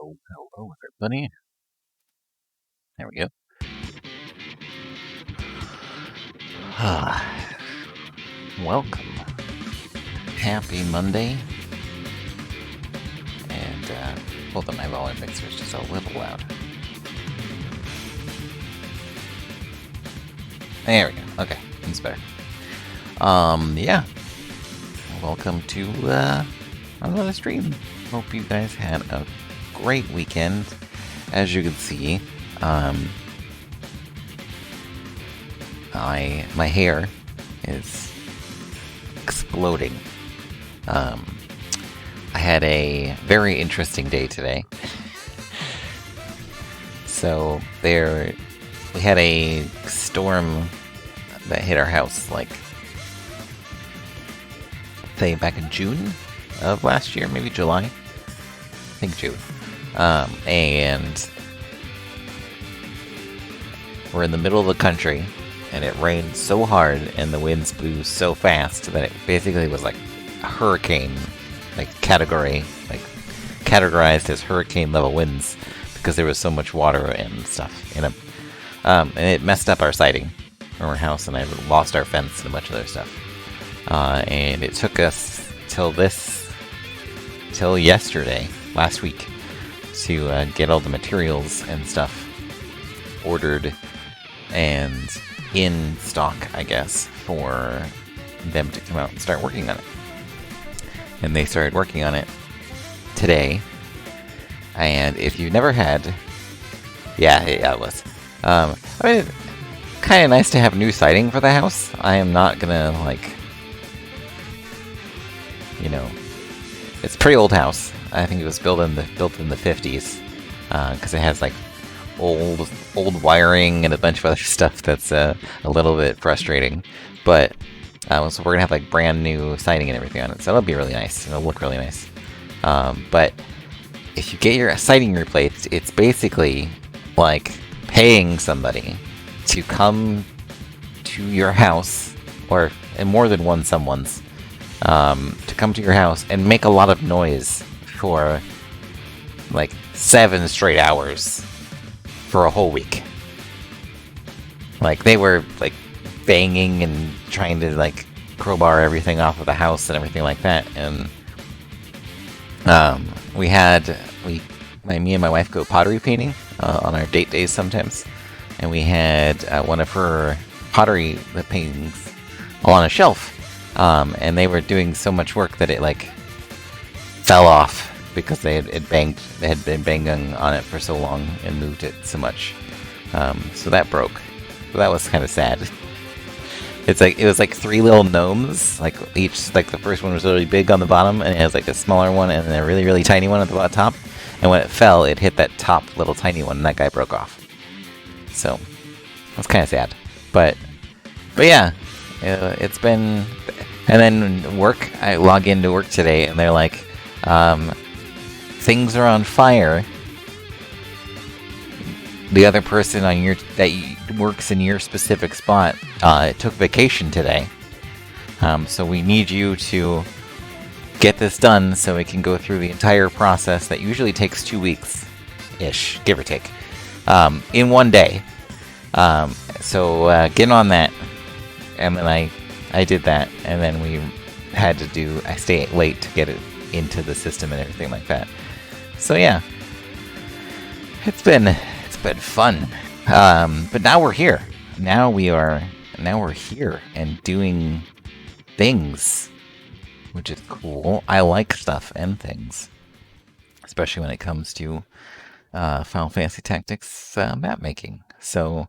Hello, everybody. There we go. Welcome. Happy Monday. And, hold on, my volume mixer is just a little loud. There we go. Okay, that's better. Yeah. Welcome to, another stream. Hope you guys had a great weekend. As you can see, my hair is exploding. I had a very interesting day today. So we had a storm that hit our house, like, say back in June of last year, maybe July. I think June. And we're in the middle of the country, and it rained so hard and the winds blew so fast that it basically was like a hurricane, like categorized as hurricane level winds because there was so much water and stuff in them. And it messed up our siding on our house, and I lost our fence and a bunch of other stuff. And it took us till yesterday, last week, to get all the materials and stuff ordered and in stock, I guess, for them to come out and start working on it. And they started working on it today. And if you've never had... Yeah, it was. I mean, kind of nice to have new siding for the house. I am not gonna, like... You know... It's a pretty old house. I think it was built in the 50s. Because it has, like, old wiring and a bunch of other stuff that's a little bit frustrating. But so we're gonna have like brand new siding and everything on it, so it'll be really nice. It'll look really nice. But if you get your siding replaced, it's basically like paying somebody to come to your house, or and more than someone's, to come to your house and make a lot of noise for like 7 straight hours. For a whole week. Like, they were, like, banging and trying to, like, crowbar everything off of the house and everything like that, and, me and my wife go pottery painting, on our date days sometimes, and we had, one of her pottery paintings on a shelf, and they were doing so much work that it, like, fell off. Because they had been banging on it for so long and moved it so much, so that broke. So that was kind of sad. It was like 3 little gnomes, like each, like the first one was really big on the bottom, and it has like a smaller one and then a really really tiny one at the top. And when it fell, it hit that top little tiny one, and that guy broke off. So that's kind of sad. But yeah, it's been. And then work. I log into work today, and they're like. Things are on fire. The other person that works in your specific spot took vacation today. So we need you to get this done so we can go through the entire process that usually takes 2 weeks-ish, give or take, in one day. So get on that. And then I did that, and then I stayed late to get it into the system and everything like that. So yeah, it's been fun. But now we're here. Now we're here and doing things, which is cool. I like stuff and things, especially when it comes to Final Fantasy Tactics map making. So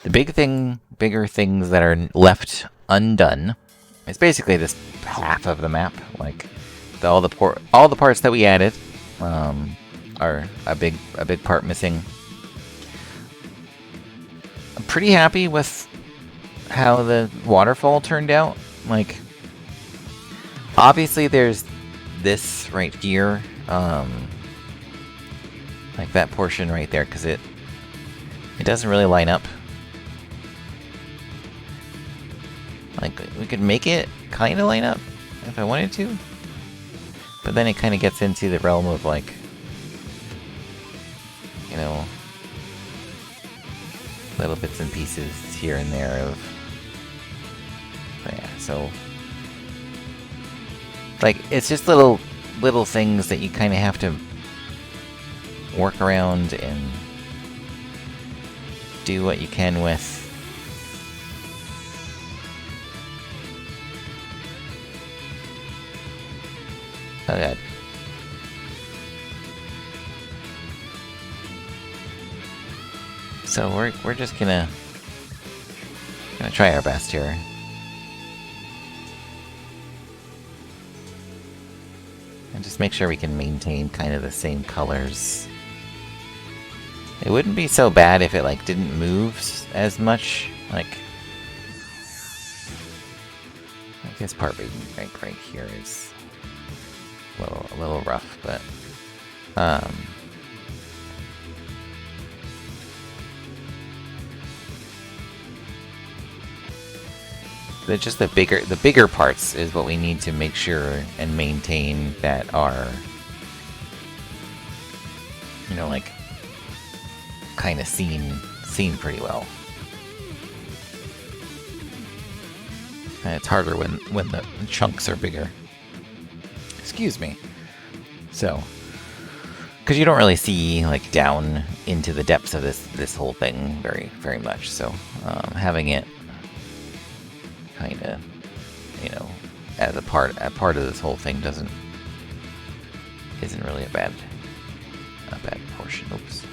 the bigger things that are left undone is basically this half of the map, like. All the parts that we added are a big part missing. I'm pretty happy with how the waterfall turned out. Like, obviously there's this right here, like that portion right there, because it doesn't really line up. Like, we could make it kind of line up if I wanted to. But then it kind of gets into the realm of, like, know, little bits and pieces here and there of... But yeah, so... Like, it's just little things that you kind of have to work around and do what you can with. Oh god. So we're just gonna try our best here. And just make sure we can maintain kind of the same colors. It wouldn't be so bad if it like didn't move as much. Like this part right here is a little rough, but just the bigger parts is what we need to make sure and maintain that are, you know, like kind of seen pretty well. And it's harder when the chunks are bigger. Excuse me. So, because you don't really see like down into the depths of this whole thing very much. So having it kind of, you know, as a part of this whole thing isn't really a bad portion. Oops.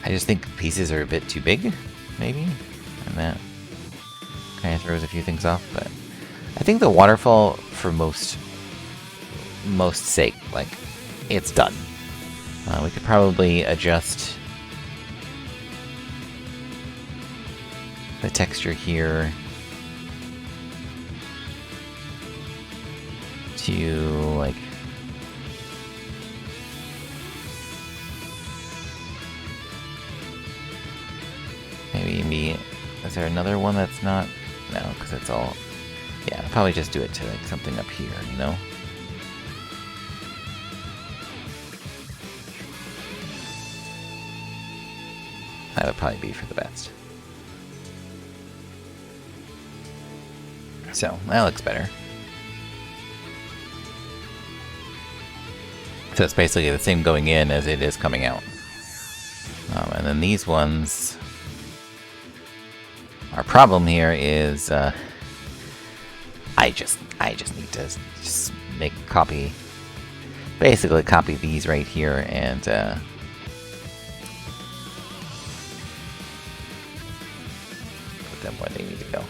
I just think pieces are a bit too big, maybe, and that kind of throws a few things off. But I think the waterfall, for most sake, like, it's done. We could probably adjust the texture here to like maybe is there another one that's not? No, because it's all, yeah, I'll probably just do it to like something up here, you know? That would probably be for the best. So, that looks better. So it's basically the same going in as it is coming out. And then these ones... Our problem here is... I just need to just basically copy these right here and... put them where they need to go.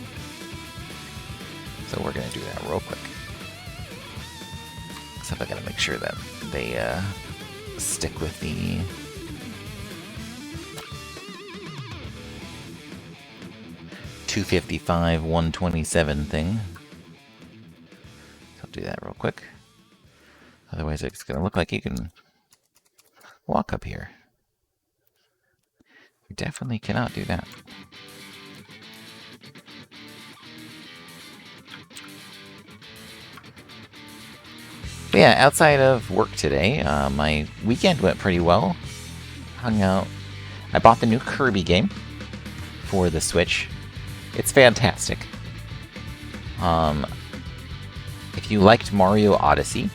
So we're going to do that real quick. Except I got to make sure that they stick with the... $255, $127 thing. So I'll do that real quick. Otherwise it's going to look like you can walk up here. You definitely cannot do that. But yeah, outside of work today, my weekend went pretty well. Hung out. I bought the new Kirby game for the Switch. It's fantastic. If you liked Mario Odyssey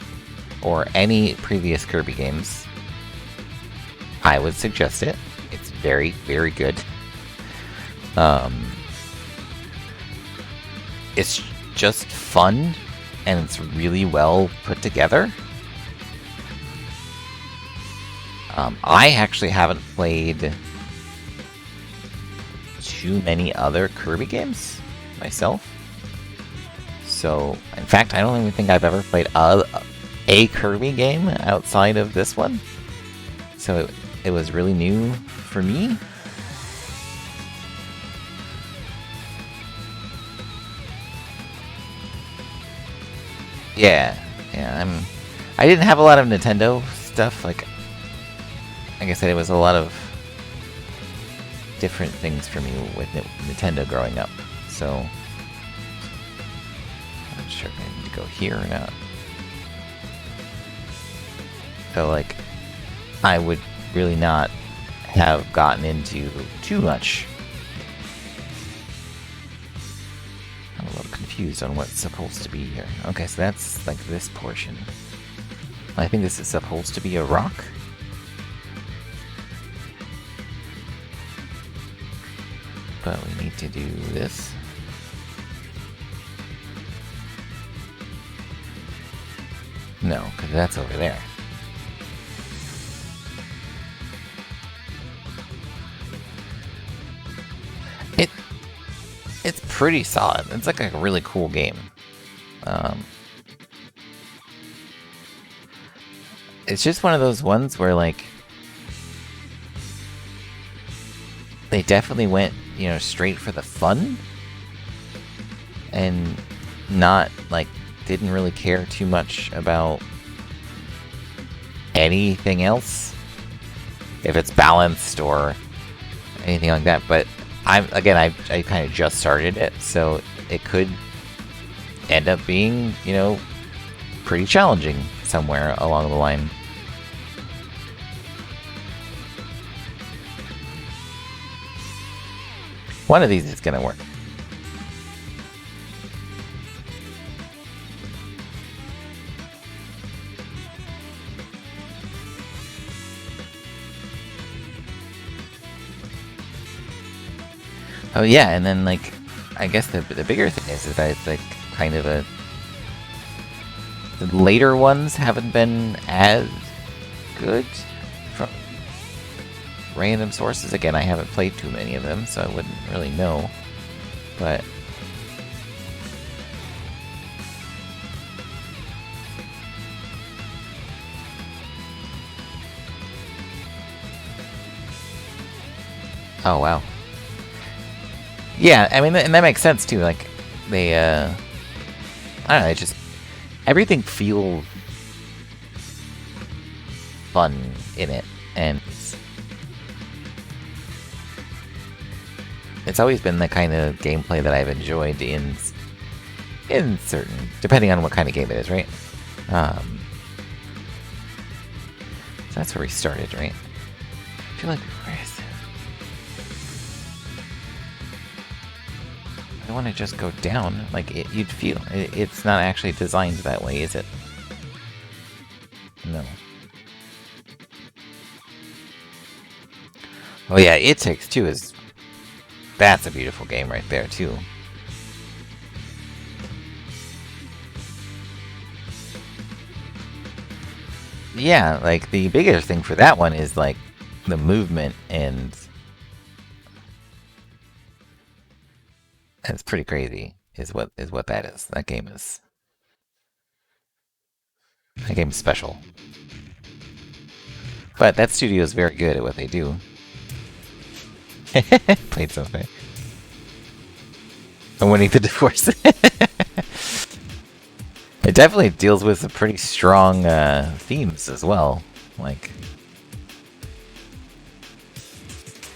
or any previous Kirby games, I would suggest it. It's very, very good. It's just fun, and it's really well put together. I actually haven't played too many other Kirby games myself. So, in fact, I don't even think I've ever played a Kirby game outside of this one. So it was really new for me. Yeah, I didn't have a lot of Nintendo stuff. Like I said, it was a lot of different things for me with Nintendo growing up. So I'm not sure if I need to go here or not. So, like, I would really not have gotten into too much. I'm a little confused on what's supposed to be here. Okay, so that's like this portion. I think this is supposed to be a rock. But we need to do this. No, because that's over there. It's pretty solid. It's like a really cool game. It's just one of those ones where, like, they definitely went, you know, straight for the fun, and not, like, didn't really care too much about anything else, if it's balanced or anything like that. But I kind of just started it, so it could end up being, you know, pretty challenging somewhere along the line. One of these is gonna work. Oh yeah, and then, like, I guess the bigger thing is that it's like kind of a... The later ones haven't been as good from random sources. Again, I haven't played too many of them, so I wouldn't really know. But oh wow. Yeah, I mean, and that makes sense too. Like, they, I don't know, it just, everything feels fun in it, and it's always been the kind of gameplay that I've enjoyed in certain, depending on what kind of game it is, right? So that's where we started, right? I feel like, where is it? I want to just go down, like, you'd feel, it's not actually designed that way, is it? No. Oh yeah, It Takes Two is... That's a beautiful game right there, too. Yeah, like, the bigger thing for that one is, like, the movement, and... It's pretty crazy, is what that is. That game is... That game's special. But that studio is very good at what they do. Played something. I'm winning the divorce. It definitely deals with some pretty strong themes as well. Like,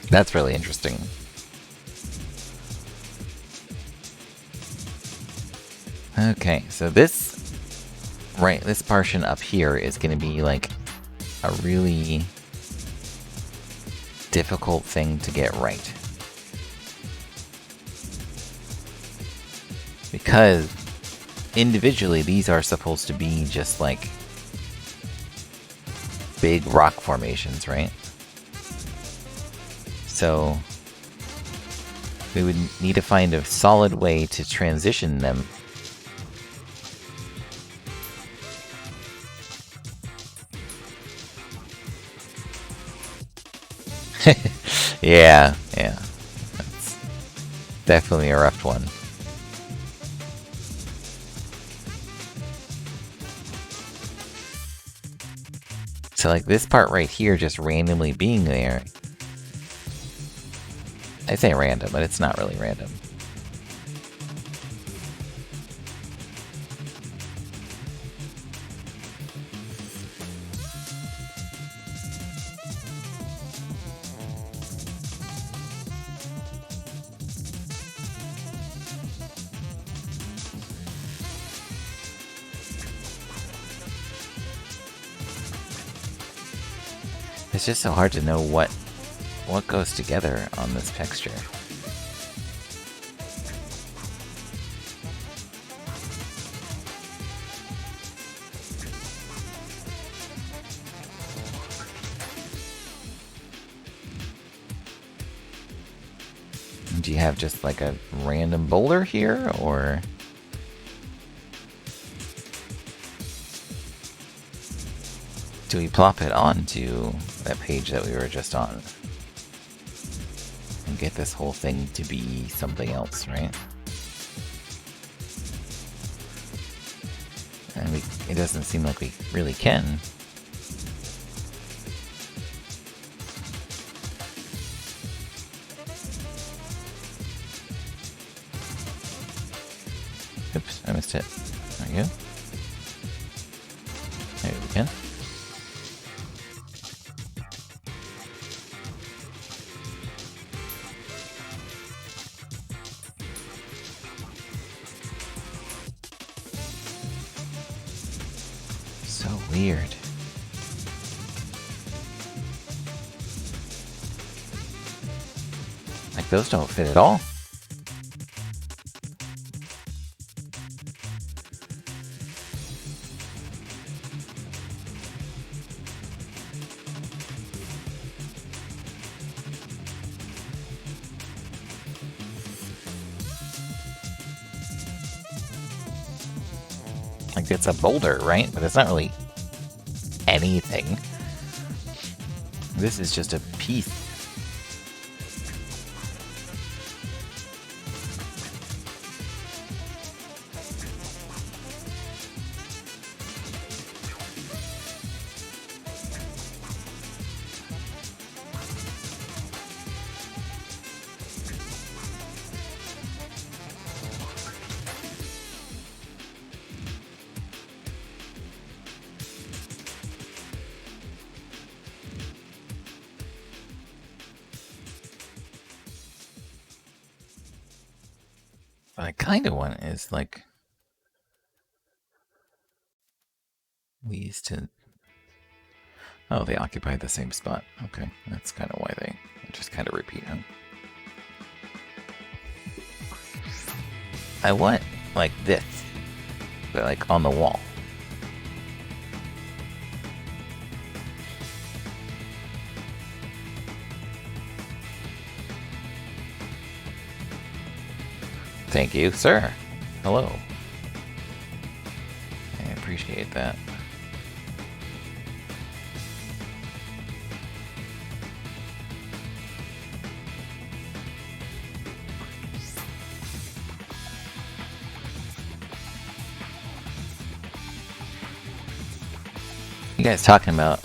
that's really interesting. Okay, so this portion up here is going to be like a really difficult thing to get right. Because individually, these are supposed to be just like big rock formations, right? So we would need to find a solid way to transition them. Yeah. That's definitely a rough one. So, like, this part right here just randomly being there. I say random, but it's not really random. It's just so hard to know what goes together on this texture. Do you have just like a random boulder here, or do we plop it onto that page that we were just on and get this whole thing to be something else, right? And it doesn't seem like we really can. Oops, I missed it. There we go. There we can. So weird. Like, those don't fit at all. Like, it's a boulder, right? But it's not really anything. This is just a piece. What I kind of want is, like, these to... Oh, they occupy the same spot. Okay, that's kind of why they just kind of repeat them. I want, like, this, but, like, on the wall. Thank you, sir. Hello. I appreciate that. You guys talking about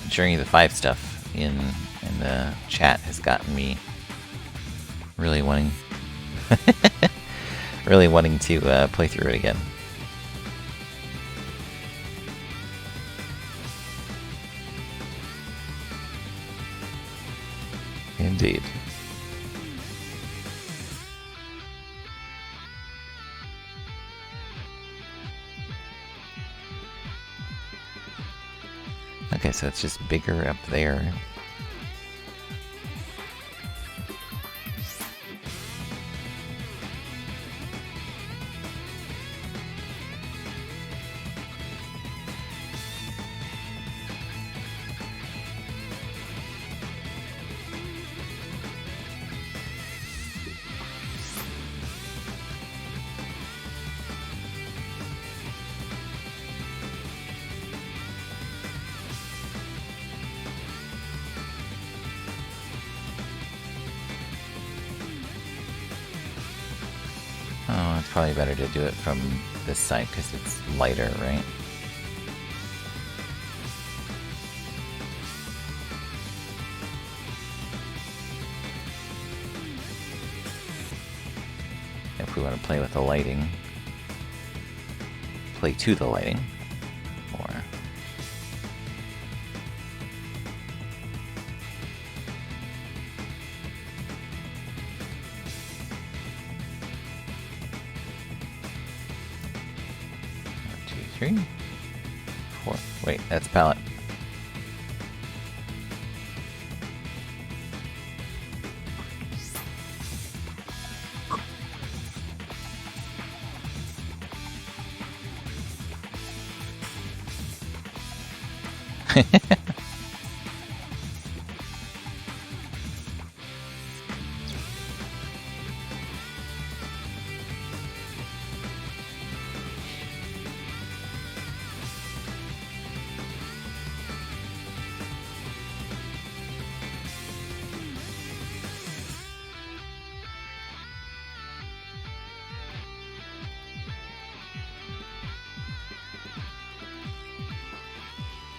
Journey of the Five stuff in the chat has gotten me really wanting really wanting to play through it again. Indeed. Okay, so it's just bigger up there. Oh, it's probably better to do it from this side because it's lighter, right? If we want to play with the lighting, play to the lighting, or... Three, four. Wait, that's palette.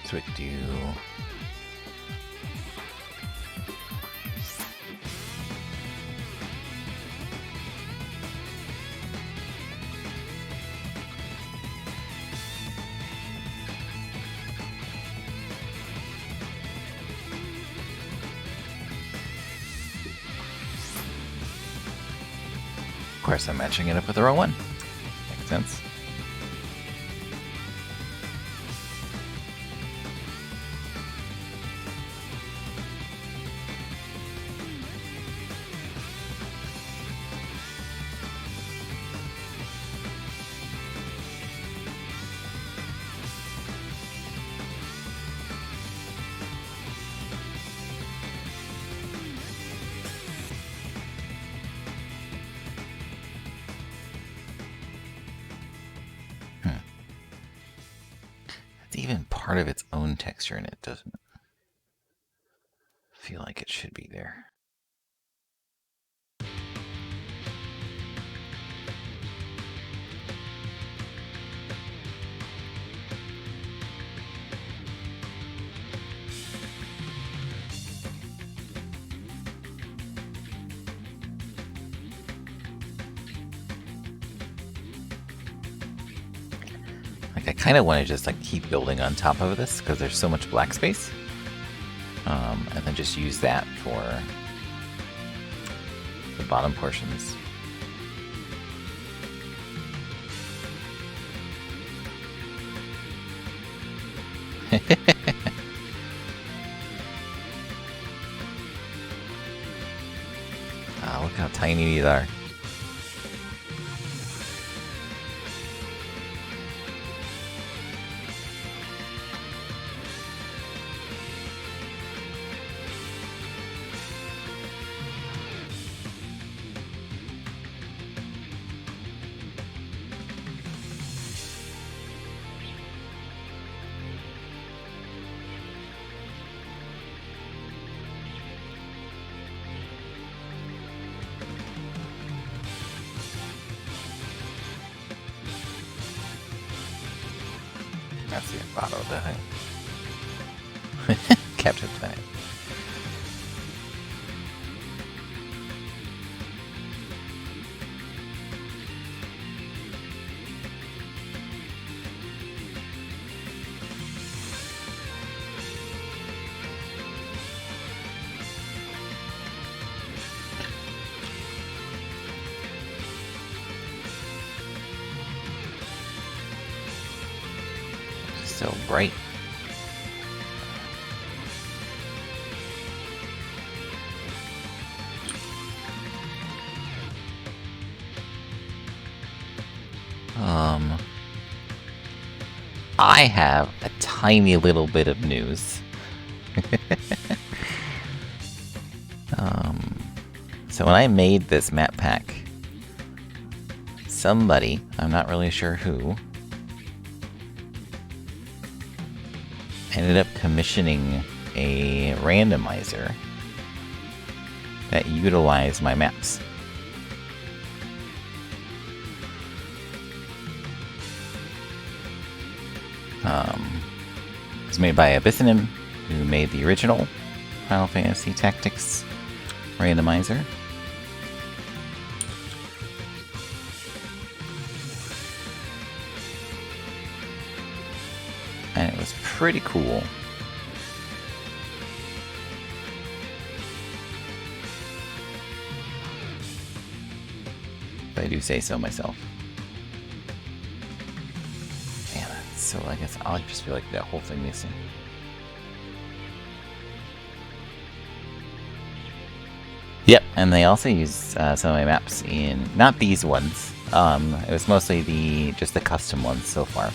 So we could do... Of course, I'm matching it up with the wrong one. Makes sense. Even part of its own texture in it, doesn't it? Feel like it should be there. I kind of want to just like keep building on top of this because there's so much black space, and then just use that for the bottom portions. Ah, look how tiny these are. That's the bottom of the thing. Captain Planet. So bright. I have a tiny little bit of news. So when I made this map pack, somebody, I'm not really sure who, ended up commissioning a randomizer that utilized my maps. It was made by Abyssinum, who made the original Final Fantasy Tactics randomizer. And it was pretty cool. If I do say so myself. Man, so I guess I'll just feel like that whole thing missing. Yep, and they also used some of my maps in, not these ones. It was mostly just the custom ones so far.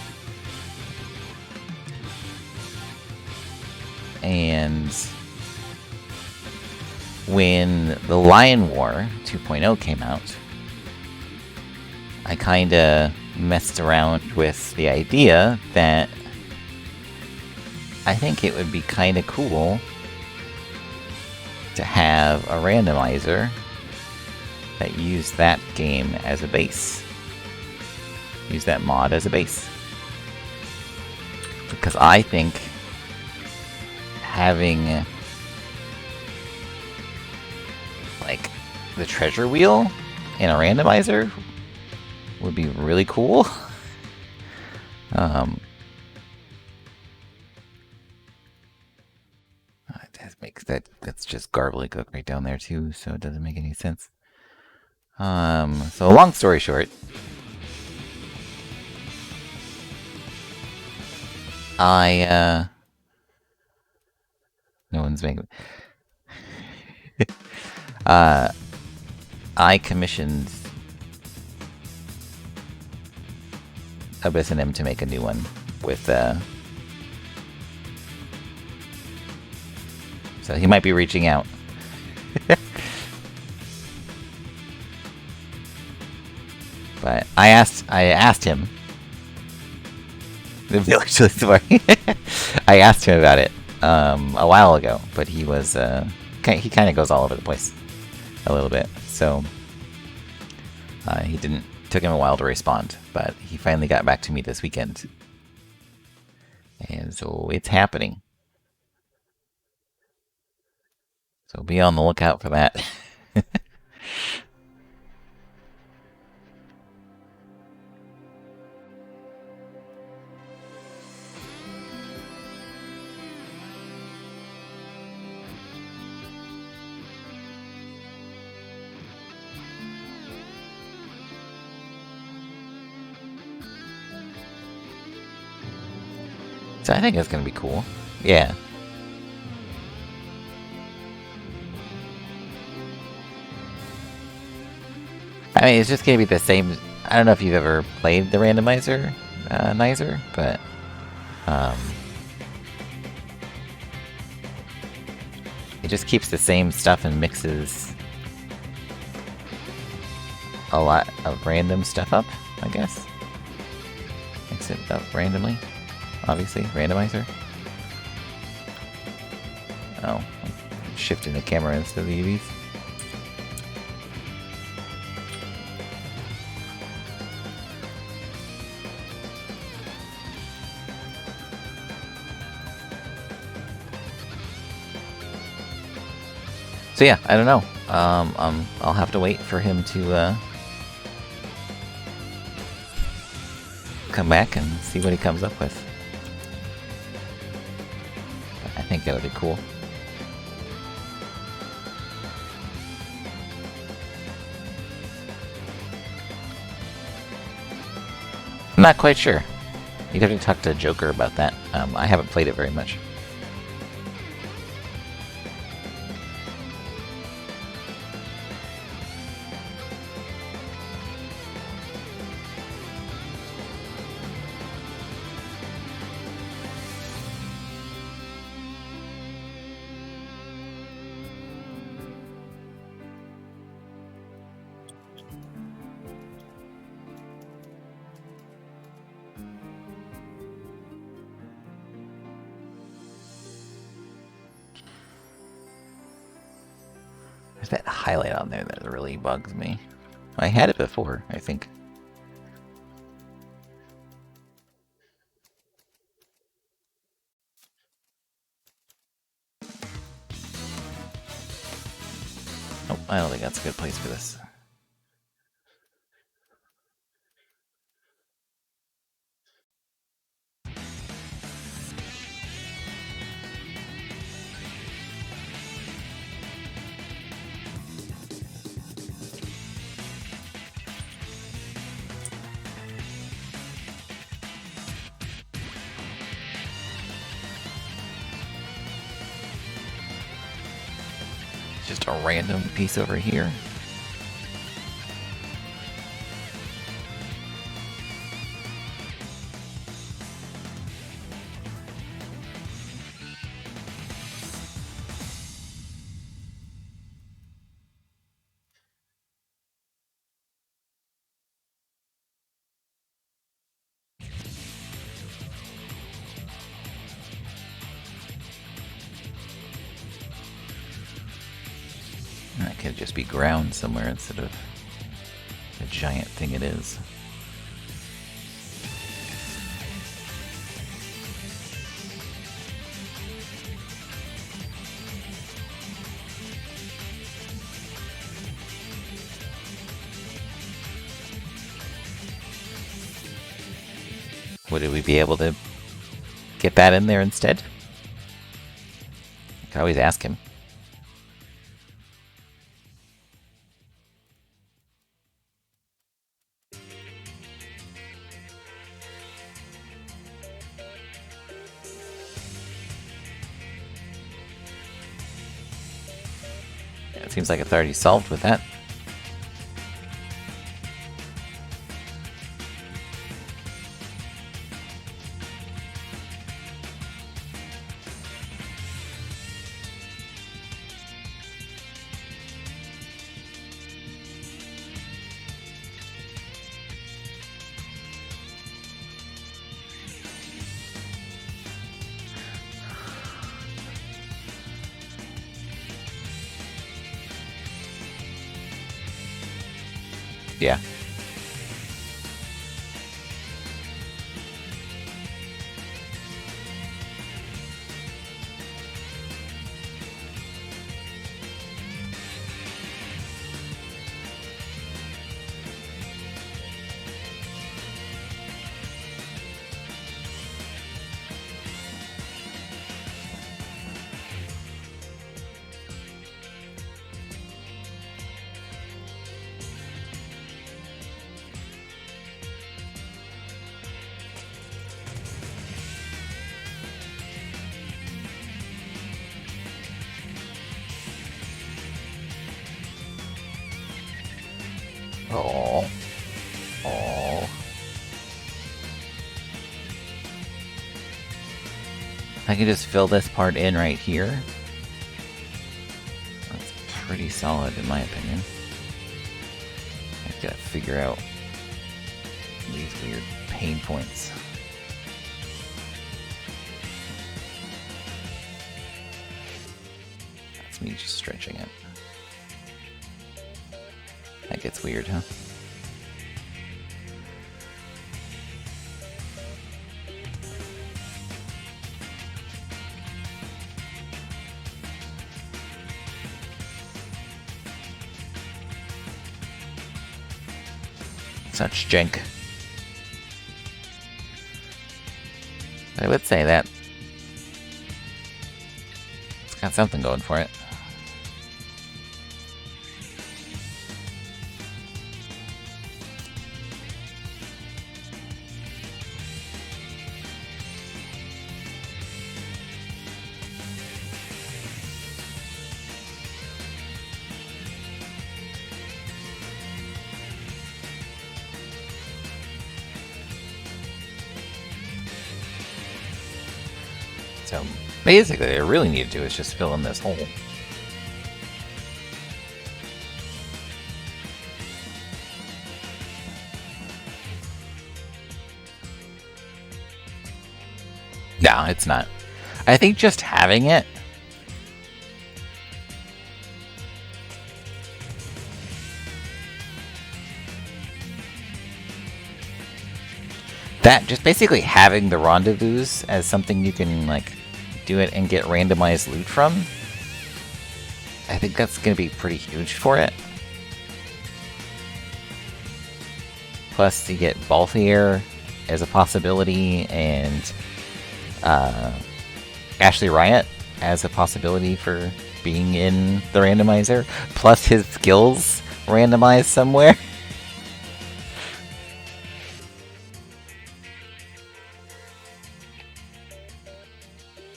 And when the Lion War 2.0 came out, I kinda messed around with the idea that I think it would be kinda cool to have a randomizer that used that game as a base. Use that mod as a base. Because I think having like the treasure wheel in a randomizer would be really cool. That's just gobbledygook right down there too, so it doesn't make any sense. So long story short, no one's making. I commissioned Abyss and M to make a new one with so he might be reaching out. But I asked him. The village story. I asked him about it a while ago, but he was he kind of goes all over the place a little bit. So he didn't. Took him a while to respond, but he finally got back to me this weekend, and so it's happening. So be on the lookout for that. So I think it's gonna be cool. Yeah. I mean, it's just gonna be the same. I don't know if you've ever played the randomizer, Nizer, but it just keeps the same stuff and mixes a lot of random stuff up, I guess. Mix it up randomly. Obviously, randomizer. Oh, I'm shifting the camera instead of the UVs. So yeah, I don't know. I'll have to wait for him to come back and see what he comes up with. I think that would be cool. I'm not quite sure. You'd have to talk to Joker about that. I haven't played it very much. There's that highlight on there that really bugs me. I had it before, I think. Oh, I don't think that's a good place for this. Just a random piece over here. just be ground somewhere instead of the giant thing it is. Would we be able to get that in there instead? I could always ask him. Yeah, it seems like it's already solved with that. Yeah. Oh. Oh. I can just fill this part in right here. That's pretty solid in my opinion. I gotta figure out these weird pain points. That's me just stretching it. That gets weird, huh? Such jank. I would say that it's got something going for it. So basically, what I really need to do is just fill in this hole. No, it's not. I think just having it just basically having the rendezvous as something you can like do it and get randomized loot from, I think that's going to be pretty huge for it. Plus, you get Balthier as a possibility, and Ashley Riot as a possibility for being in the randomizer, plus his skills randomized somewhere.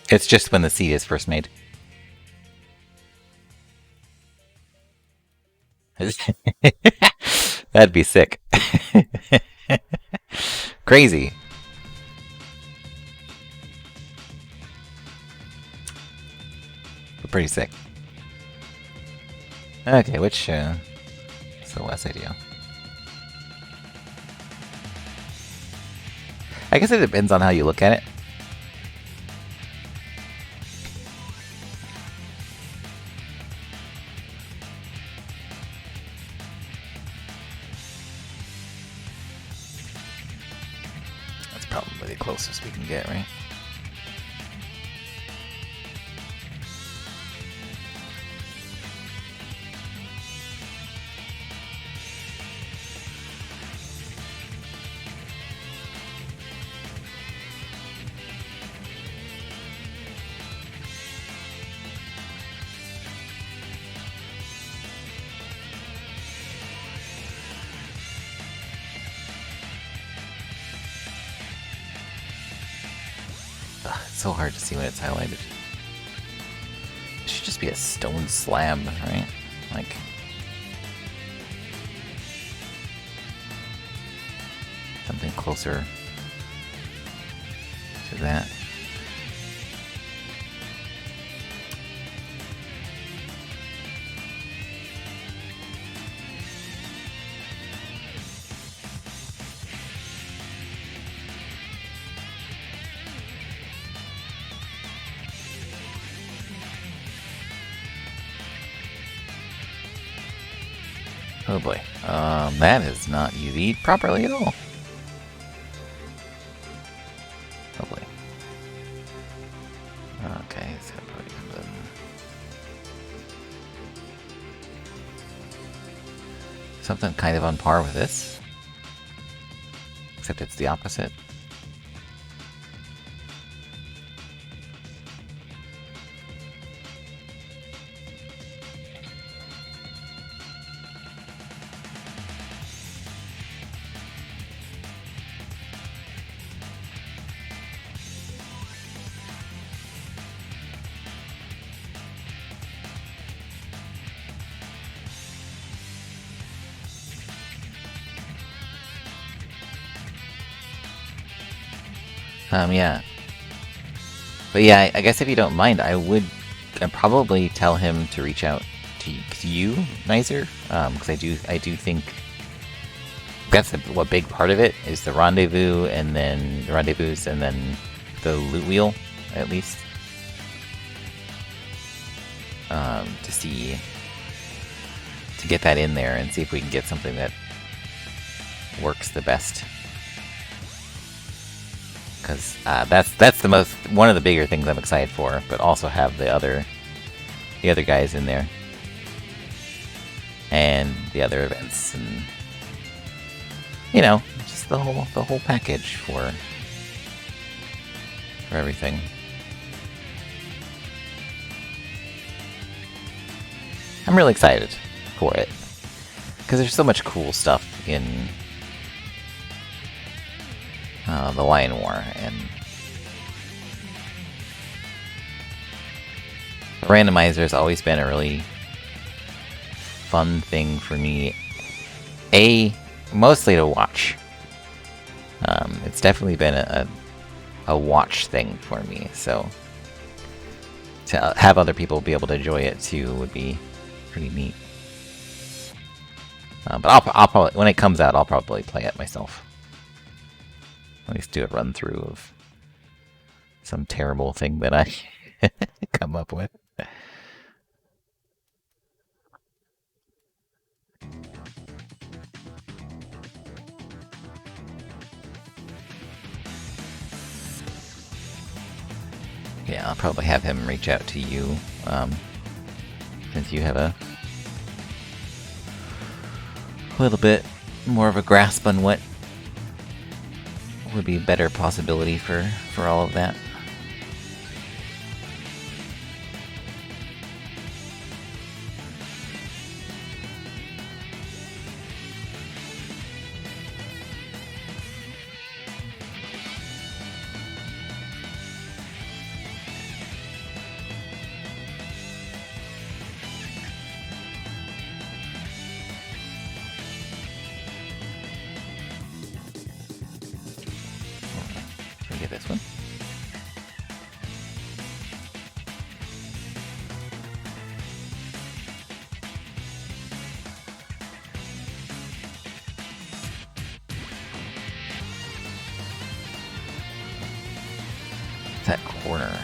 It's just when the seed is first made. That'd be sick. Crazy. But pretty sick. Okay, which is the less ideal? I guess it depends on how you look at it. probably the closest we can get, right? Ugh, it's so hard to see when it's highlighted. It should just be a stone slab, right? Like... something closer to that. Oh boy, that is not UV'd properly at all. Oh boy. Okay, so probably something kind of on par with this, except it's the opposite. Yeah. But yeah, I guess if you don't mind, I'd probably tell him to reach out to you, Nizer, because I do think that's a big part of it is the rendezvous, and then the loot wheel, at least, to get that in there and see if we can get something that works the best. Because that's one of the bigger things I'm excited for, but also have the other guys in there, and the other events, and just the whole package for everything. I'm really excited for it because there's so much cool stuff in the Lion War, and the randomizer has always been a really fun thing for me. Mostly to watch. It's definitely been a watch thing for me, so to have other people be able to enjoy it too would be pretty neat. But I'll probably, when it comes out, I'll probably play it myself. At least do a run through of some terrible thing that I come up with. Yeah, I'll probably have him reach out to you, since you have a little bit more of a grasp on what would be a better possibility for all of that. Get this one. That corner.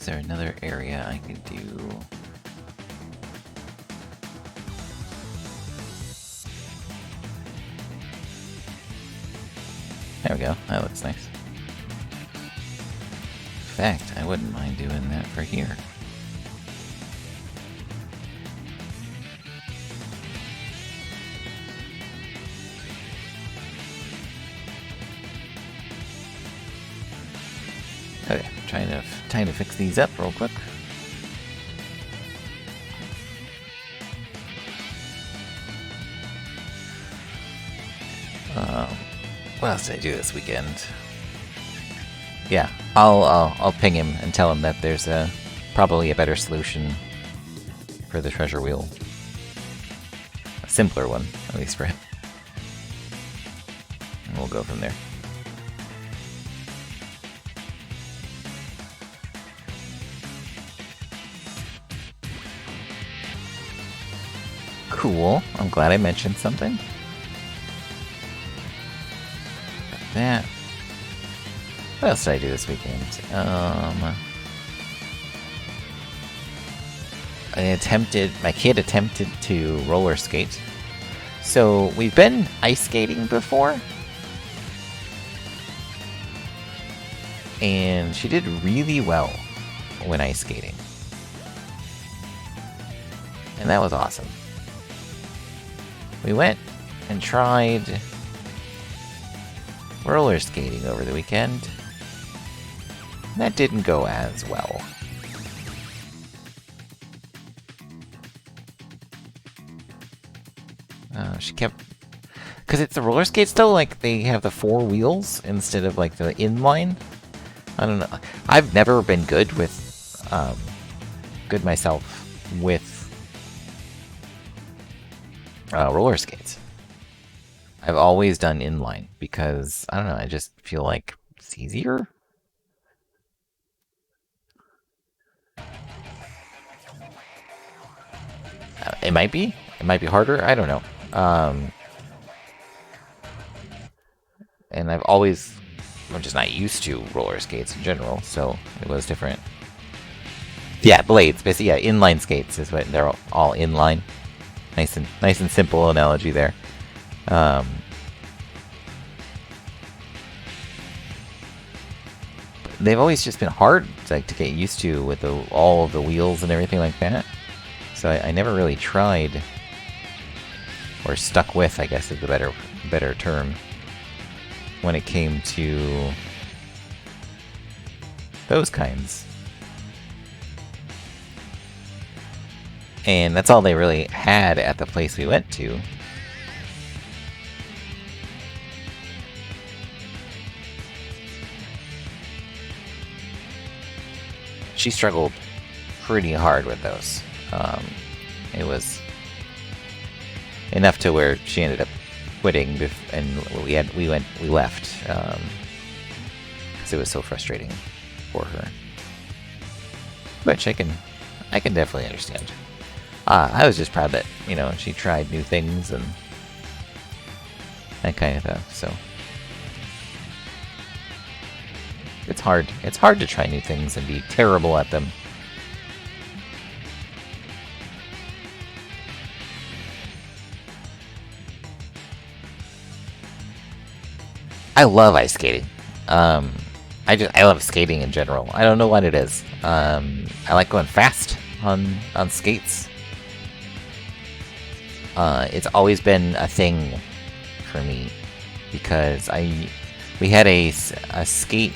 Is there another area I could do? There we go. That looks nice. In fact, I wouldn't mind doing that for here. Okay, trying to fix these up real quick. What else did I do this weekend? Yeah, I'll ping him and tell him that there's probably a better solution for the treasure wheel. A simpler one, at least for him. And we'll go from there. Cool. I'm glad I mentioned something. That. What else did I do this weekend? My kid attempted to roller skate. So we've been ice skating before. And she did really well when ice skating. And that was awesome. We went and tried roller skating over the weekend. That didn't go as well. She kept... Because it's the roller skates though, like, they have the 4 wheels instead of, like, the inline. I don't know. I've never been good with... good myself with... roller skates. I've always done inline because, I don't know, I just feel like it's easier. It might be. It might be harder. I don't know. And I've always... I'm just not used to roller skates in general, so it was different. Yeah, blades. Basically, yeah, inline skates is what they're all inline. Nice and simple analogy there. They've always just been hard, like, to get used to with all of the wheels and everything like that. So I never really tried, or stuck with, I guess is the better term, when it came to those kinds. And that's all they really had at the place we went to. She struggled pretty hard with those. It was enough to where she ended up quitting, and we left because it was so frustrating for her. Which I can definitely understand. I was just proud that, you know, she tried new things and that kind of stuff, so. It's hard. It's hard to try new things and be terrible at them. I love ice skating. I love skating in general. I don't know what it is. I like going fast on skates. It's always been a thing for me because we had a skate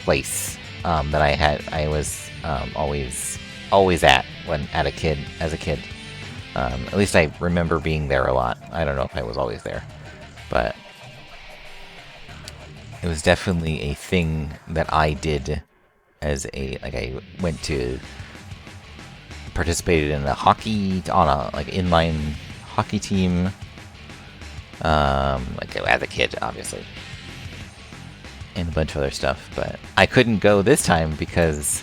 place that I was always at as a kid. At least I remember being there a lot. I don't know if I was always there, but it was definitely a thing that I did as I went to participated in on a inline hockey team, as a kid, obviously, and a bunch of other stuff. But I couldn't go this time because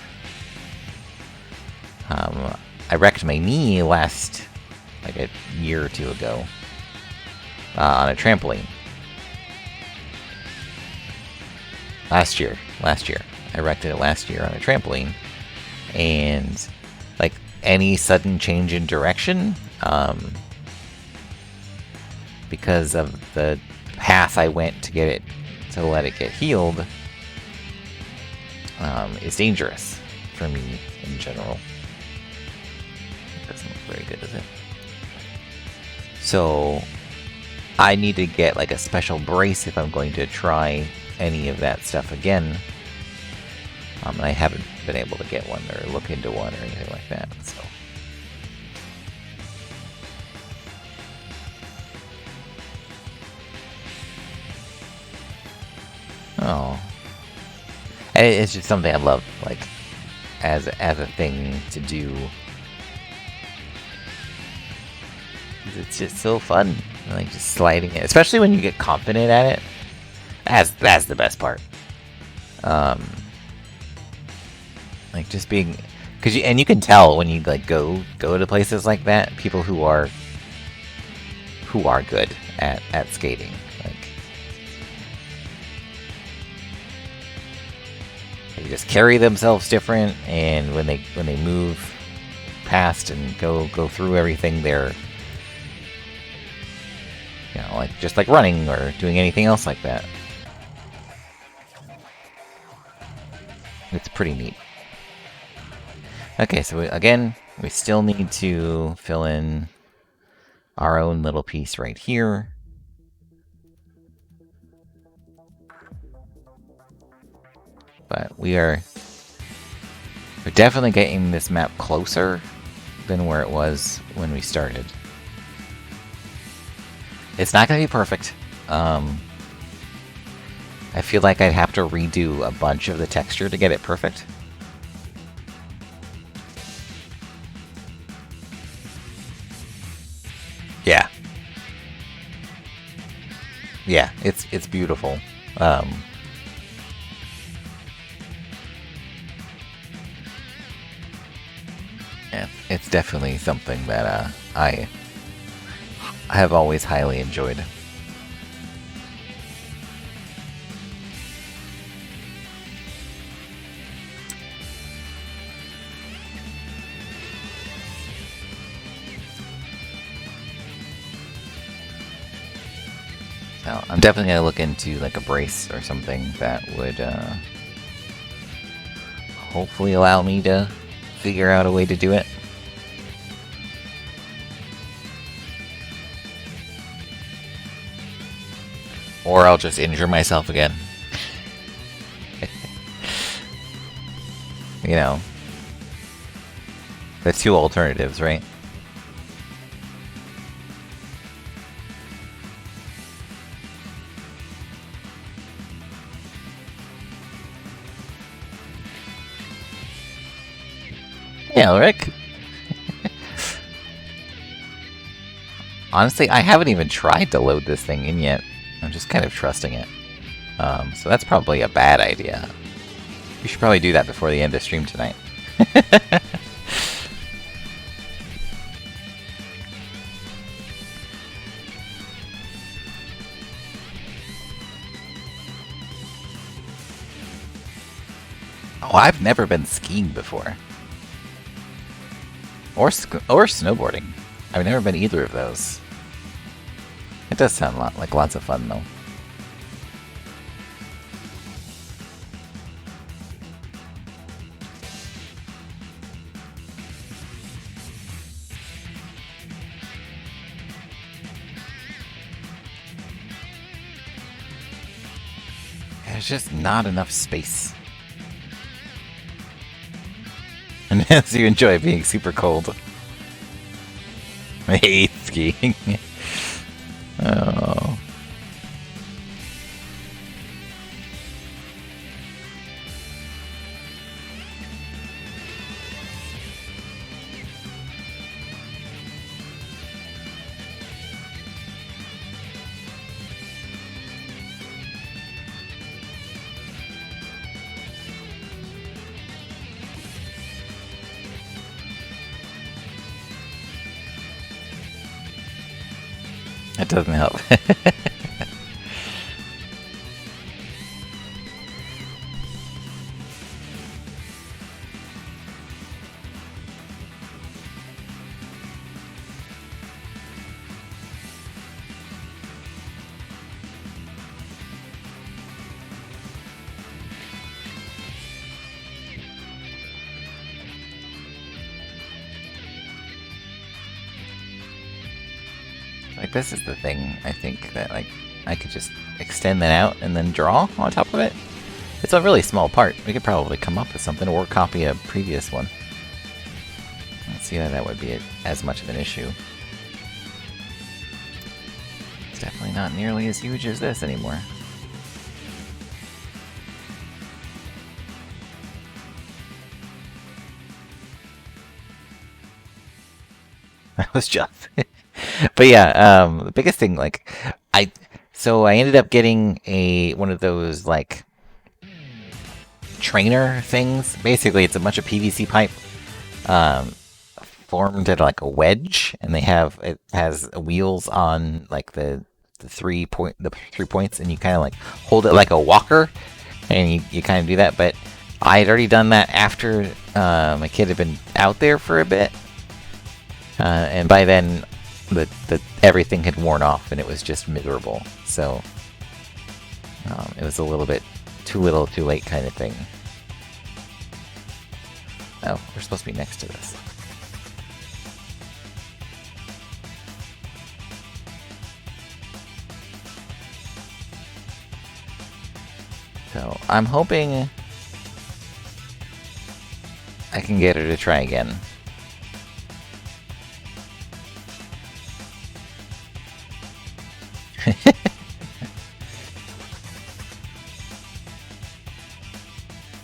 I wrecked my knee last, a year or two ago, on a trampoline. Last year. I erected it last year on a trampoline, and like any sudden change in direction, because of the path I went to get it to let it get healed, is dangerous for me in general. It doesn't look very good, does it? So I need to get like a special brace if I'm going to try any of that stuff again. And I haven't been able to get one or look into one or anything like that, so. Oh. And it's just something I love, like, as a thing to do. It's just so fun, like, just sliding it. Especially when you get confident at it. That's the best part. Like, just being... and you can tell when you, like, go to places like that, people who are good at skating. Like, they just carry themselves different, and when they move past and go through everything, they're, you know, like just like running or doing anything else like that. It's pretty neat. Okay, so again, we still need to fill in our own little piece right here. But we're definitely getting this map closer than where it was when we started. It's not going to be perfect. I feel like I'd have to redo a bunch of the texture to get it perfect. Yeah. Yeah, it's beautiful. Yeah, it's definitely something that I have always highly enjoyed. So I'm definitely gonna look into like a brace or something that would hopefully allow me to figure out a way to do it. Or I'll just injure myself again. You know. The two alternatives, right? Yeah, Rick. Honestly, I haven't even tried to load this thing in yet. I'm just kind of trusting it. So that's probably a bad idea. We should probably do that before the end of stream tonight. Oh, I've never been skiing before. Or snowboarding. I've never been either of those. It does sound like lots of fun, though. There's just not enough space. And as you enjoy being super cold. I hate skiing. Oh. That doesn't help. Like, this is the thing, I think, that, like, I could just extend that out and then draw on top of it. It's a really small part. We could probably come up with something or copy a previous one. Let's see how that would be as much of an issue. It's definitely not nearly as huge as this anymore. That was Jeff. But yeah, the biggest thing, like, so I ended up getting one of those, like, trainer things. Basically, it's a bunch of PVC pipe formed at like a wedge, and it has wheels on like the 3 points, and you kind of like hold it like a walker, and you kind of do that. But I had already done that after my kid had been out there for a bit, and by then everything had worn off, and it was just miserable. So it was a little bit too little, too late kind of thing. Oh, we're supposed to be next to this. So I'm hoping I can get her to try again.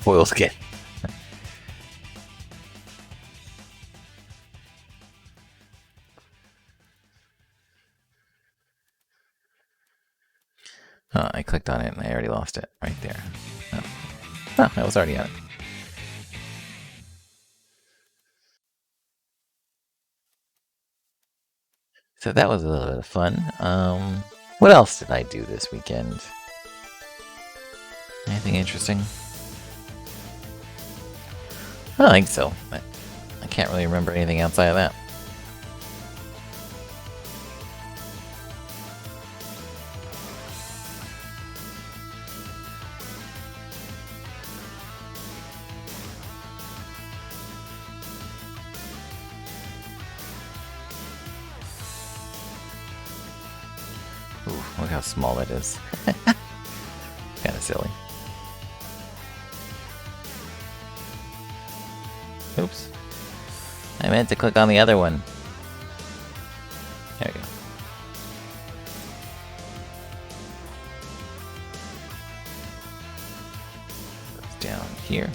Foil skin. Oh, I clicked on it and I already lost it right there. Oh, I was already on it. So that was a little bit of fun. What else did I do this weekend? Anything interesting? I don't think so. I can't really remember anything outside of that. Ooh, look how small that is. Kind of silly. Oops. I meant to click on the other one. There we go. Goes down here.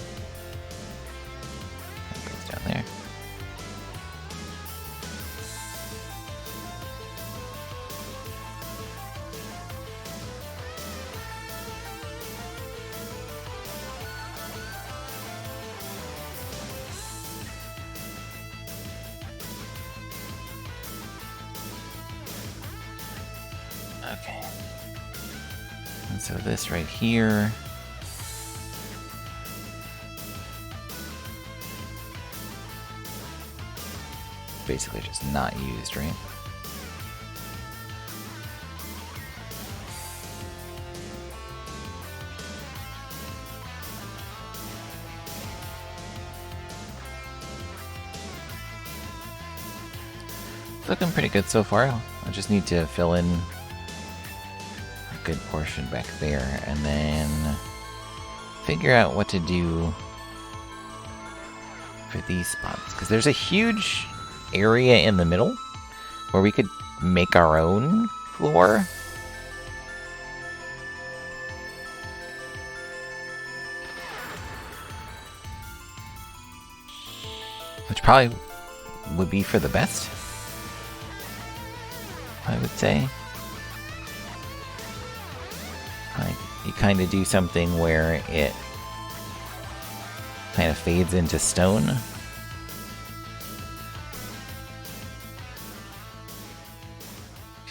That goes down there. Okay. And so this right here. Basically just not used, right? It's looking pretty good so far. I just need to fill in a good portion back there and then figure out what to do for these spots. Because there's a huge area in the middle where we could make our own floor. Which probably would be for the best, I would say. Like, you kind of do something where it kind of fades into stone.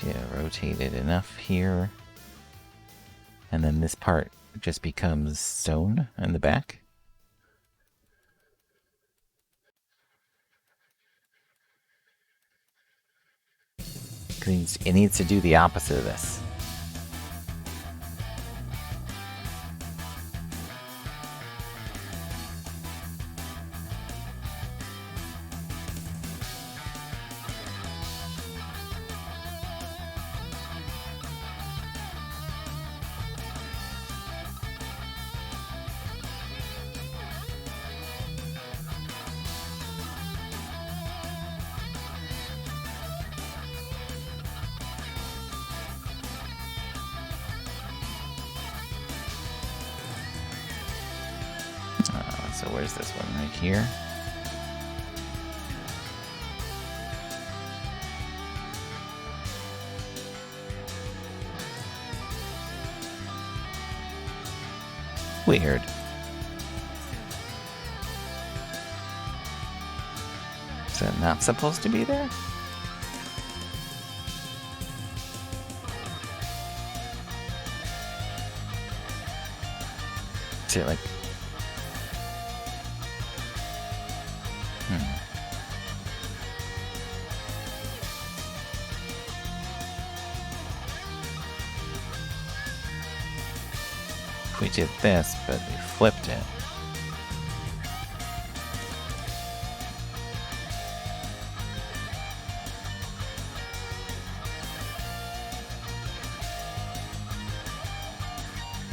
Yeah, rotate it enough here. And then this part just becomes stone in the back. It needs to do the opposite of this. So where's this one? Right here? Weird. Is that not supposed to be there? Is it like... If we did this, but we flipped it.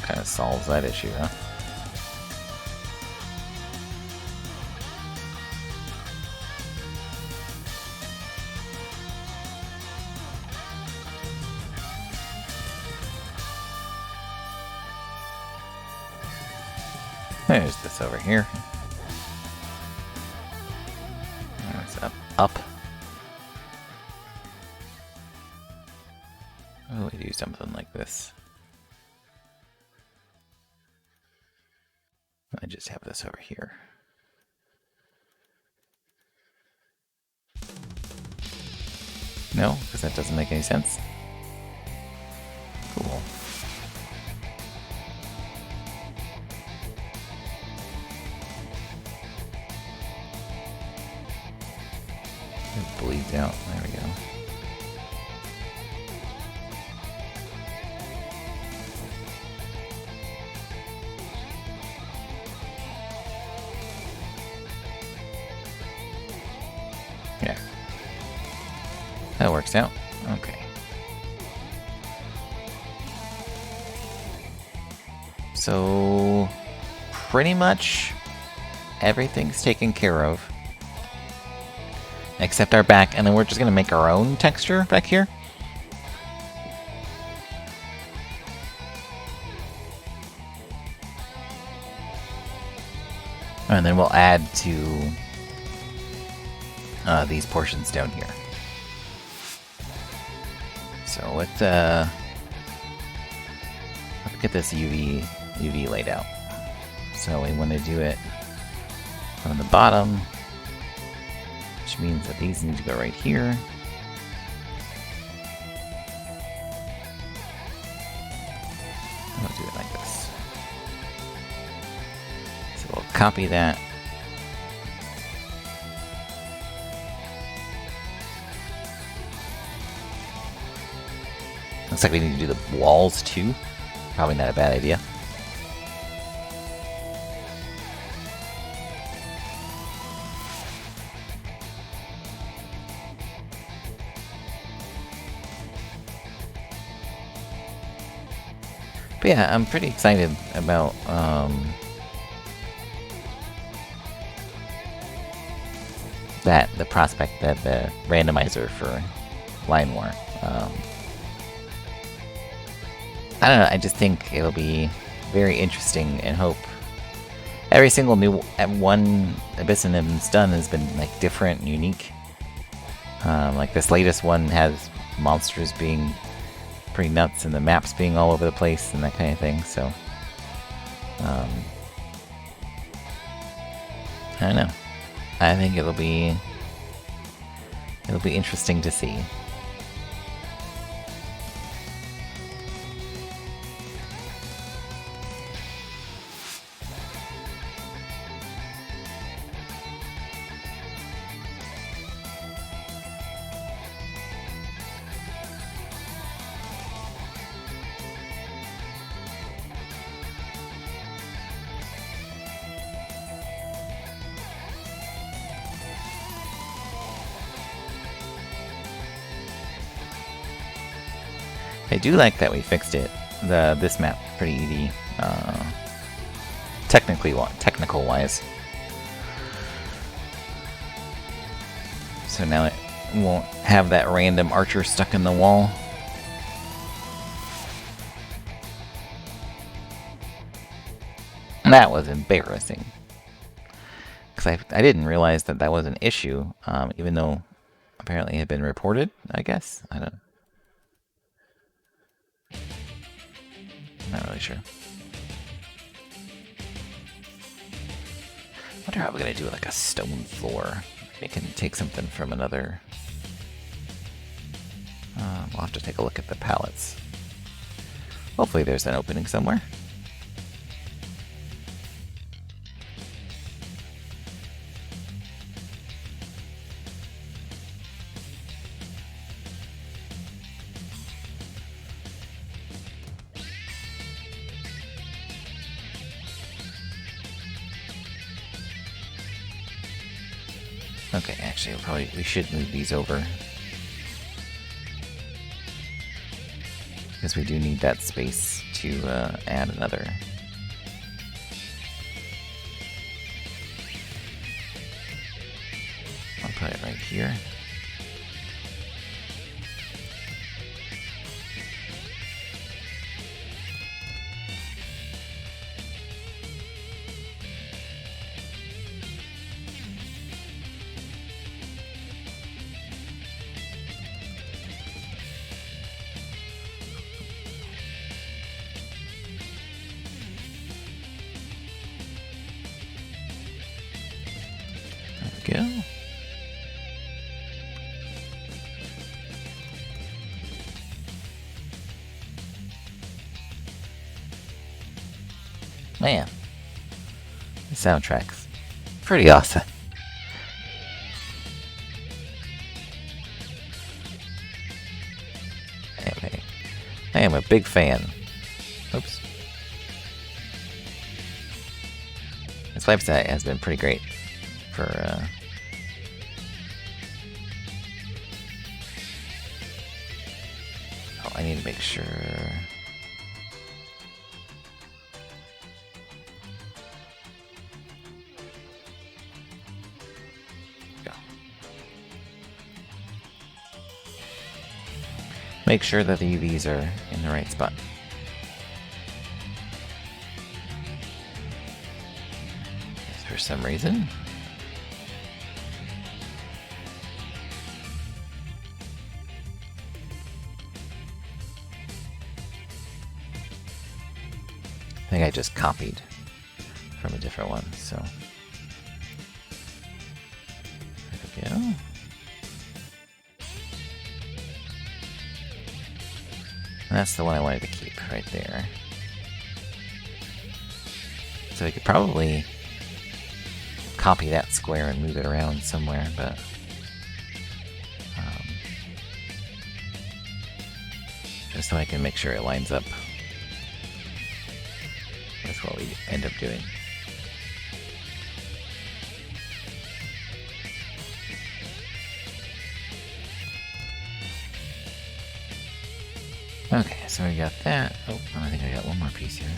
Kind of solves that issue, huh? There's this over here. It's up. Oh, we do something like this. I just have this over here. No, because that doesn't make any sense. Cool. It bleeds out. There we go. Yeah. That works out. Okay. So, pretty much everything's taken care of. Except our back, and then we're just going to make our own texture back here. And then we'll add to these portions down here. So let's get this UV laid out. So we want to do it from the bottom, which means that these need to go right here. We'll do it like this. So we'll copy that. Looks like we need to do the walls too. Probably not a bad idea. But yeah, I'm pretty excited about the prospect that the randomizer for Line War. I don't know, I just think it'll be very interesting, and hope every single new one Abyssinium's done has been like different and unique. Like this latest one has monsters being pretty nuts and the maps being all over the place and that kind of thing, so I don't know. I think it'll be interesting to see. I do like that we fixed it, this map, pretty easy, technical wise. So now it won't have that random archer stuck in the wall. That was embarrassing. because I didn't realize that that was an issue, even though apparently it had been reported, I guess. I don't. Not really sure. I wonder how we're gonna do like a stone floor. Maybe can take something from another. We'll have to take a look at the pallets. Hopefully there's an opening somewhere. Okay, actually, we should move these over. Because we do need that space to add another. I'll put it right here. Go. Man, the soundtrack's pretty awesome. Anyway, I am a big fan. Oops. This website has been pretty great for oh, I need to make sure. Go. Make sure that the UVs are in the right spot. For some reason. I think I just copied from a different one, so there we go. That's the one I wanted to keep right there. So I could probably copy that square and move it around somewhere, but just so I can make sure it lines up. That's what we end up doing. Okay, so we got that. Oh, I think I got one more piece here.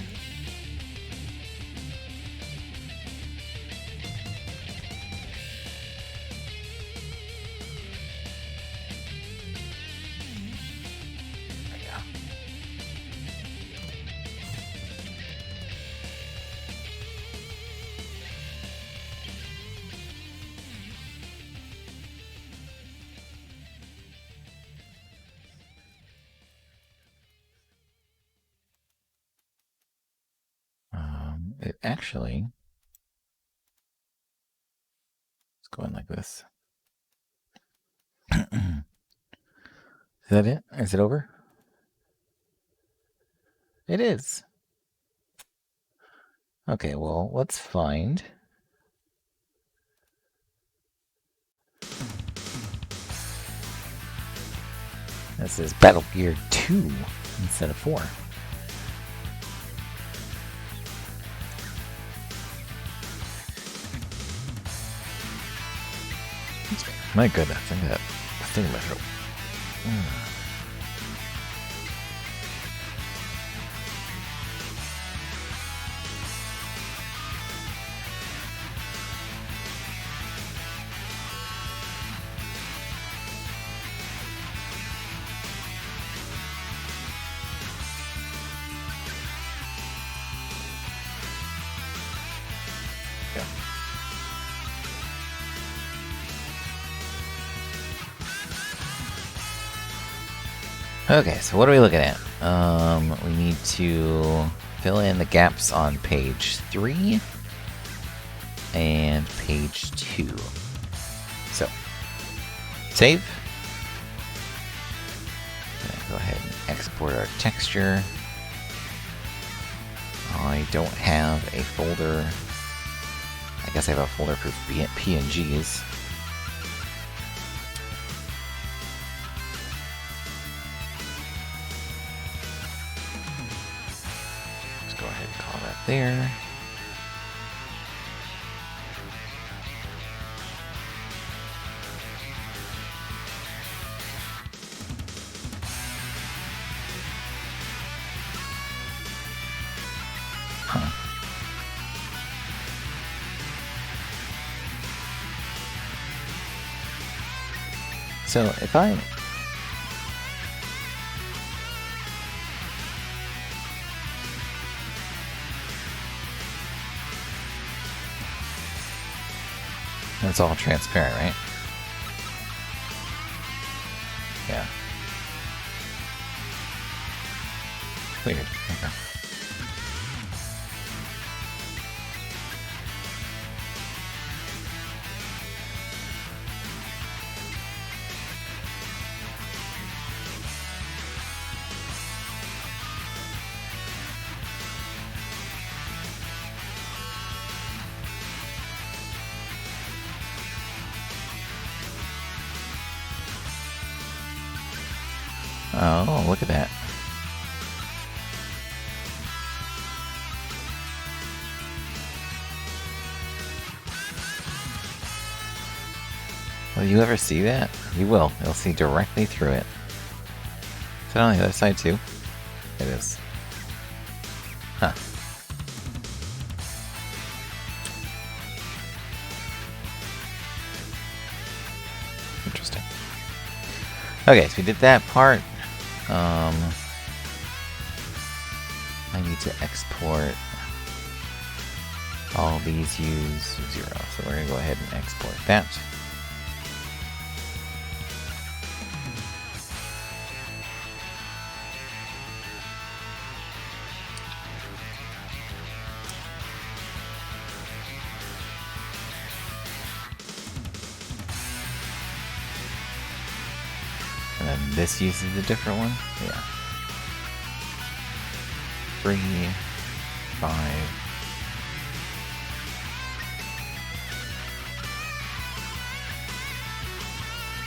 It actually is going like this. Is that it? Is it over? It is. Okay, well, let's find. This is Battle Gear 2 instead of 4. My goodness, I think that thing in my throat. Okay, so what are we looking at? We need to fill in the gaps on page 3 and page 2. So, save. Go ahead and export our texture. I don't have a folder. I guess I have a folder for PNGs. Let's go ahead and call that there. So if I'm... It's all transparent, right? Yeah. Weird. Okay. Oh, look at that. Will you ever see that? You will. You'll see directly through it. Is it on the other side too? It is. Huh. Interesting. Okay, so we did that part. I need to export all these use 0. So we're going to go ahead and export that. And then this uses a different one? Yeah. 3, 5.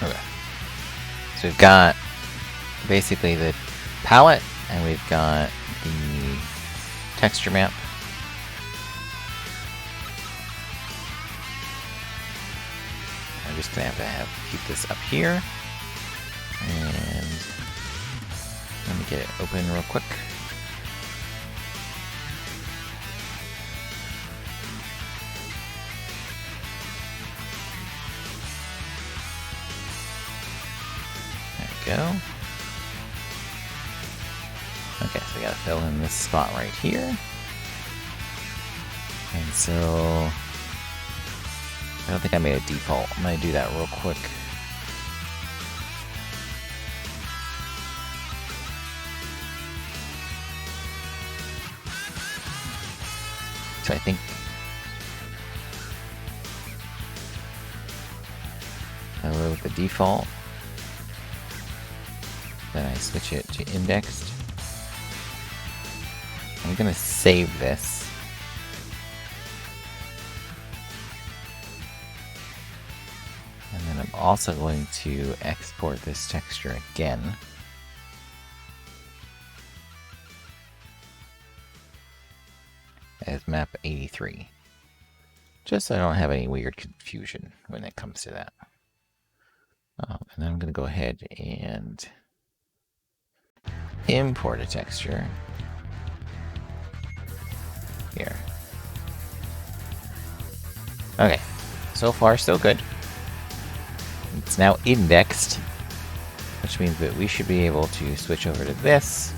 Okay. So we've got basically the palette, and we've got the texture map. I'm just gonna have to keep this up here. And let me get it open real quick. There we go. Okay, so we gotta fill in this spot right here. And so I don't think I made a default. I'm gonna do that real quick. So I think I load the default, then I switch it to indexed. I'm gonna save this. And then I'm also going to export this texture again. As map 83. Just so I don't have any weird confusion when it comes to that. And then I'm going to go ahead and import a texture. Here. Okay. So far, so good. It's now indexed, which means that we should be able to switch over to this.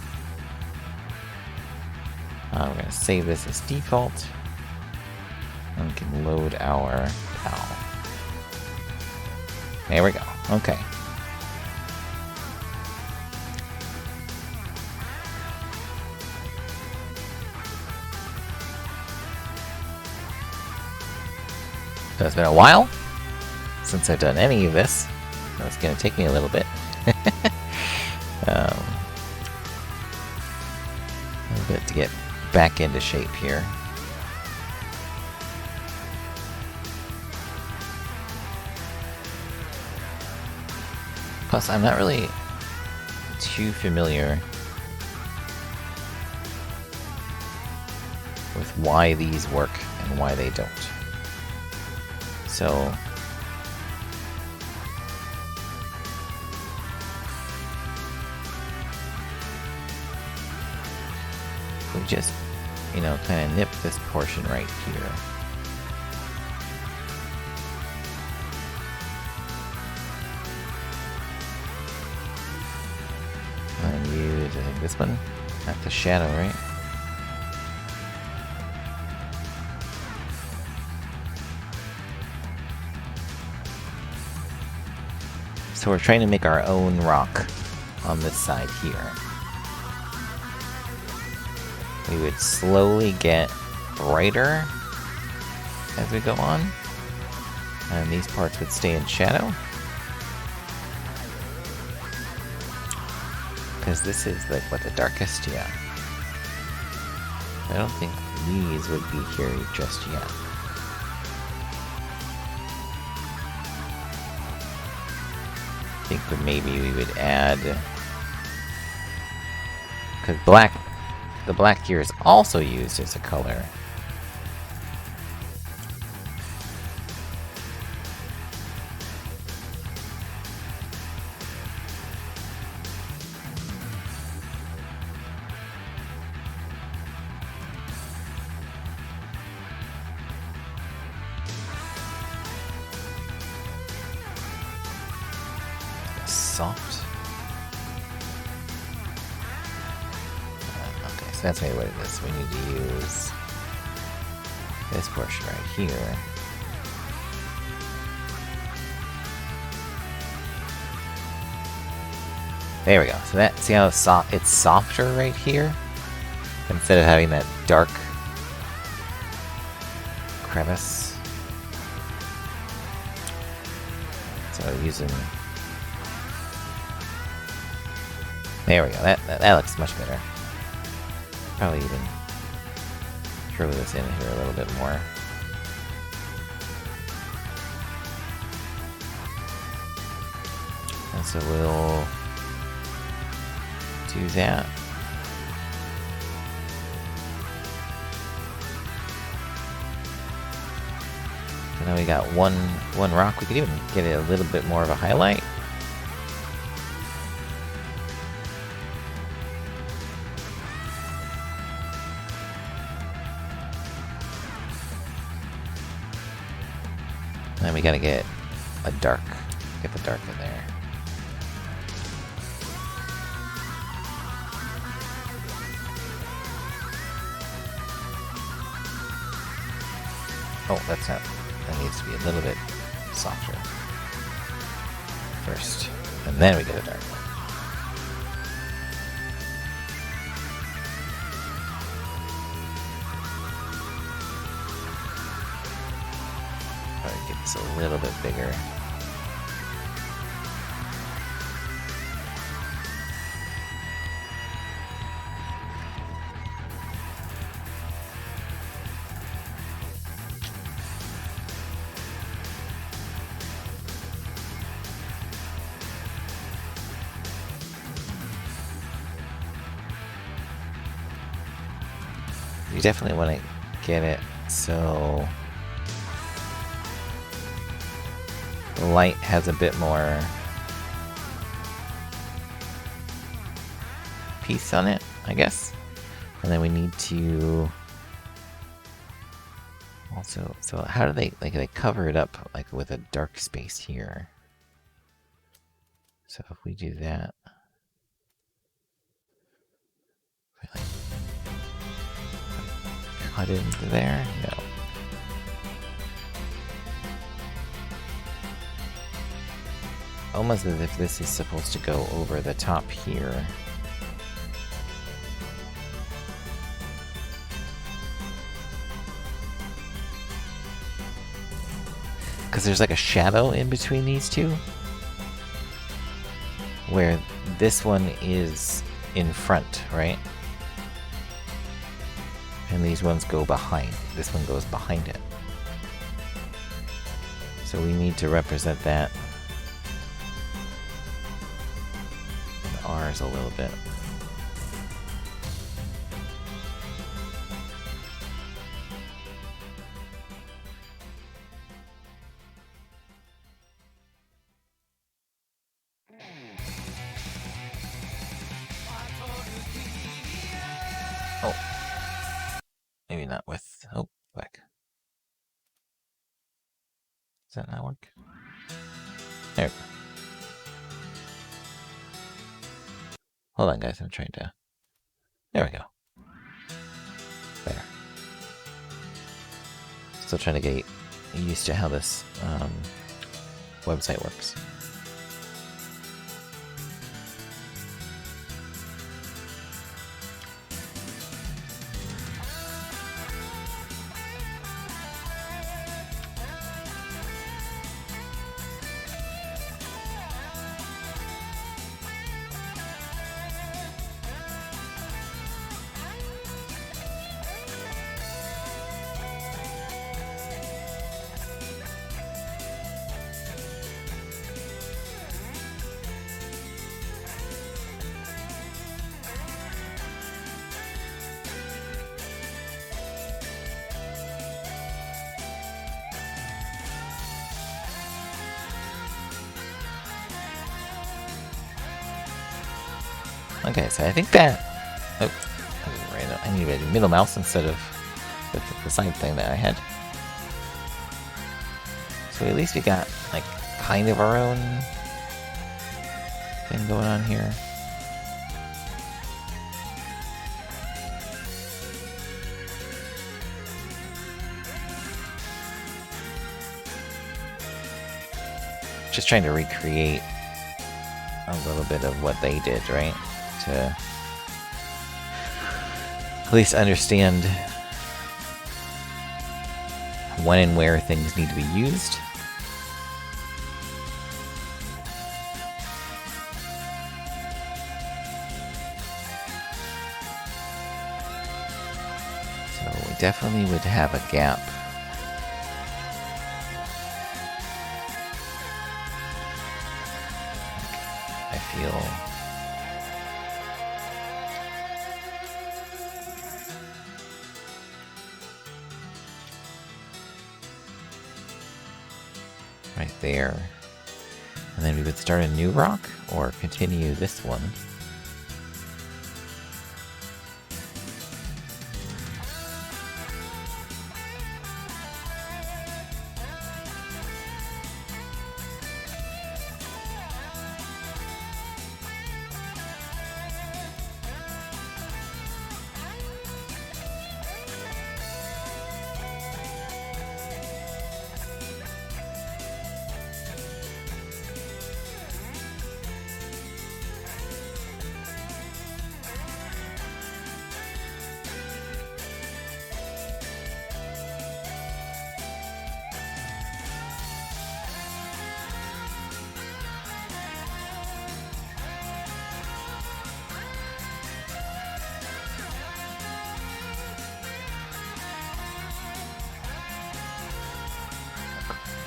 We're going to save this as default. And we can load our PAL. There we go. Okay. So it's been a while since I've done any of this. So it's going to take me a little bit. A little bit to get back into shape here. Plus, I'm not really too familiar with why these work and why they don't. So we just, you know, kind of nip this portion right here. And use, I think, this one at the shadow, right? So we're trying to make our own rock on this side here. We would slowly get brighter as we go on, and these parts would stay in shadow. Because this is like, what, the darkest? Yeah. I don't think these would be here just yet. I think that maybe we would add, because the black here is also used as a color. Soft. Okay, so that's maybe what it is. We need to use this portion right here. There we go. So that, see how it's softer right here? Instead of having that dark crevice. So using... There we go. That looks much better. Probably even throw this in here a little bit more. And so we'll do that. So now we got one rock. We could even get it a little bit more of a highlight. And then we gotta get a dark. Get the dark in there. Oh, that's not. That needs to be a little bit softer first, and then we get a dark one. Probably get this a little bit bigger. You definitely want to get it so the light has a bit more piece on it, I guess. And then we need to also, so how do they, like, they cover it up like with a dark space here. So if we do that, like, cut it into there? No. Almost as if this is supposed to go over the top here. because there's like a shadow in between these two, where this one is in front, right? And these ones go behind. This one goes behind it. So we need to represent that in ours a little bit. Oh. Maybe not with... Oh, back. Does that not work? There we go. Hold on, guys. I'm trying to... There we go. There. Still trying to get used to how this website works. Okay, so I think that... Oh, I need a middle mouse instead of the side thing that I had. So at least we got, like, kind of our own thing going on here. Just trying to recreate a little bit of what they did, right? To at least understand when and where things need to be used. So we definitely would have a gap. I feel... right there. And then we would start a new rock, or continue this one.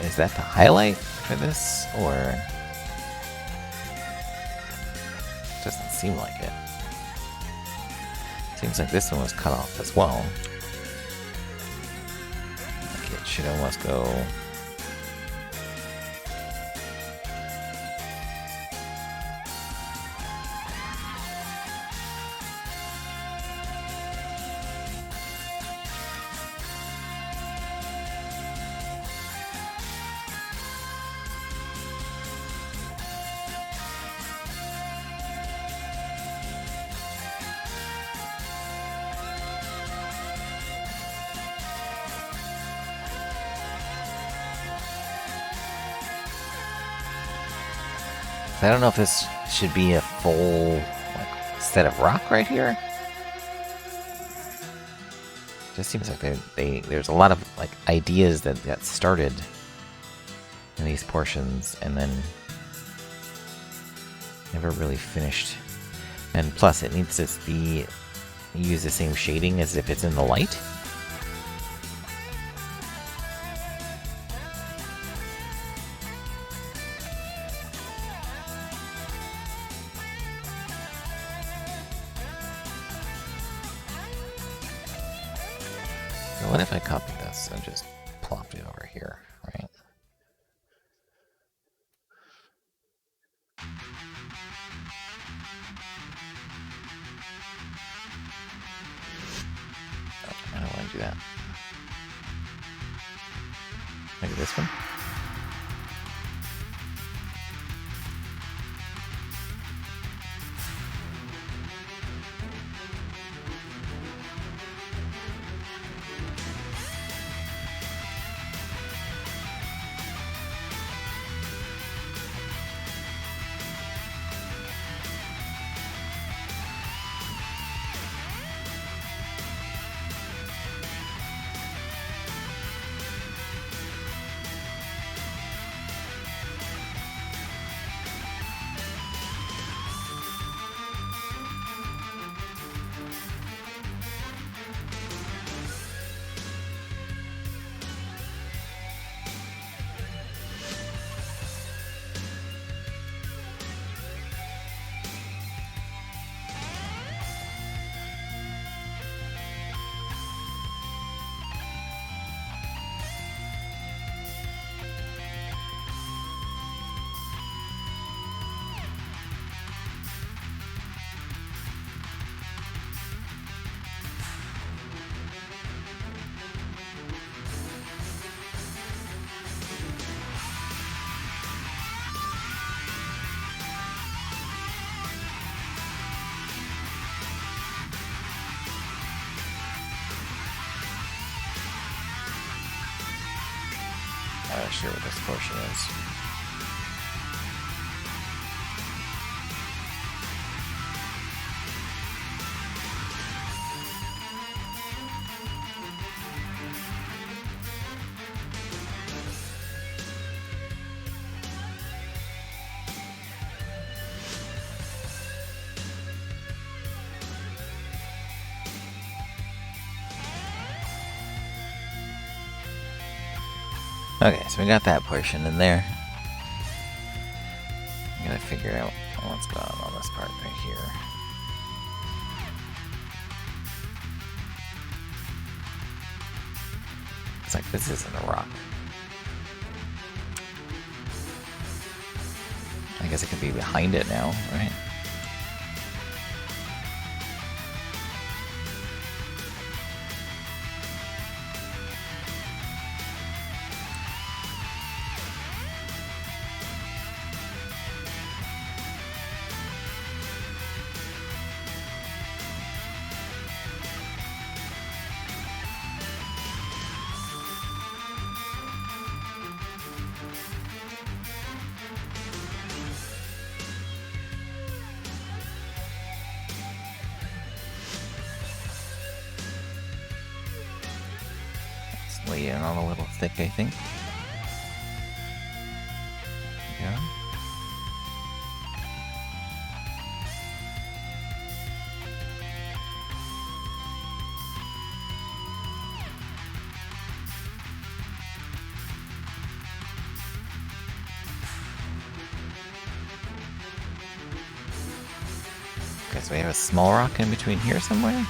Is that the highlight for this, or... Doesn't seem like it. Seems like this one was cut off as well. Like it should almost go... I don't know if this should be a full like, set of rock right here. Just seems like there's a lot of like ideas that got started in these portions, and then never really finished. And plus, it needs to be use the same shading as if it's in the light. So what if I copy this and just plopped it over here, right? I don't want to do that. Maybe this one? I'm not sure what this portion is. Okay, so we got that portion in there. I gotta figure out what's going on this part right here. It's like this isn't a rock. I guess it could be behind it now, right? Lay it on a little thick, I think. Yeah. Okay, so we have a small rock in between here somewhere.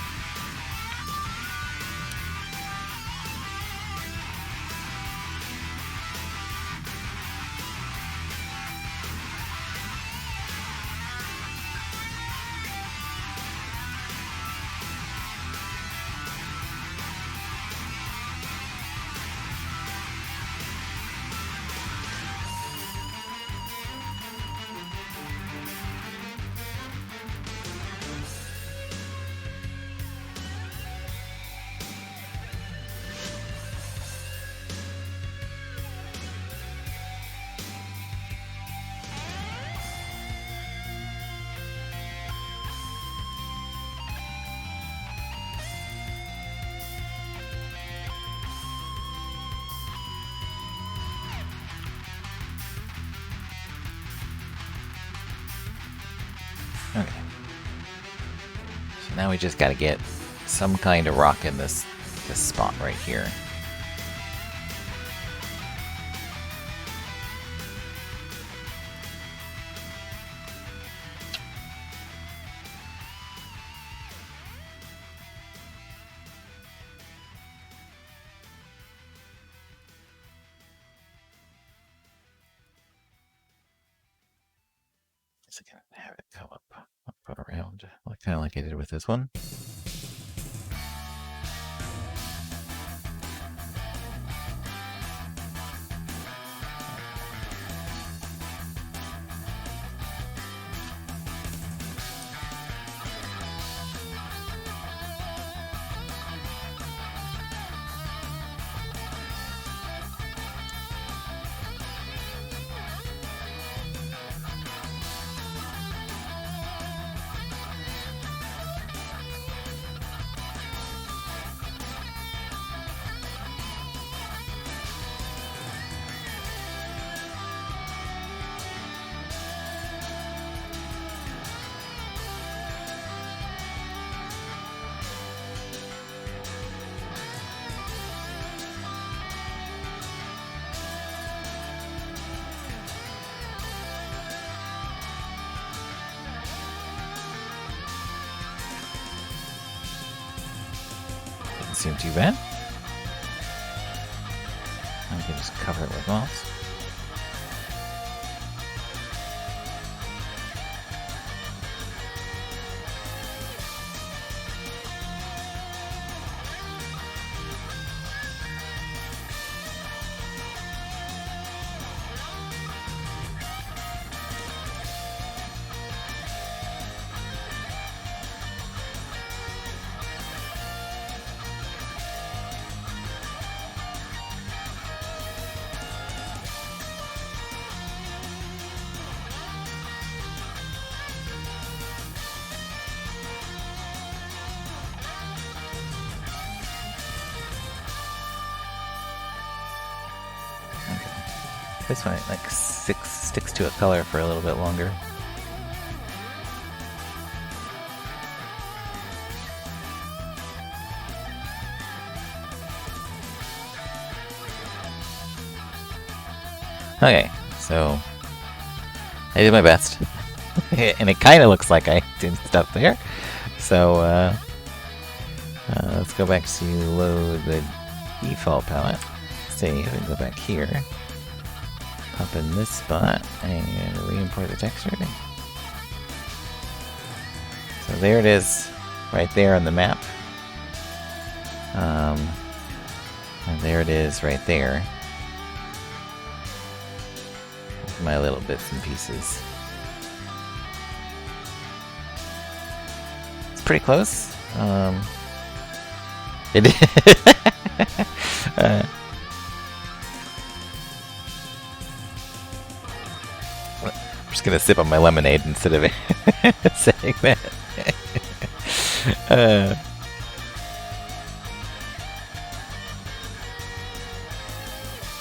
So now we just gotta get some kind of rock in this spot right here. So I can have it come up around, kind of like I did with this one. Doesn't seem too bad. I can just cover it with moss. This one like sticks to a color for a little bit longer. Okay, so I did my best, and it kind of looks like I did stuff there. So let's go back to load the default palette, save, and go back here. Pop in this spot and re-import the texture. So there it is, right there on the map. And there it is right there. With my little bits and pieces. It's pretty close. It I'm just gonna sip on my lemonade instead of saying that.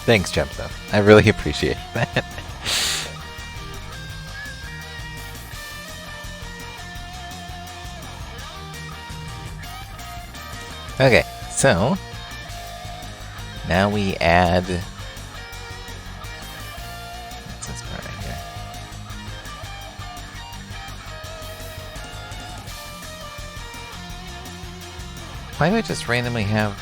Thanks, Gemstone. I really appreciate that. Okay, so now we add. What's this part right here? Why do I just randomly have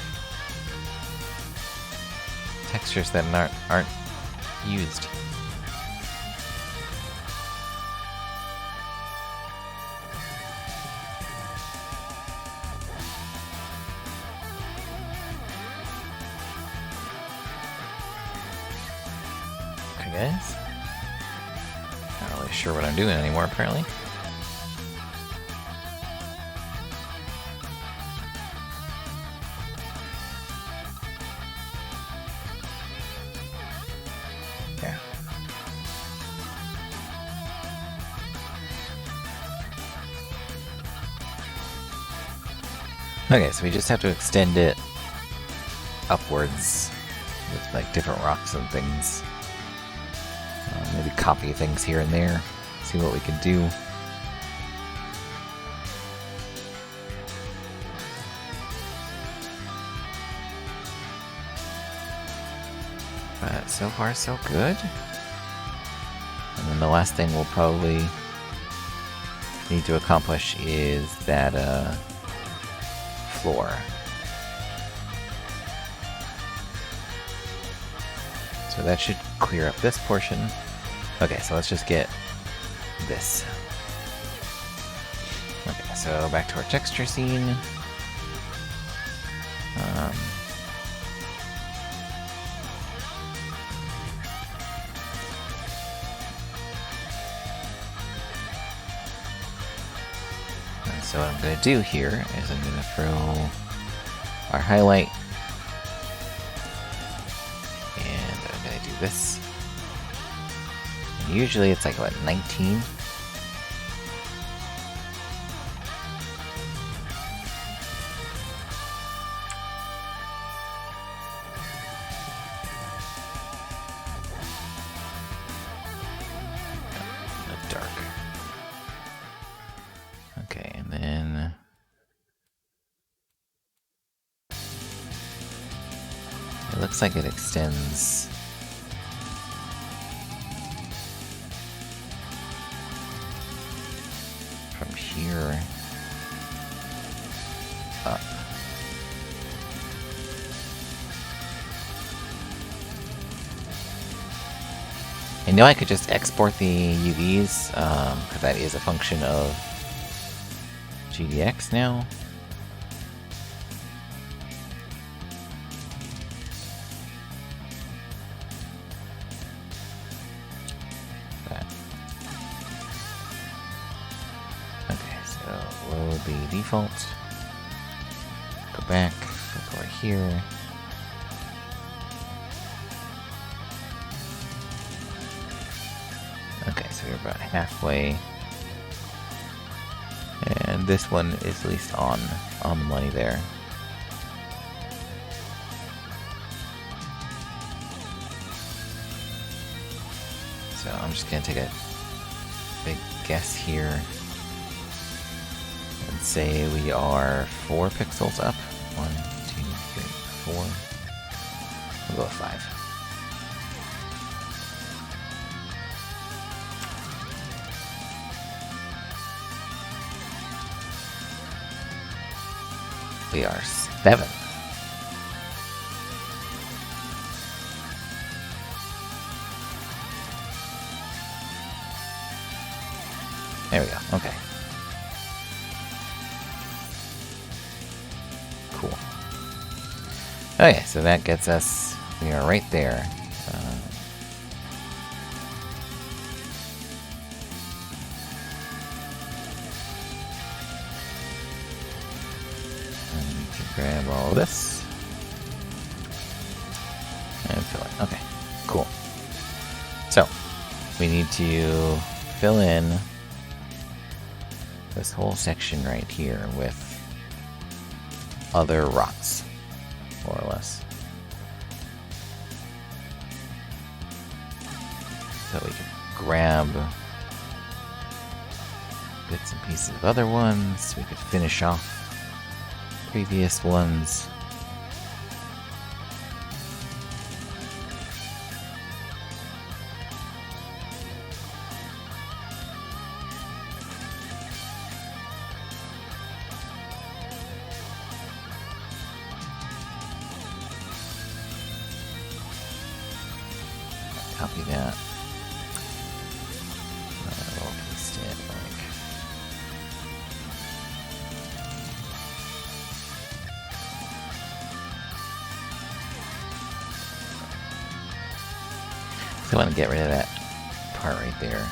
textures that aren't used? Okay, guys. Not really sure what I'm doing anymore, apparently. Yeah. Okay, so we just have to extend it upwards with like different rocks and things. Maybe copy things here and there, see what we can do. But so far, so good. And then the last thing we'll probably need to accomplish is that floor. So that should clear up this portion. Okay, so let's just get this. Okay, so back to our texture scene. And so what I'm going to do here is I'm going to throw our highlight, and I'm going to do this. And usually it's like, what, 19? Dark. Okay, and then it looks like it extends from here up. I know I could just export the UVs, because that is a function of GDX now. Okay, so load the default. Go back, go over here. Okay, so we're about halfway. And this one is at least on the money there. So I'm just gonna take a big guess here and say we are 4 pixels up. 1, 2, 3, 4. We'll go with 5. We are 7. There we go. Okay. Cool. Okay, so that gets us. We are right there. Grab all of this and fill it. Okay, cool. So we need to fill in this whole section right here with other rocks, more or less. So we can grab bits and pieces of other ones. We could finish off previous ones. Copy that. We'll paste it like. I want to get rid of that part right there.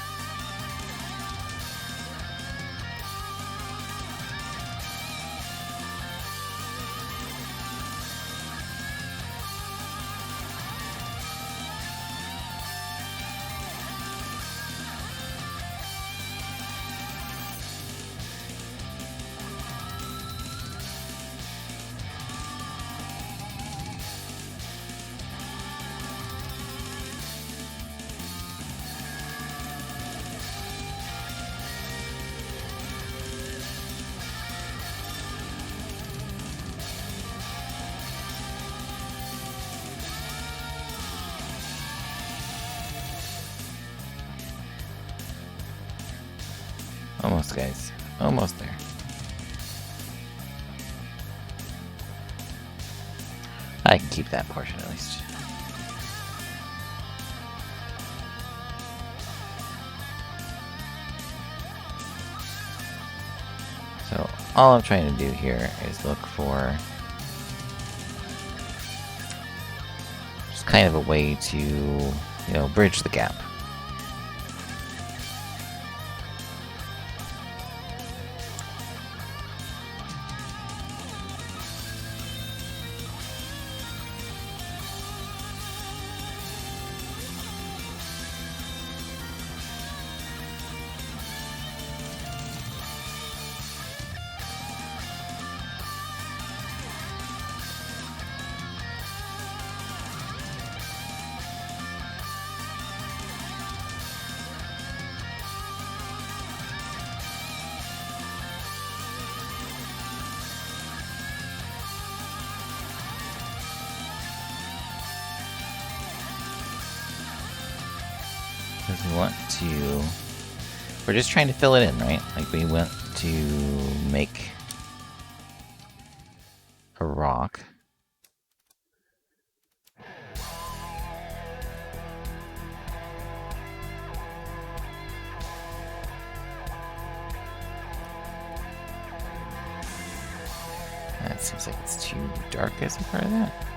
Almost, guys. Almost there. I can keep that portion at least. So all I'm trying to do here is look for just kind of a way to, you know, bridge the gap. Because we want to... We're just trying to fill it in, right? Like, we want to make a rock. That seems like it's too dark as a part of that.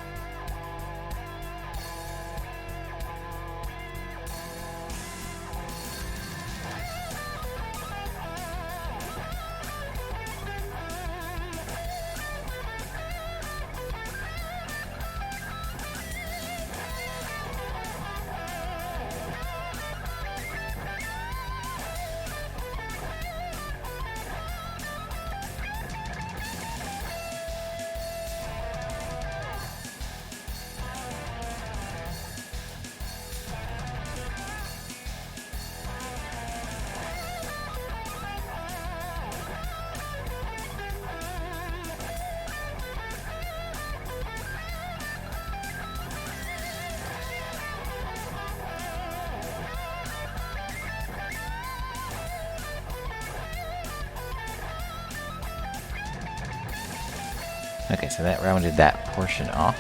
Okay, so that rounded that portion off.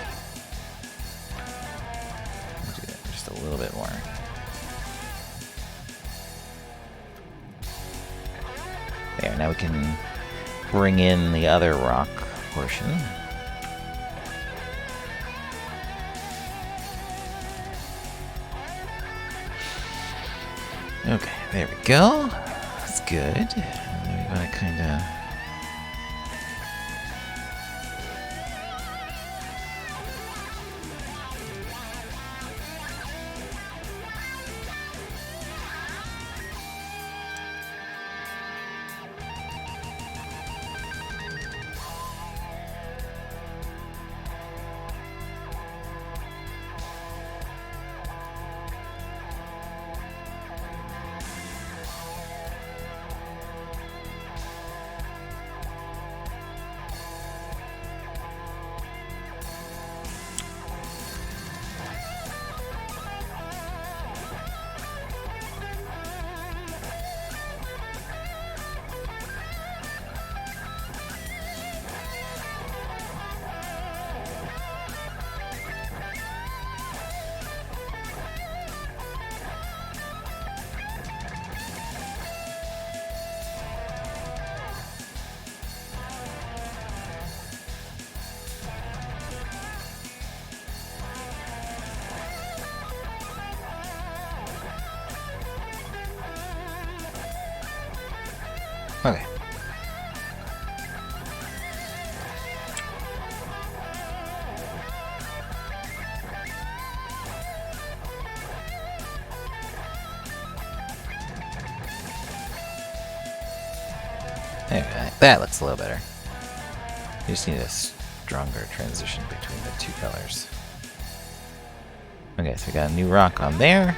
We'll do that just a little bit more. There, now we can bring in the other rock portion. Okay, there we go. That's good. And then we want to kind of... Okay. There, that looks a little better. You just need a stronger transition between the two colors. Okay, so we got a new rock on there.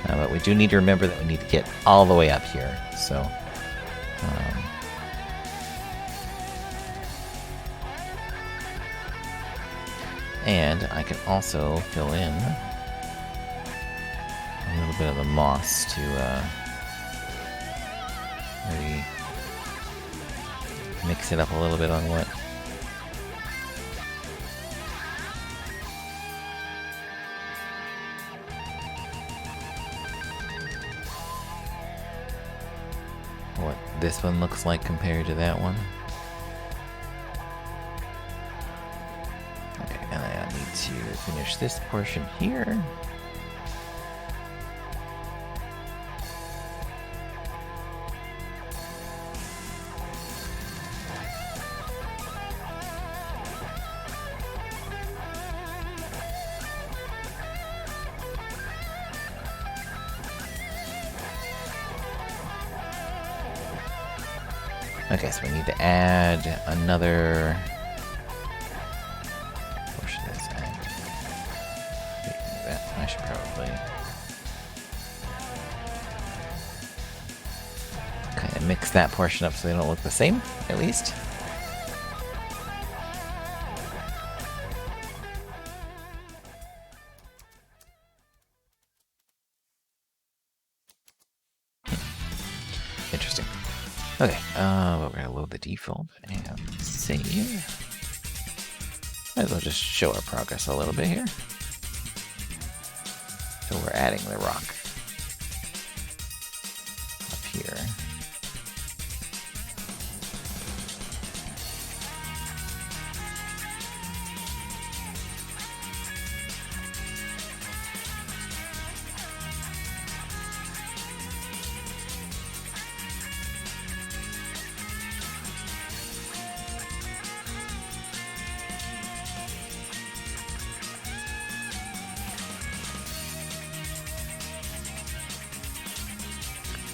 But we do need to remember that we need to get all the way up here, so... and I can also fill in a little bit of the moss to Maybe mix it up a little bit on what this one looks like compared to that one. Okay, and I need to finish this portion here. Okay, so we need to add another portion of this. I should probably kind of mix that portion up so they don't look the same, at least. Interesting. Okay, well, we're gonna load the default and save. Might as well just show our progress a little bit here. So we're adding the rock up here.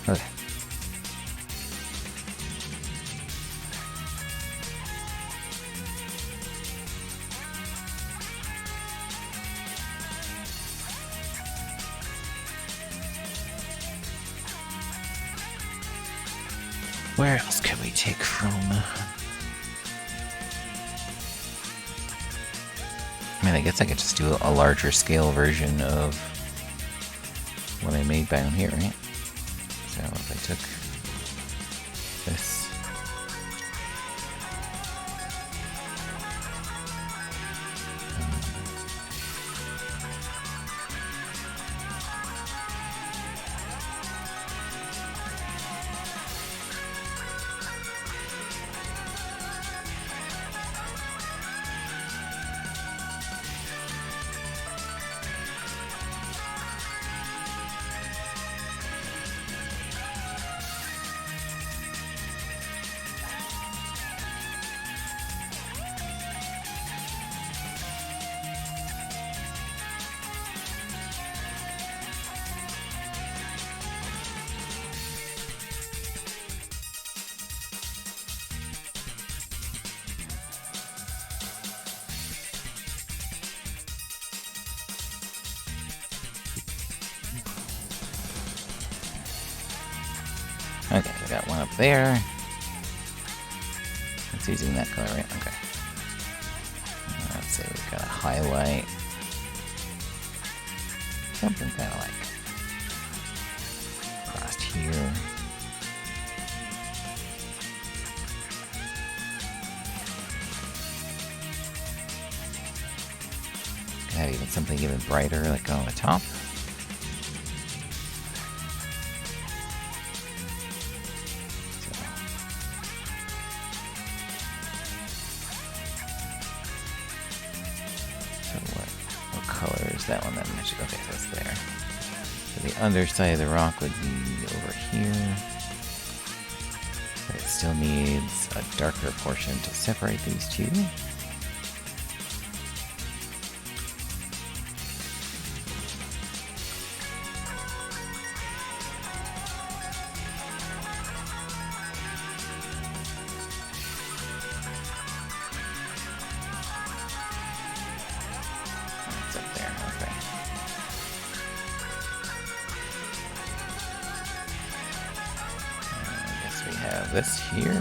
Okay. Where else can we take from? I mean, I guess I could just do a larger scale version of what I made down here, right? So if I took this, okay, I got one up there. It's using that color, right? Okay. Let's say we've got a highlight. Something kind of like crossed here. Could have even something even brighter, like on the top. That one that matches. Okay, so it's there. So the underside of the rock would be over here. But it still needs a darker portion to separate these two. This here.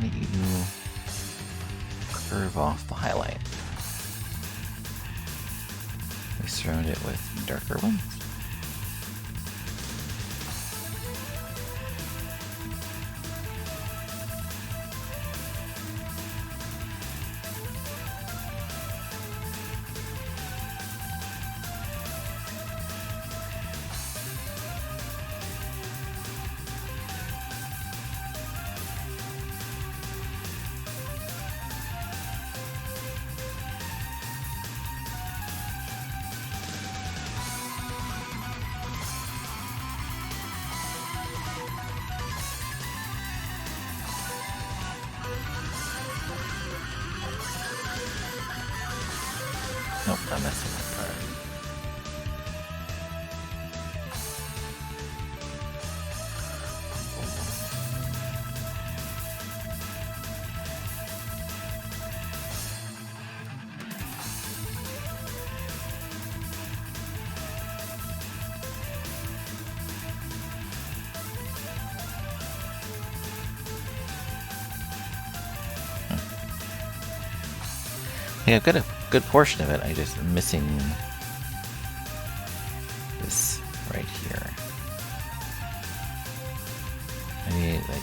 do you curve off the highlight? We surround it with darker ones. Nope, I'm messing that part. Yeah, I've got a good portion of it. I just am missing this right here. Maybe like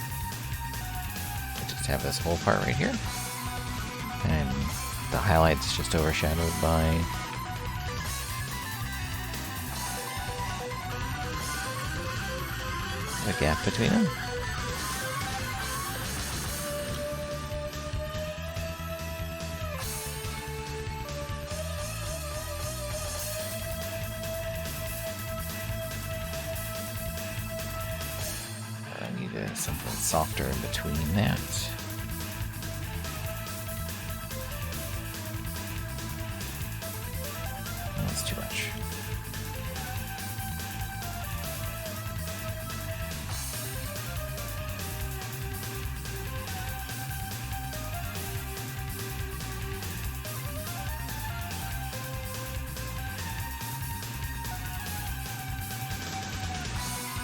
I just have this whole part right here, and the highlight's just overshadowed by the gap between them. Something softer in between that. Oh, that's too much.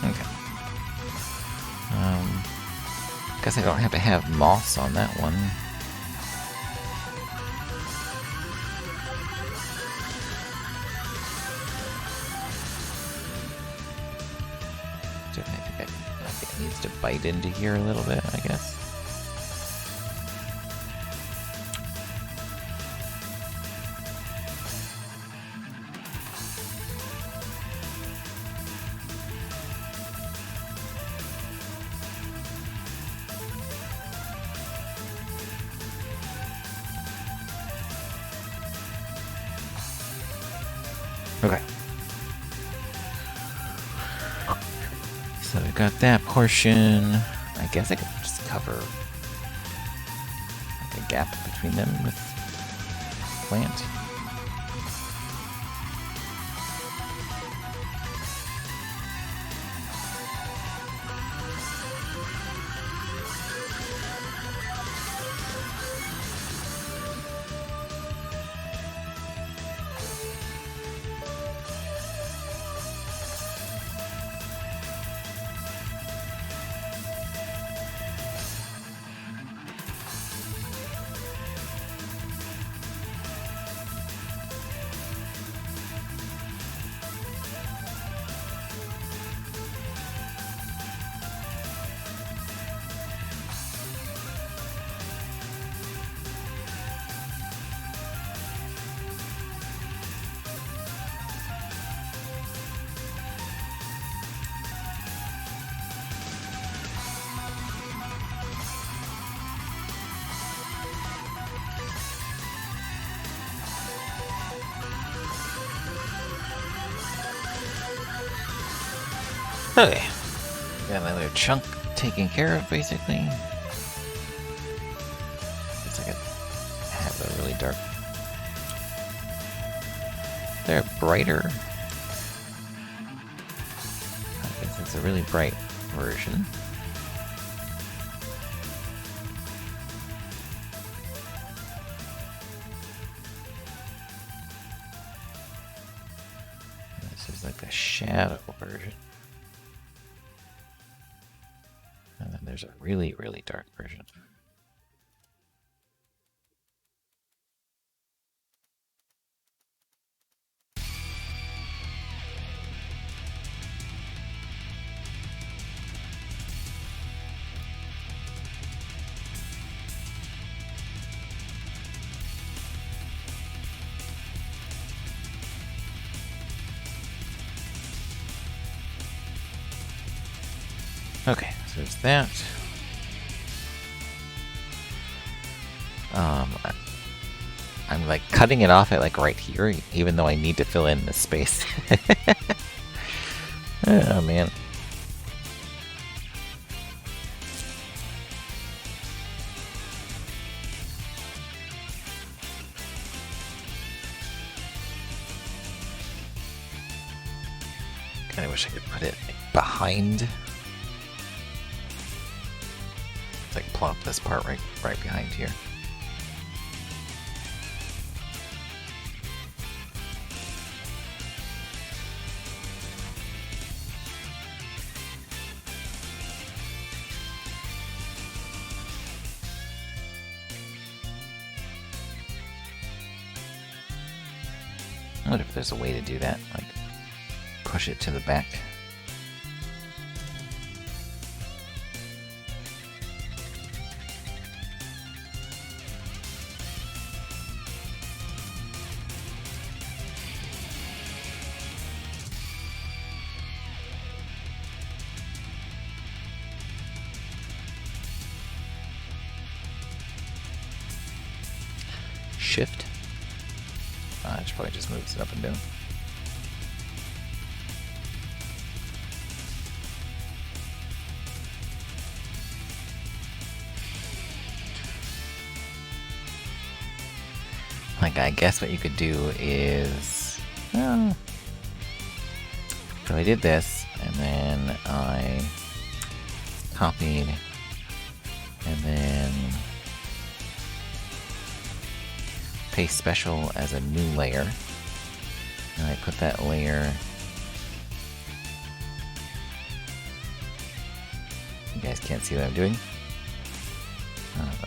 Okay. Guess I don't have to have moss on that one. I think it needs to bite into here a little bit, I guess. Okay. So we've got that portion. I guess I could just cover like a gap between them with plant. Okay. Got another chunk taken care of, basically. Guess I could have a really dark. They're brighter. I guess it's a really bright version. This is like the shadow version. And then there's a really, really dark version. Okay, so there's that. I- I'm like cutting it off at like right here, even though I need to fill in the space. Oh man. Kinda wish I could put it like, behind. Like plop this part right behind here. I wonder if there's a way to do that, like push it to the back. Shift. It probably just moves it up and down. Like, I guess what you could do is... so I did this, and then I copied, and then paste special as a new layer. And I put that layer... You guys can't see what I'm doing.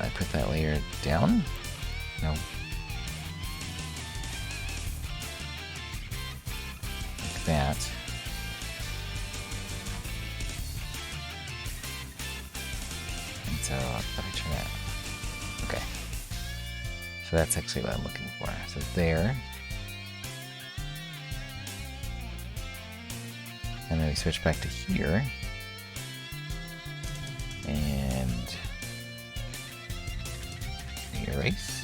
I put that layer down. No. Like that. And so, let me turn that. Okay. So that's actually what I'm looking for. So there. And then we switch back to here. And erase.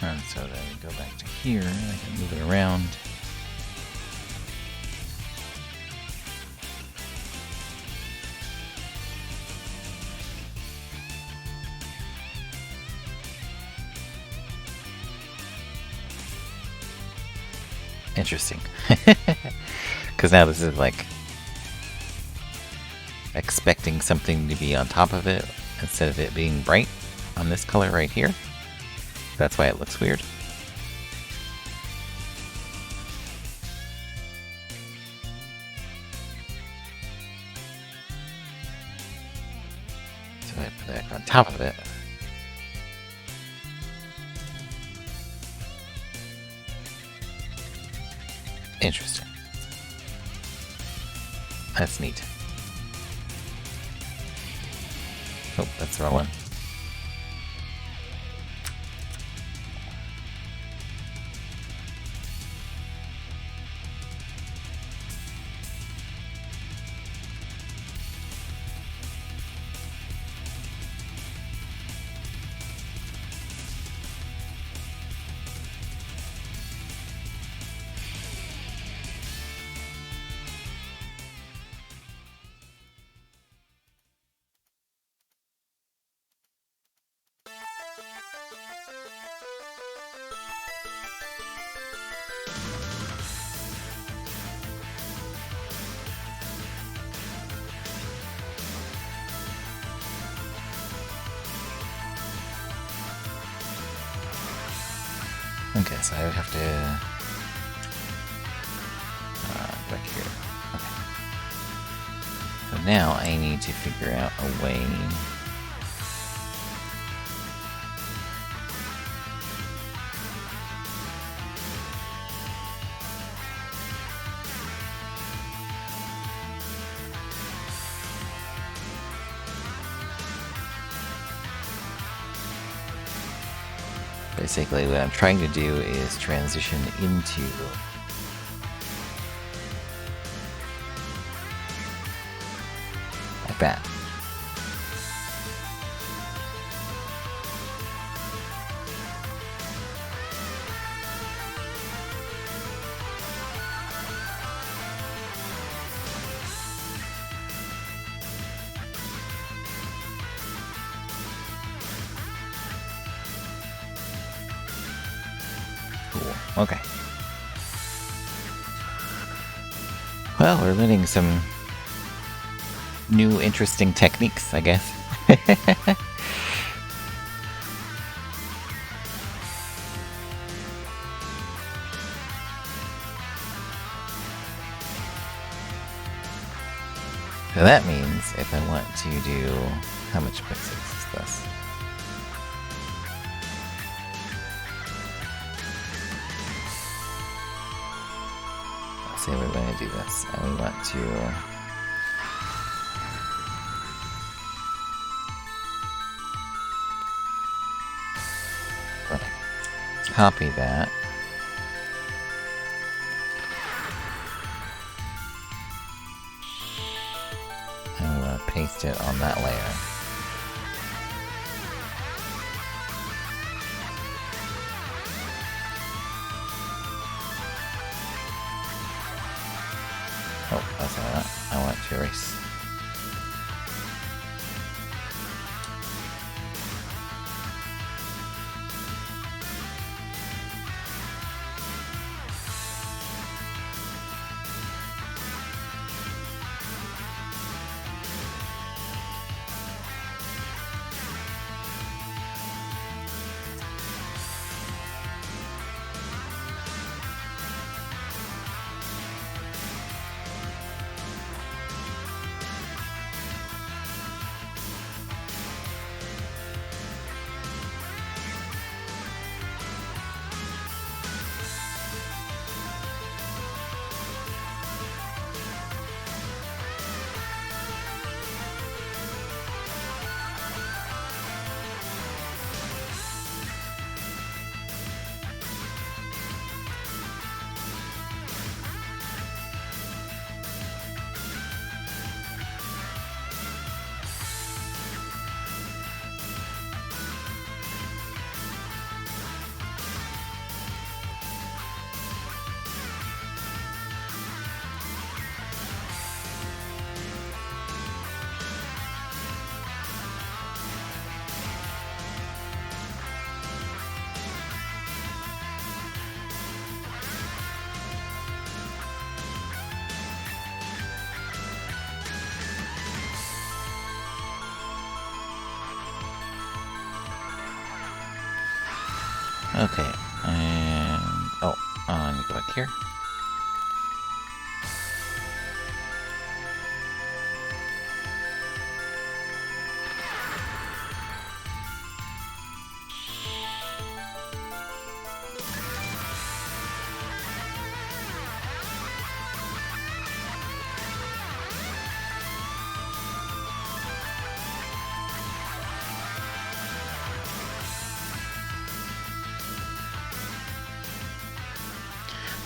And so then we go back to here, and I can move it around. Interesting. Because now this is like expecting something to be on top of it instead of it being bright on this color right here. That's why it looks weird. So I put that on top of it. Interesting. That's neat. Oh, that's the wrong one. Okay, so I would have to back here. Okay. So now I need to figure out a way. Basically, what I'm trying to do is transition into like that. Cool. Okay. Well, we're learning some new interesting techniques, I guess. So that means if I want to do... How much pixels is this? Let's say we're going to do this, and we want to... copy that. And we want to paste it on that layer. Oh, that's not that. I want to erase. Okay, and... oh, let me go back here.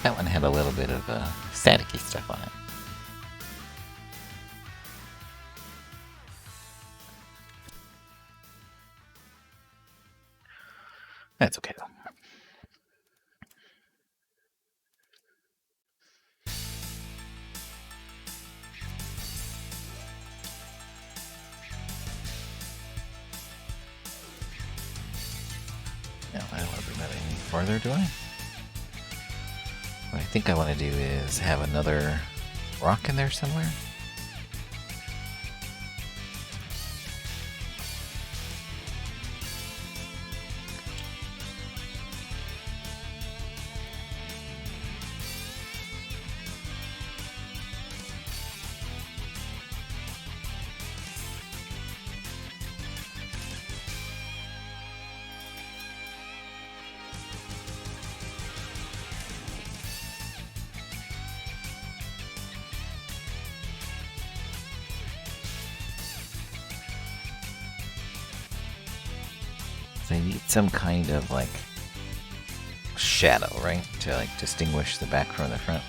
That one had a little bit of staticky stuff on it. That's okay though. No, I don't want to bring that any farther, do I? What I think I want to do is have another rock in there somewhere. They need some kind of, like, shadow, right? To, like, distinguish the back from the front.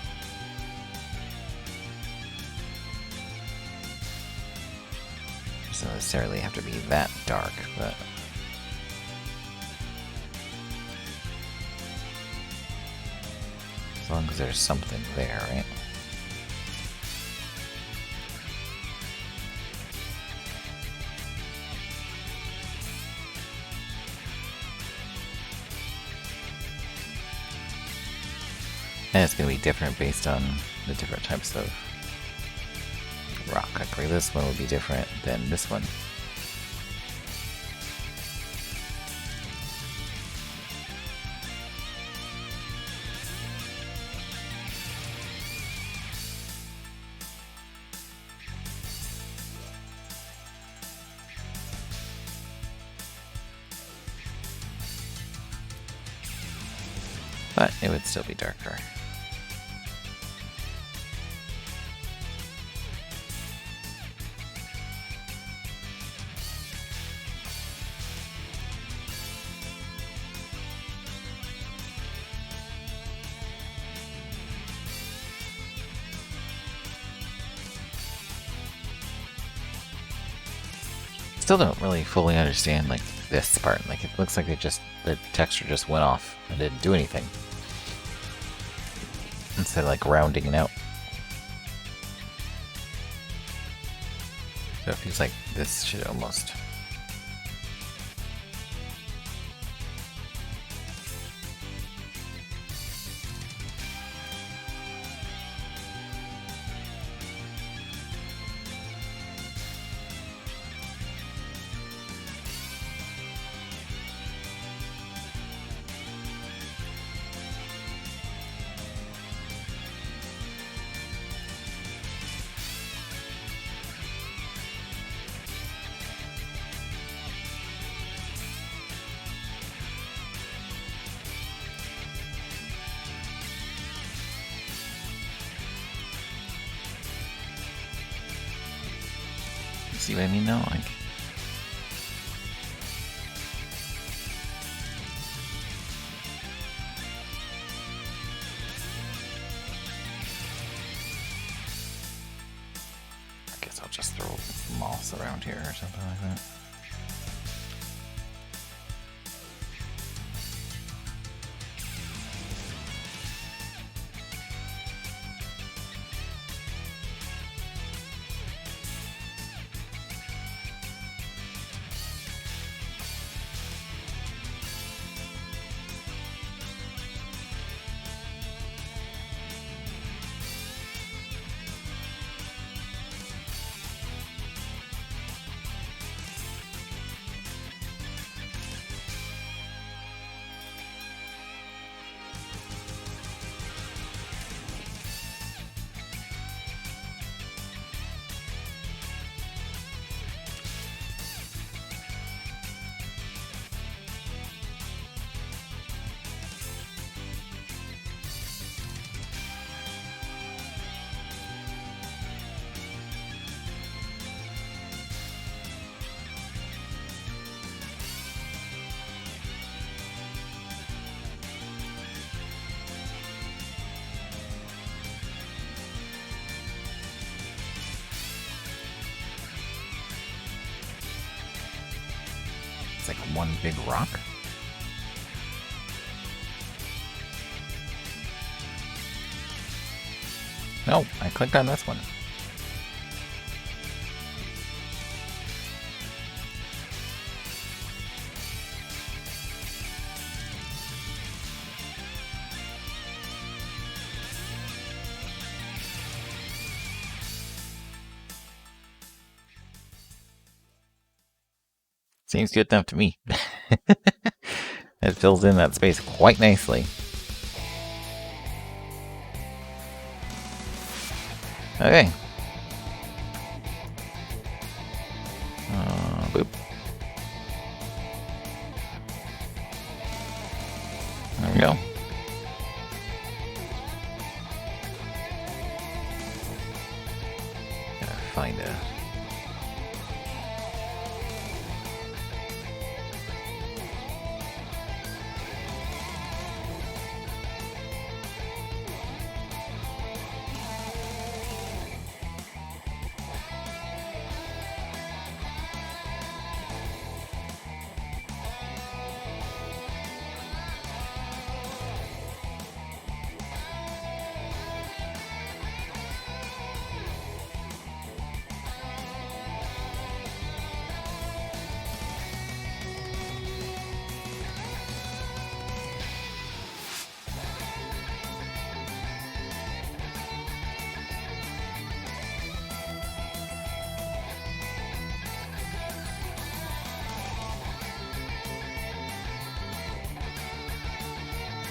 Doesn't necessarily have to be that dark, but... as long as there's something there, right? And it's going to be different based on the different types of rock. I agree this one will be different than this one. But it would still be darker. Still don't really fully understand like this part. Like it looks like the texture just went off and didn't do anything. Instead of like rounding it out. So it feels like this should almost... See what I mean now? Like... I guess I'll just throw moss around here or something like that. It's like one big rock. No, I clicked on this one. Seems good enough to me. It fills in that space quite nicely. Okay. Boop. There we go. Gotta find a...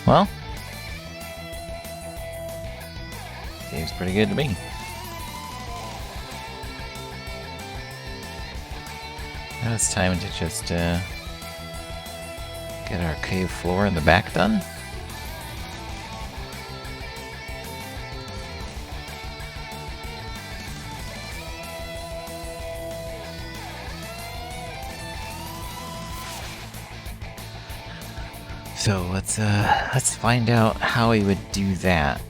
Well, seems pretty good to me. Now it's time to just get our cave floor in the back done. So let's find out how we would do that.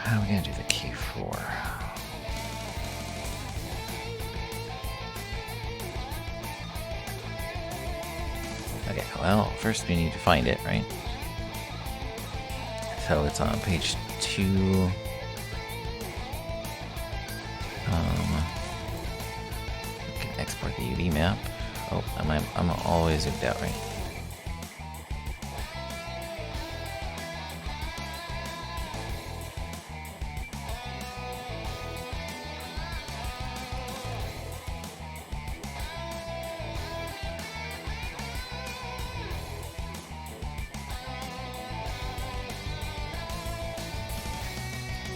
How are we gonna do the cave floor? Okay, well, first we need to find it, right? So it's on page 2. We can export the UV map. Oh, I'm always zoomed out, right?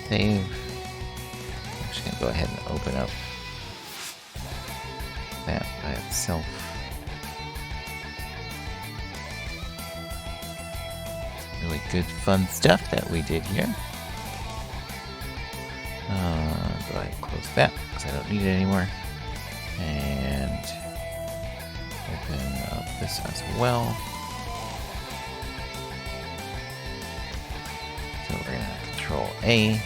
Save. I'm just gonna go ahead and open up that by itself. Really good, fun stuff that we did here. Go ahead and close that because I don't need it anymore. And open up this as well. So we're gonna Control A.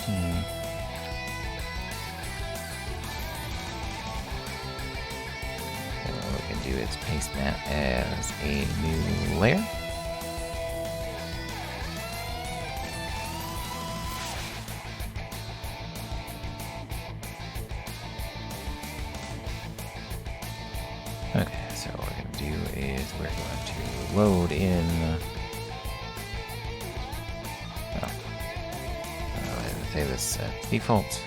And what we can do is paste that as a new layer. Okay, so what we're going to do is we're going to load in. Say this default.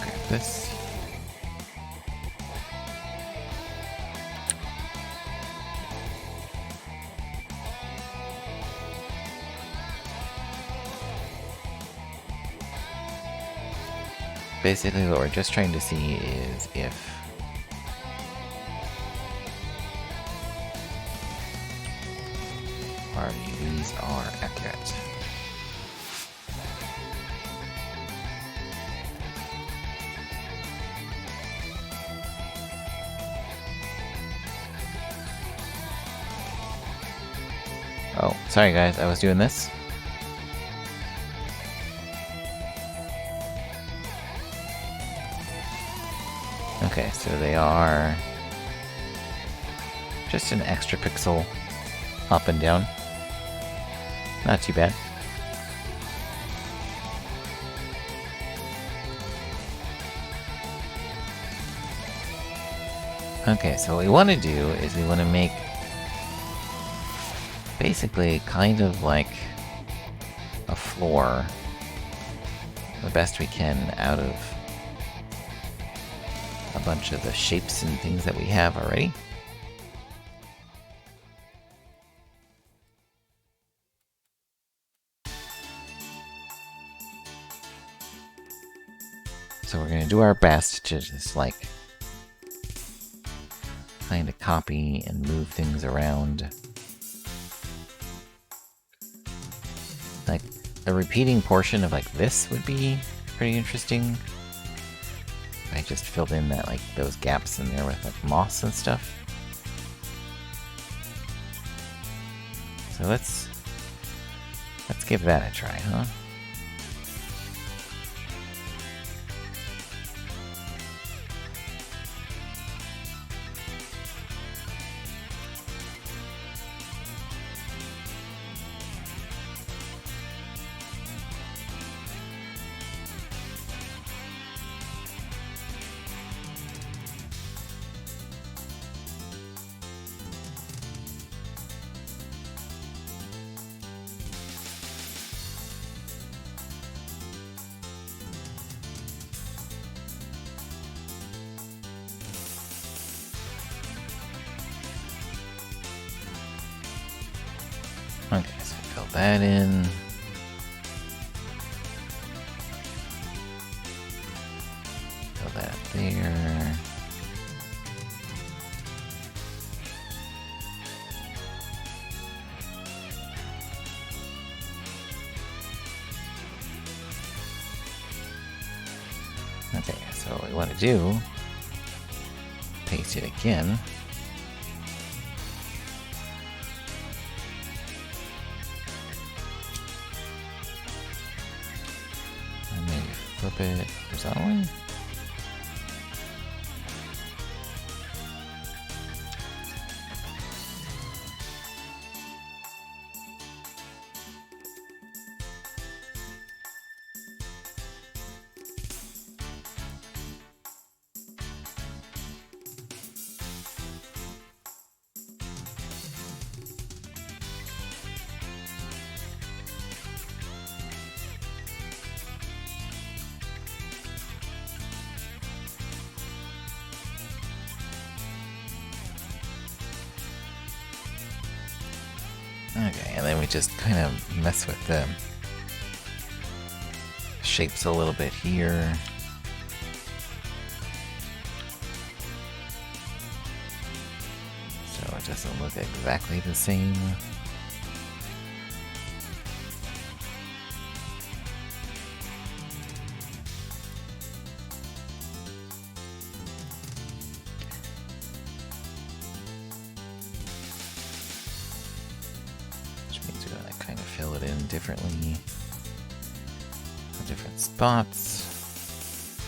Grab this. Basically, what we're just trying to see is if our UVs are accurate. Oh, sorry guys, I was doing this. Okay, so they are just an extra pixel up and down. Not too bad. Okay, so what we want to do is we want to make basically kind of like a floor the best we can out of a bunch of the shapes and things that we have already. So we're going to do our best to just like kind of copy and move things around. Like a repeating portion of like this would be pretty interesting. I just filled in that like those gaps in there with like moss and stuff. So let's give that a try, huh? that in. Fill that there. Okay, so what we want to do, paste it again. And maybe flip it horizontally. Okay, and then we just kind of mess with the shapes a little bit here. So it doesn't look exactly the same. Fill it in differently, different spots.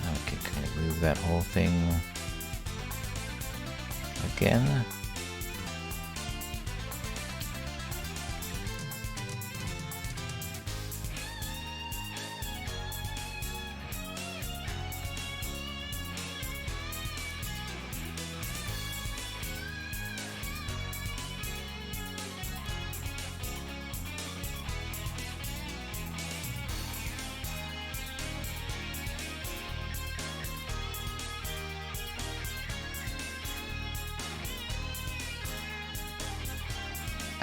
Now we can kind of move that whole thing again.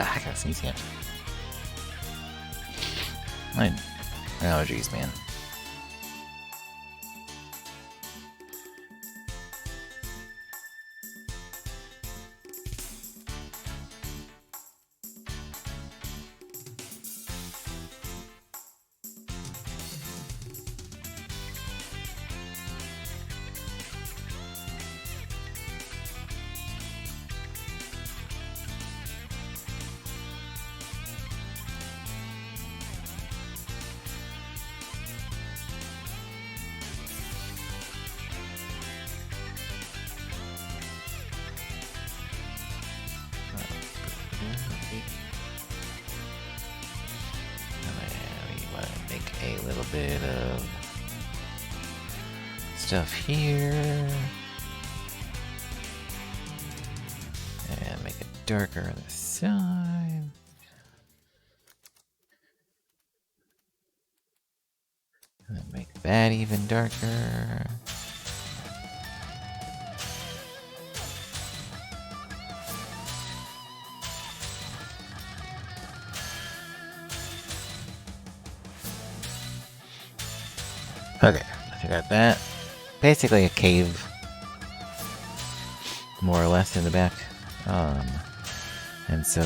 Ah, I gotta sneeze again. My allergies, man. A little bit of stuff here and make it darker on the side. And then make that even darker. Okay, I got that. Basically a cave, more or less, in the back. And so I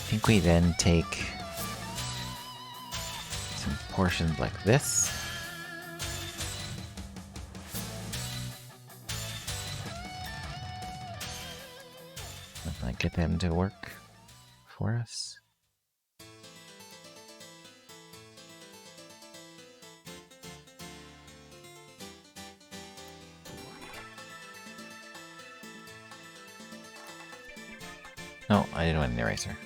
think we then take some portions like this. Let's not get them to work for us. No, I didn't want an eraser.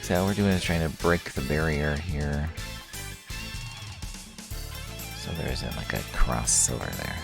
So all we're doing is trying to break the barrier here. So there isn't like a cross over there.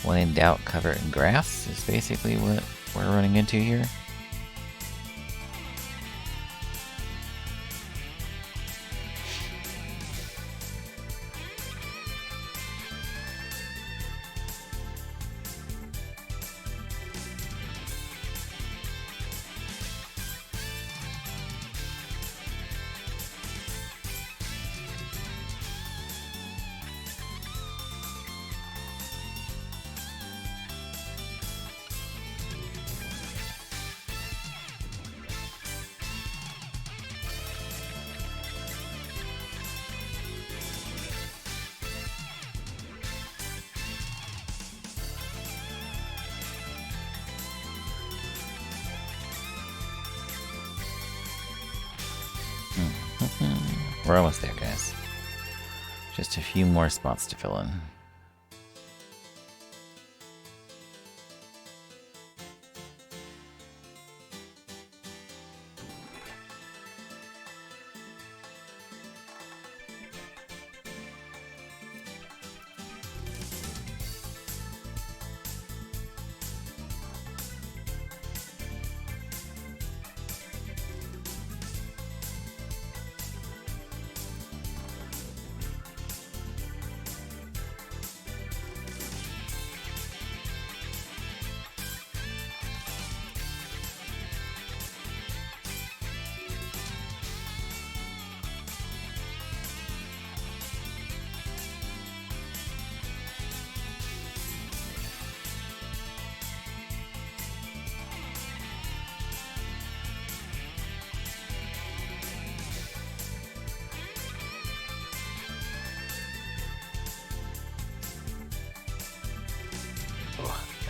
When in doubt, cover it in grass is basically what we're running into here. We're almost there, guys. Just a few more spots to fill in.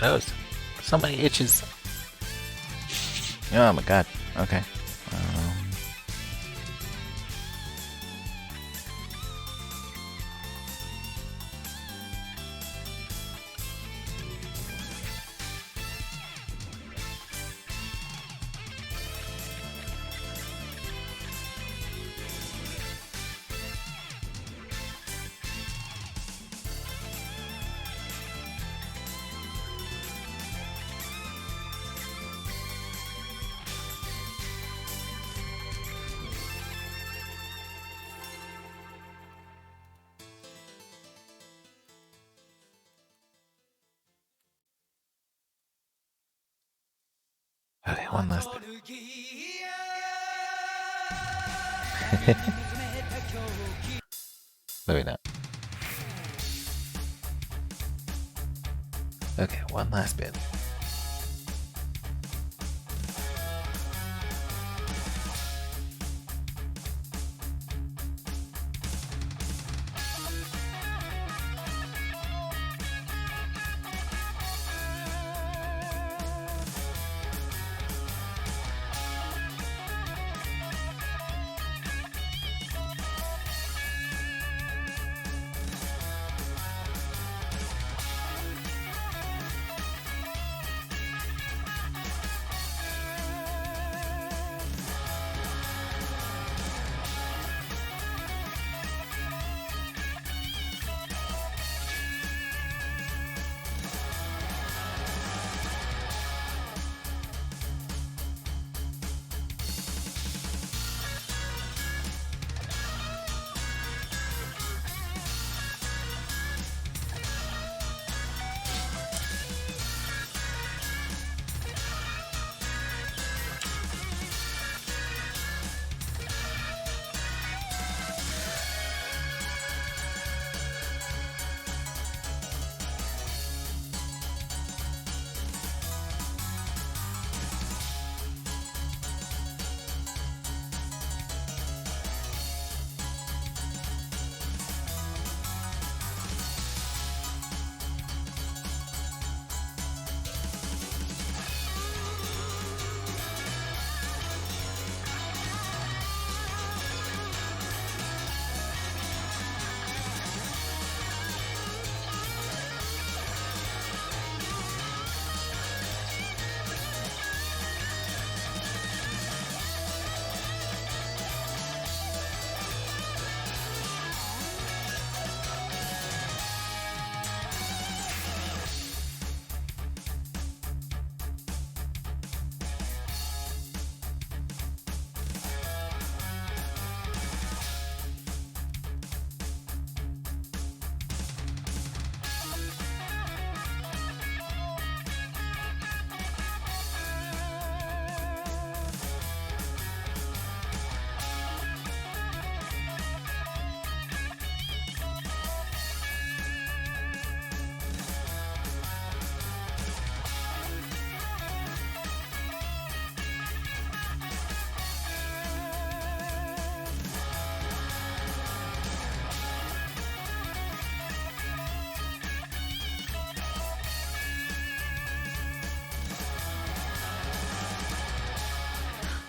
Nose. Somebody itches. Oh my god. Okay. Okay, one last bit. Maybe not. Okay, one last bit.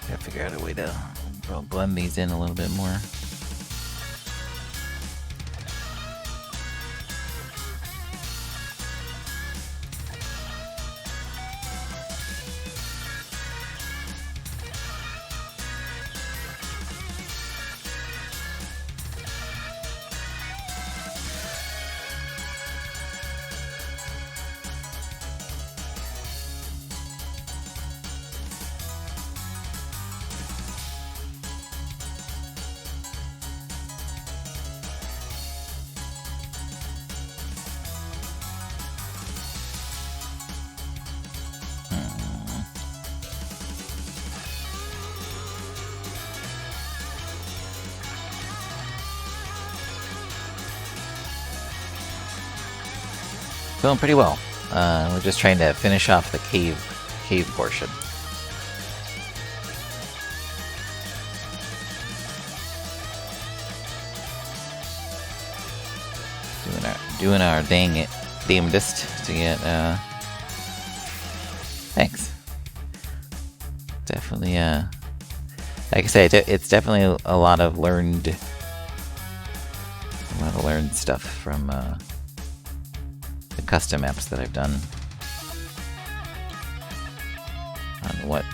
Gotta figure out a way to blend these in a little bit more. Going pretty well. We're just trying to finish off the cave portion. Doing our damnedest to get. Thanks. Definitely. Like I say, it's definitely a lot of learned stuff from the custom maps that I've done on what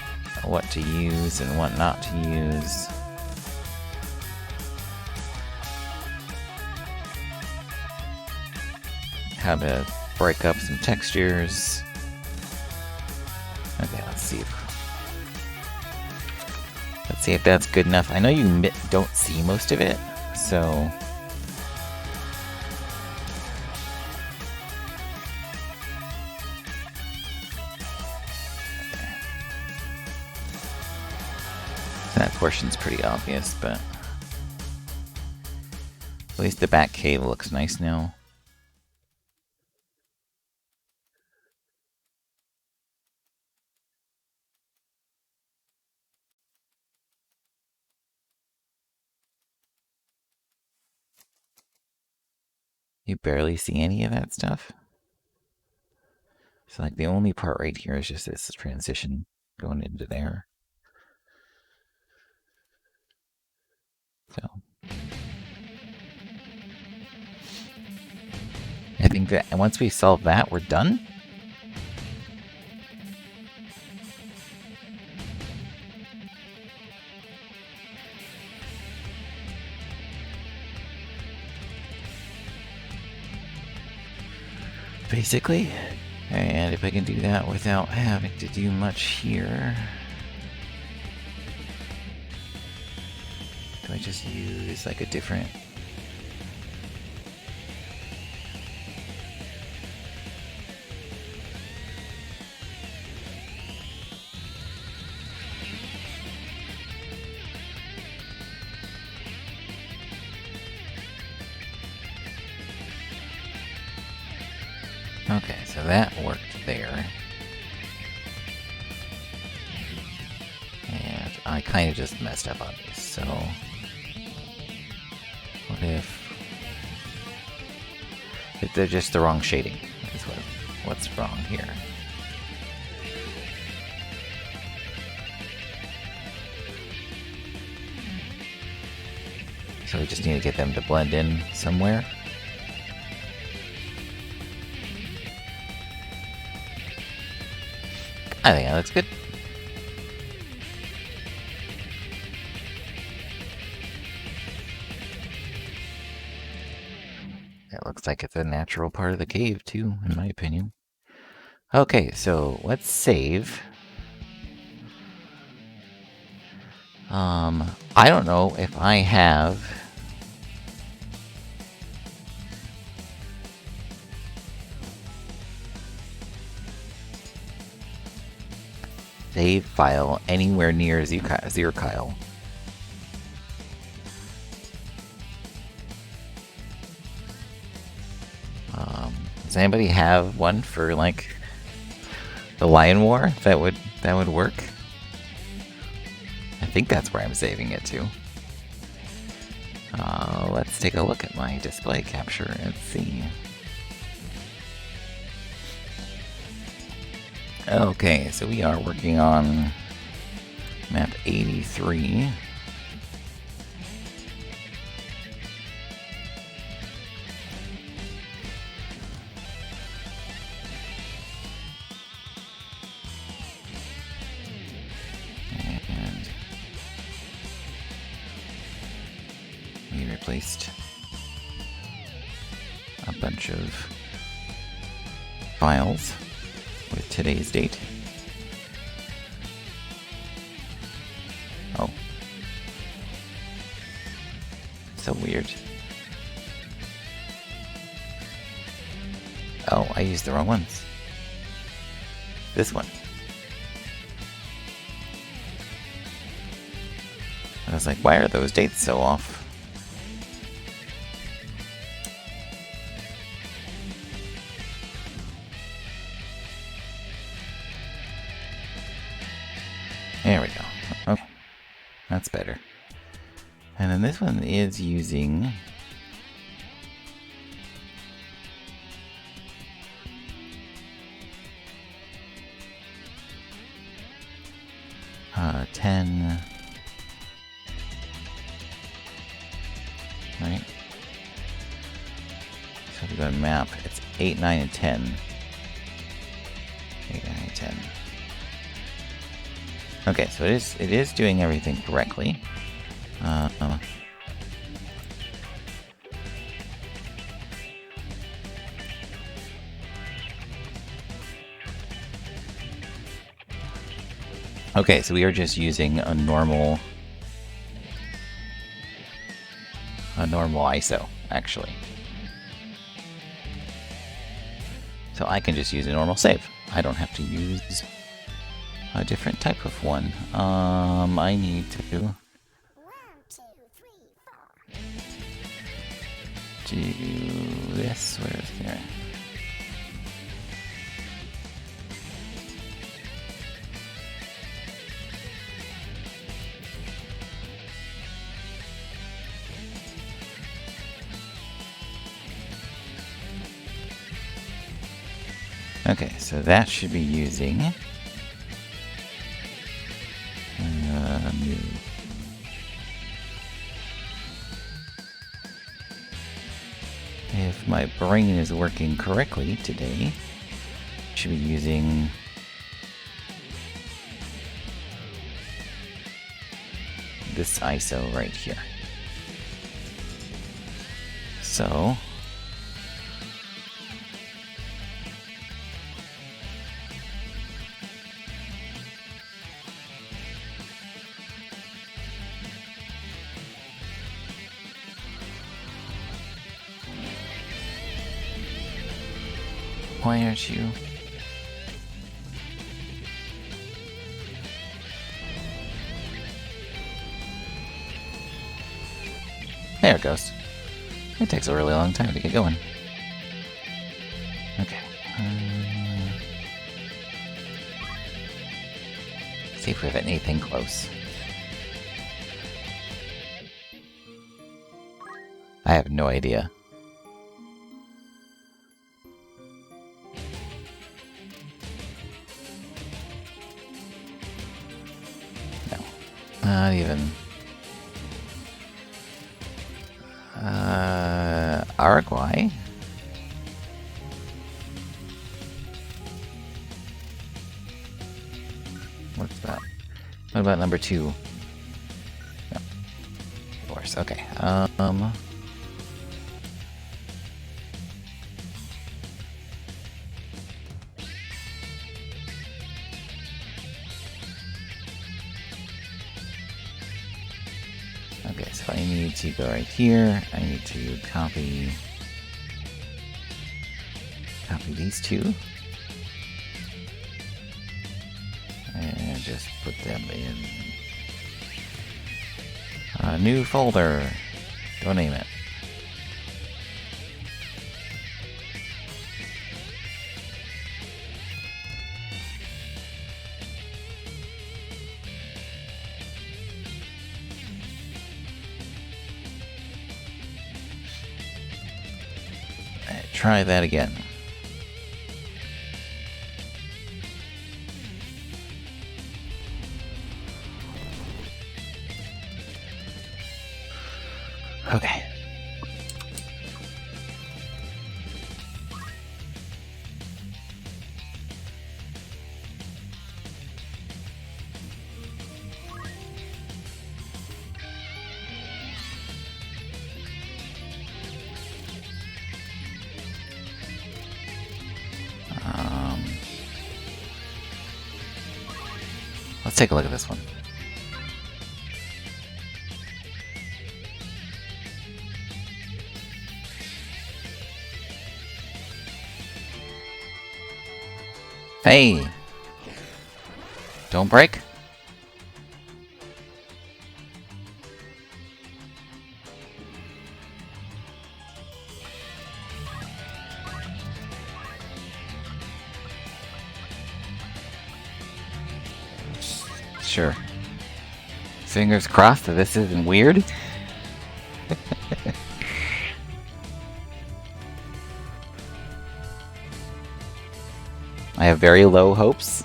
to use and what not to use. How to break up some textures. Okay, let's see if that's good enough. I know you don't see most of it, so that portion's pretty obvious, but at least the back cave looks nice now. You barely see any of that stuff. So like the only part right here is just this transition going into there. So I think that once we solve that, we're done. Basically. And if I can do that without having to do much here. Do I just use like a different... Okay, so that worked there. And I kind of just messed up on these, so... What if they're just the wrong shading? That's what's wrong here. So we just need to get them to blend in somewhere. I think that looks good. It looks like it's a natural part of the cave, too, in my opinion. Okay, so let's save. I don't know if I have... save file anywhere near Zirekile. Does anybody have one for like the Lion War that would work? I think that's where I'm saving it to. Let's take a look at my display capture and see. Okay, so we are working on Map 83. And we replaced a bunch of files with today's date. Oh. So weird. Oh, I used the wrong ones. This one. I was like, why are those dates so off? There we go. Okay. That's better. And then this one is using... 10... Right? So if we go to map, it's 8, 9, and 10. 8, 9, and 10. Okay, so it is doing everything correctly. Okay, so we are just using a normal ISO, actually. So I can just use a normal save. I don't have to use a different type of one. I need to do this. Where is there? Okay, so that should be using new. If my brain is working correctly today, should be using this ISO right here. So why aren't you? There it goes. It takes a really long time to get going. Okay. See if we have anything close. I have no idea. Not even. Uruguay? What's that? What about number 2? No. Of course, okay. Okay, so I need to go right here. I need to copy these two. And just put them in a new folder. Don't name it. Try that again. take a look at this one. Hey! Don't break. Sure. Fingers crossed that this isn't weird. I have very low hopes.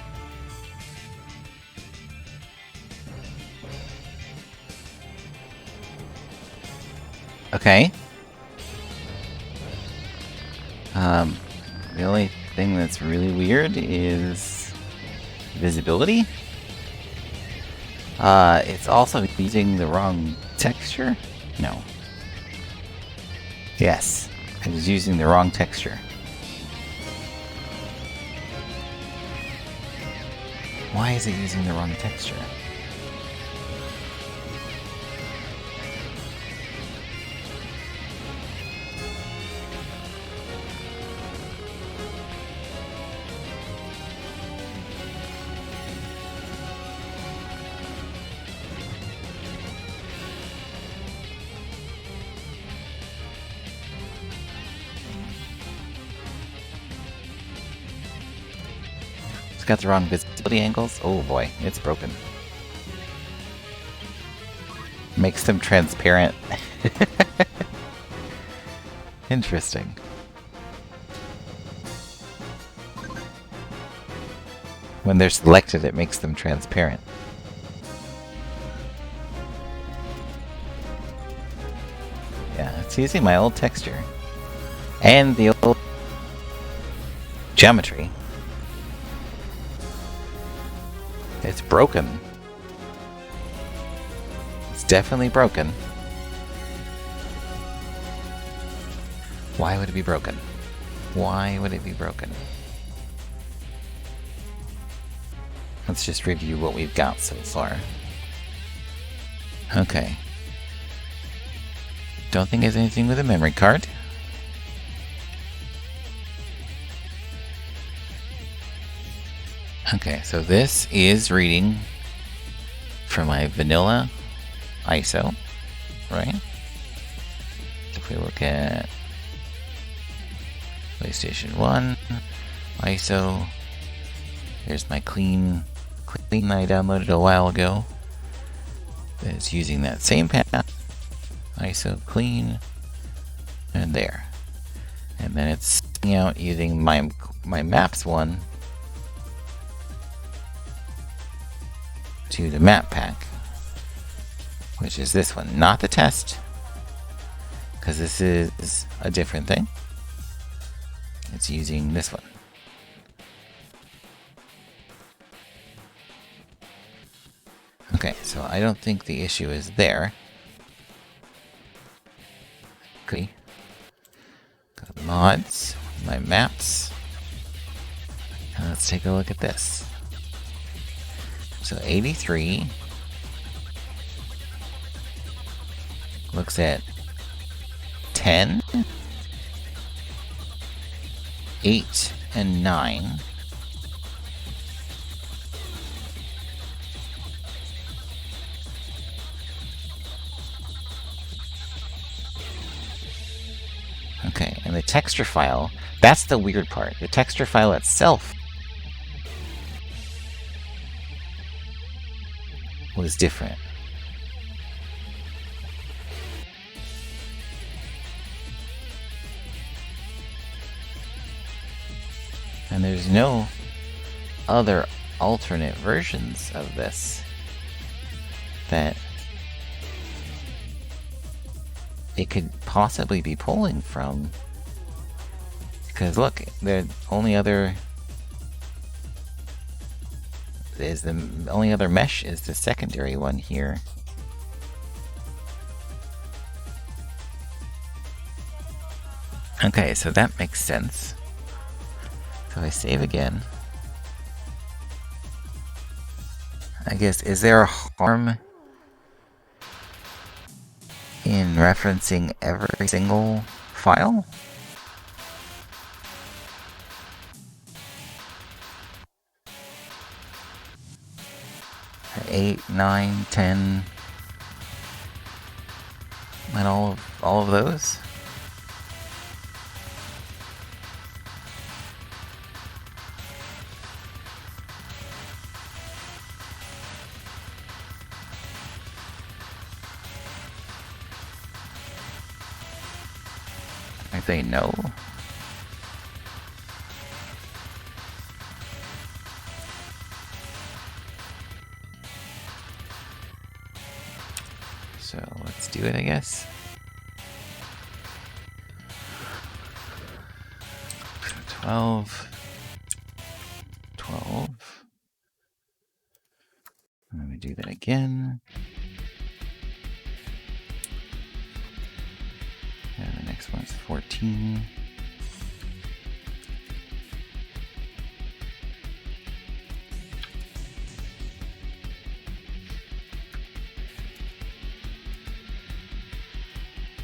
Okay. The only thing that's really weird is visibility. It's also using the wrong texture? No. Yes, it was using the wrong texture. Why is it using the wrong texture? It's got the wrong visibility angles. Oh boy, it's broken. Makes them transparent. Interesting. When they're selected, it makes them transparent. Yeah, it's using my old texture. And the old geometry. It's broken. It's definitely broken. Why would it be broken? Why would it be broken? Let's just review what we've got so far. Okay. Don't think there's anything with a memory card. Okay, so this is reading from my vanilla ISO, right? If we look at PlayStation 1 ISO, there's my clean I downloaded a while ago. It's using that same path, ISO clean, and there. And then it's spinning out using my maps one to the map pack, which is this one, not the test, because this is a different thing. It's using this one. Okay, so I don't think the issue is there. Okay. Go to mods, my maps. And let's take a look at this. So 83 looks at 10, 8, and 9. Okay, and the texture file, that's the weird part. The texture file itself was different. And there's no other alternate versions of this that it could possibly be pulling from. Because look, the only other mesh is the secondary one here. Okay, so that makes sense. So I save again. I guess, is there a harm in referencing every single file? 8, 9, 10, and all of those? I say no. So let's do it, I guess. 12. 12. Let me do that again. And the next one's 14.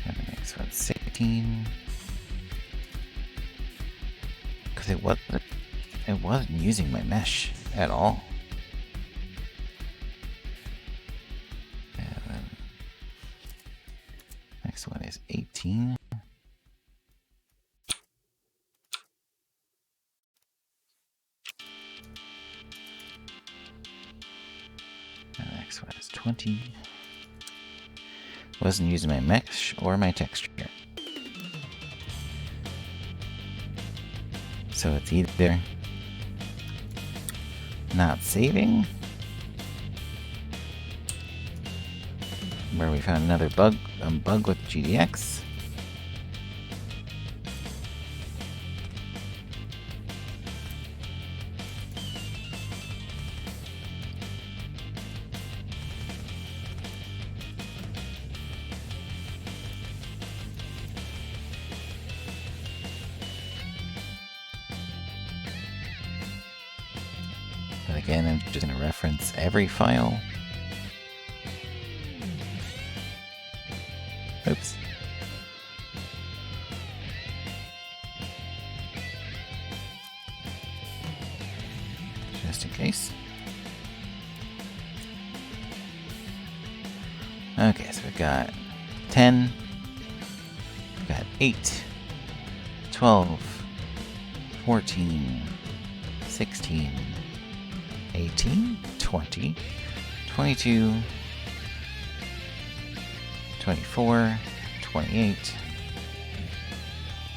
And the next one's 16. Because it wasn't using my mesh at all. And then next one is 18. And the next one is 20. Wasn't using my mesh or my texture. So it's either not saving, where we found another bug with GDX, but again, I'm just going to reference every file. Oops. Just in case. Okay, so we've got 10, we've got 8, 12, 14, 16, 18, 20, 22, 24, 28,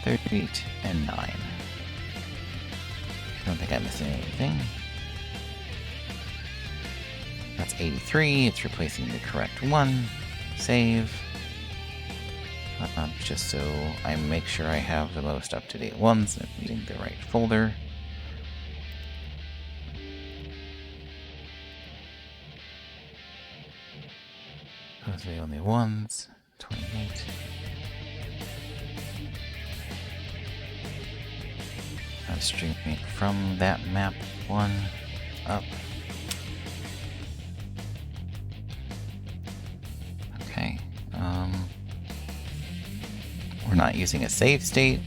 38, and 9. I don't think I'm missing anything. That's 83. It's replacing the correct one. Save. Just so I make sure I have the most up-to-date ones and using the right folder. Those are the only ones. 28. I'm streaming from that map one up. Okay. We're not using a save state.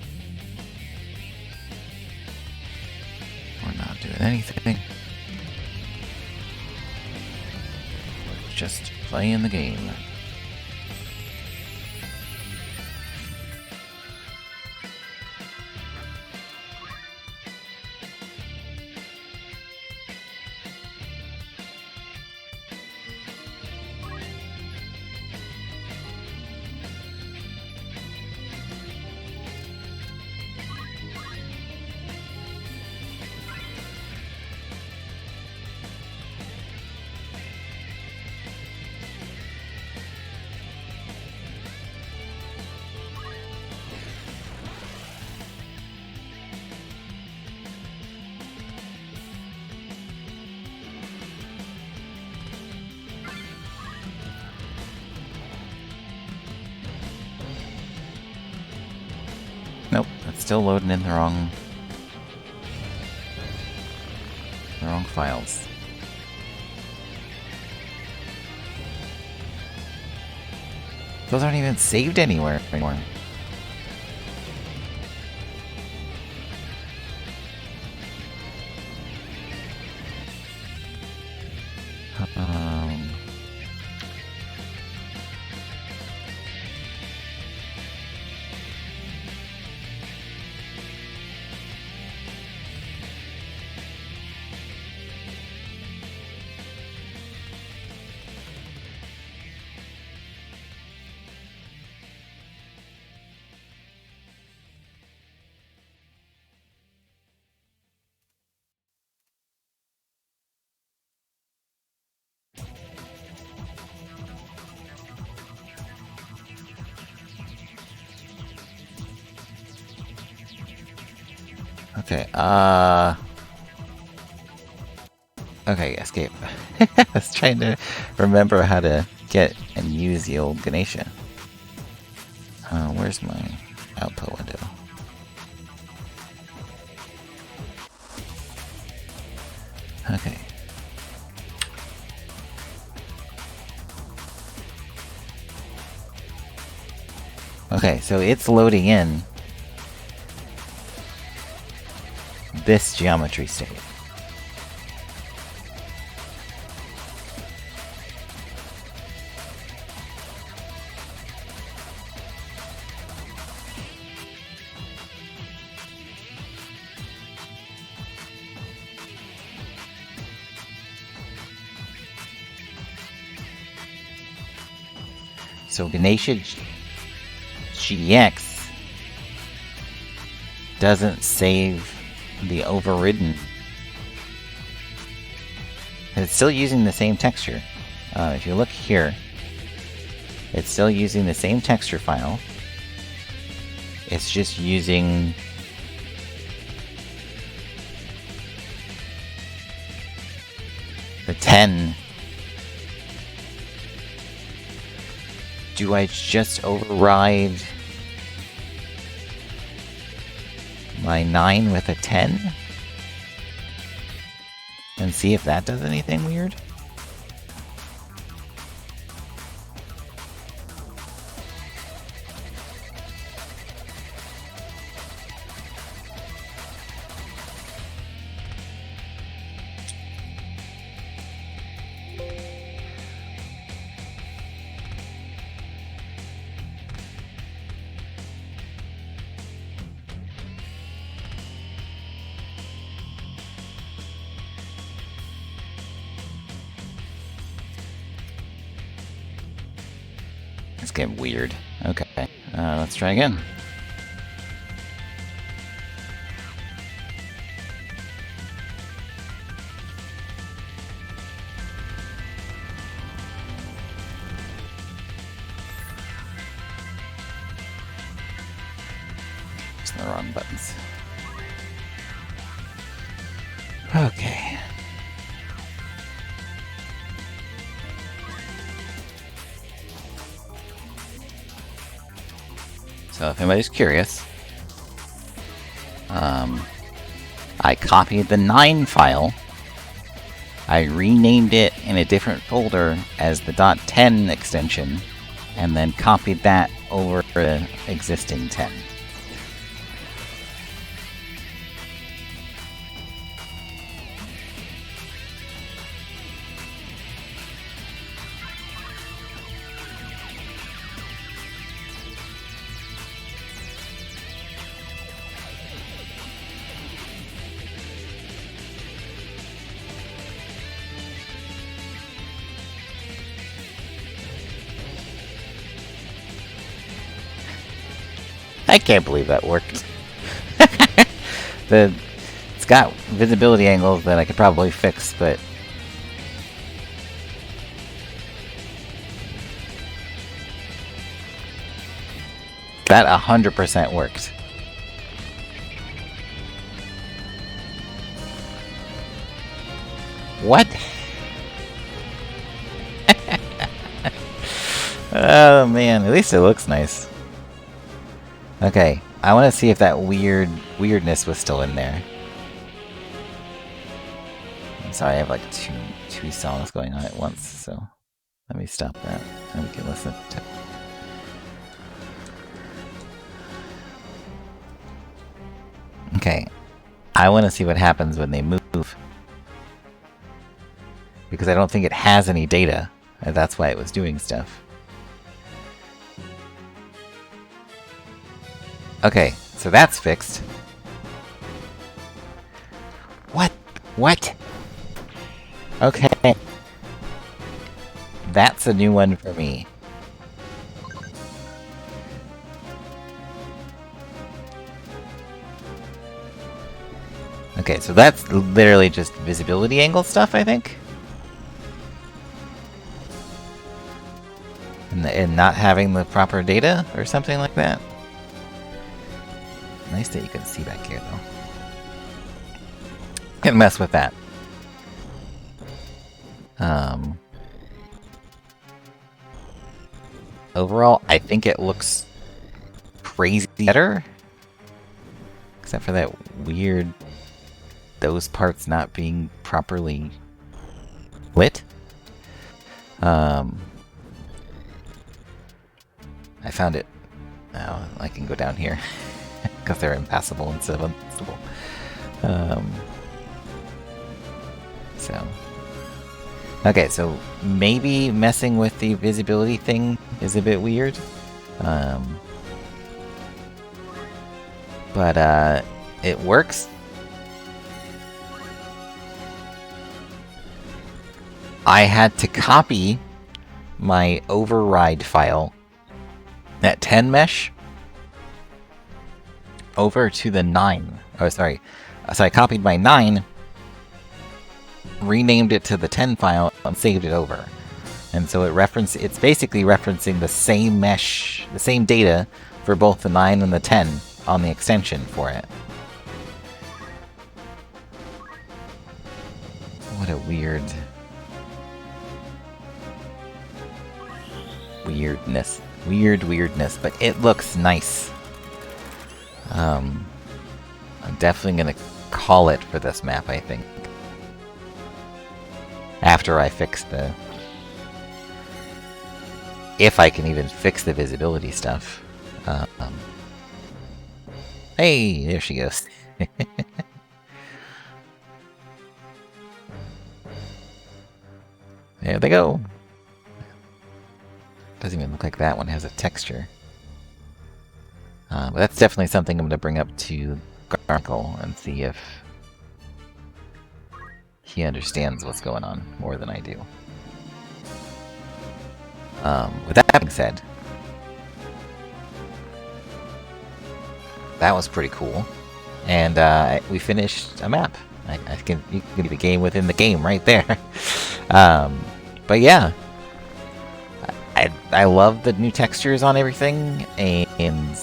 We're not doing anything. We're just playing the game. Nope, it's still loading in the wrong files. Those aren't even saved anywhere anymore. Um, okay, okay, escape. I was trying to remember how to get and use the old Ganesha. Where's my output window? Okay. Okay, so it's loading in this geometry state. So Ganesha GX doesn't save the overridden. And it's still using the same texture. If you look here, it's still using the same texture file. It's just using the 10. Do I just override my 9 with a 10? And see if that does anything weird? It's getting weird. Okay, let's try again. Just the wrong buttons. Okay. So if anybody's curious, I copied the 9 file, I renamed it in a different folder as the .10 extension, and then copied that over the existing 10. I can't believe that worked. It's got visibility angles that I could probably fix, but that 100% worked. What? Oh man, at least it looks nice. Okay, I want to see if that weirdness was still in there. I'm sorry, I have like two songs going on at once, so let me stop that and we can listen to Okay. I want to see what happens when they move. Because I don't think it has any data. And that's why it was doing stuff. Okay, so that's fixed. What? What? Okay. That's a new one for me. Okay, so that's literally just visibility angle stuff, I think? And not having the proper data, or something like that? Nice that you can see back here, though. Can't mess with that. Overall, I think it looks crazy better. Except for that weird... those parts not being properly lit. I found it. Oh, I can go down here. Because they're impassable instead of unpassable. So... okay, so maybe messing with the visibility thing is a bit weird. But it works. I had to copy my override file, that 10 mesh, over to the 9. Oh, sorry. So I copied my 9, renamed it to the 10 file, and saved it over. And so it's basically referencing the same mesh, the same data for both the 9 and the 10 on the extension for it. What a weirdness, but it looks nice. I'm definitely gonna call it for this map, I think. After I fix the... if I can even fix the visibility stuff. Hey, there she goes. There they go. Doesn't even look like that one has a texture. But that's definitely something I'm going to bring up to Garkle and see if he understands what's going on more than I do. With that being said, that was pretty cool. And we finished a map. You can do the game within the game right there. But yeah. I love the new textures on everything, and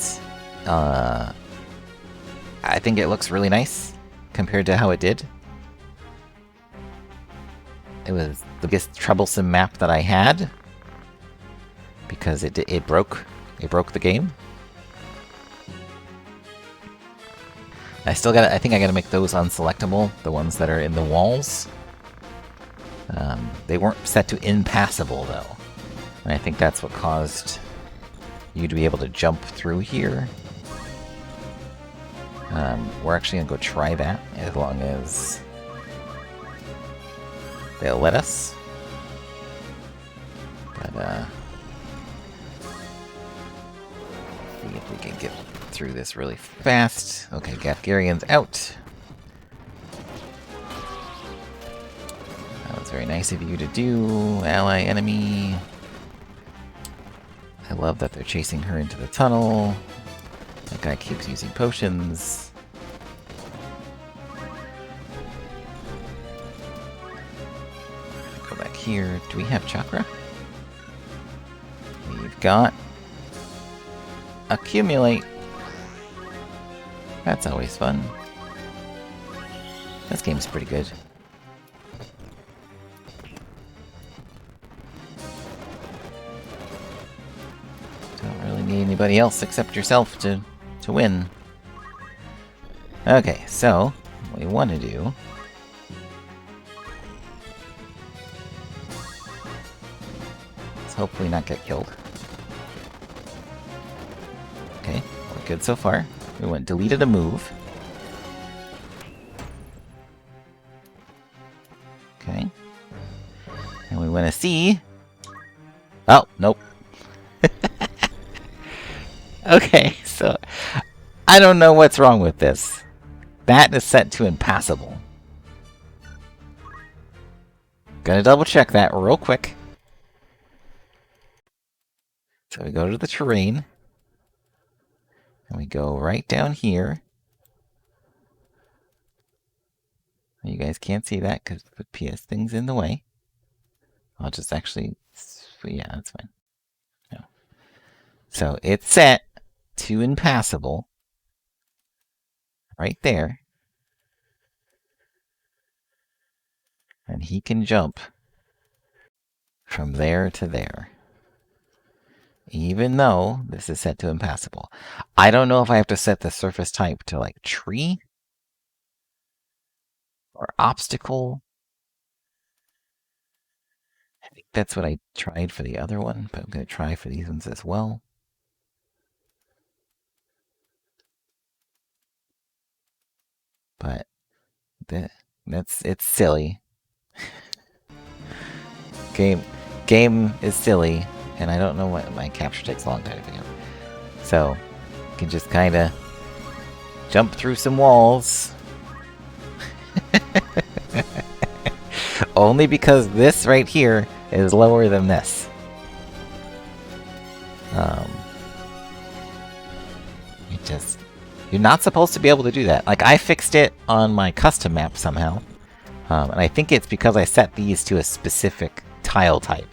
I think it looks really nice compared to how it did. It was the biggest troublesome map that I had because it broke the game. I think I gotta make those unselectable, the ones that are in the walls. They weren't set to impassable though. And I think that's what caused you to be able to jump through here. We're actually gonna go try that as long as they'll let us. But see if we can get through this really fast. Okay, Gafgarian's out. That was very nice of you to do, ally enemy. I love that they're chasing her into the tunnel. That guy keeps using potions. Go back here. Do we have chakra? We've got accumulate. That's always fun. This game's pretty good. Anybody else except yourself to win. Okay, so what we want to do is hopefully not get killed. Okay, we're good so far. We went deleted a move. Okay. And we want to see... Oh, nope. Okay, so... I don't know what's wrong with this. That is set to impassable. Gonna double check that real quick. So we go to the terrain. And we go right down here. You guys can't see that because the PS thing's in the way. I'll just actually... Yeah, that's fine. No. So it's set to impassable. Right there. And he can jump from there to there. Even though this is set to impassable. I don't know if I have to set the surface type to like tree or obstacle. I think that's what I tried for the other one, but I'm going to try for these ones as well. But it's silly. Game is silly, and I don't know what my capture takes a long time to figure out. So you can just kind of jump through some walls. Only because this right here is lower than this. You're not supposed to be able to do that. Like, I fixed it on my custom map somehow. And I think it's because I set these to a specific tile type.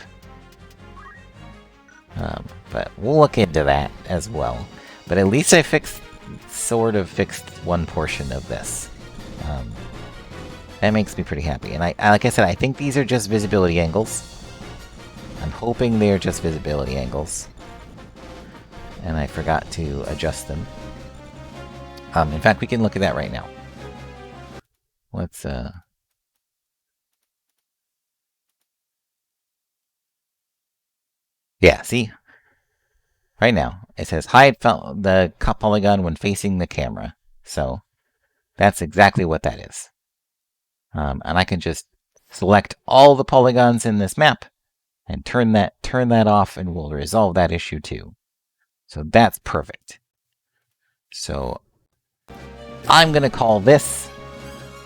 But we'll look into that as well. But at least I sort of fixed one portion of this. That makes me pretty happy. And like I said, I think these are just visibility angles. I'm hoping they're just visibility angles. And I forgot to adjust them. In fact, we can look at that right now. Let's, Yeah, see? Right now, it says hide the polygon when facing the camera. So, that's exactly what that is. And I can just select all the polygons in this map and turn that off, and we'll resolve that issue too. So that's perfect. So I'm gonna call this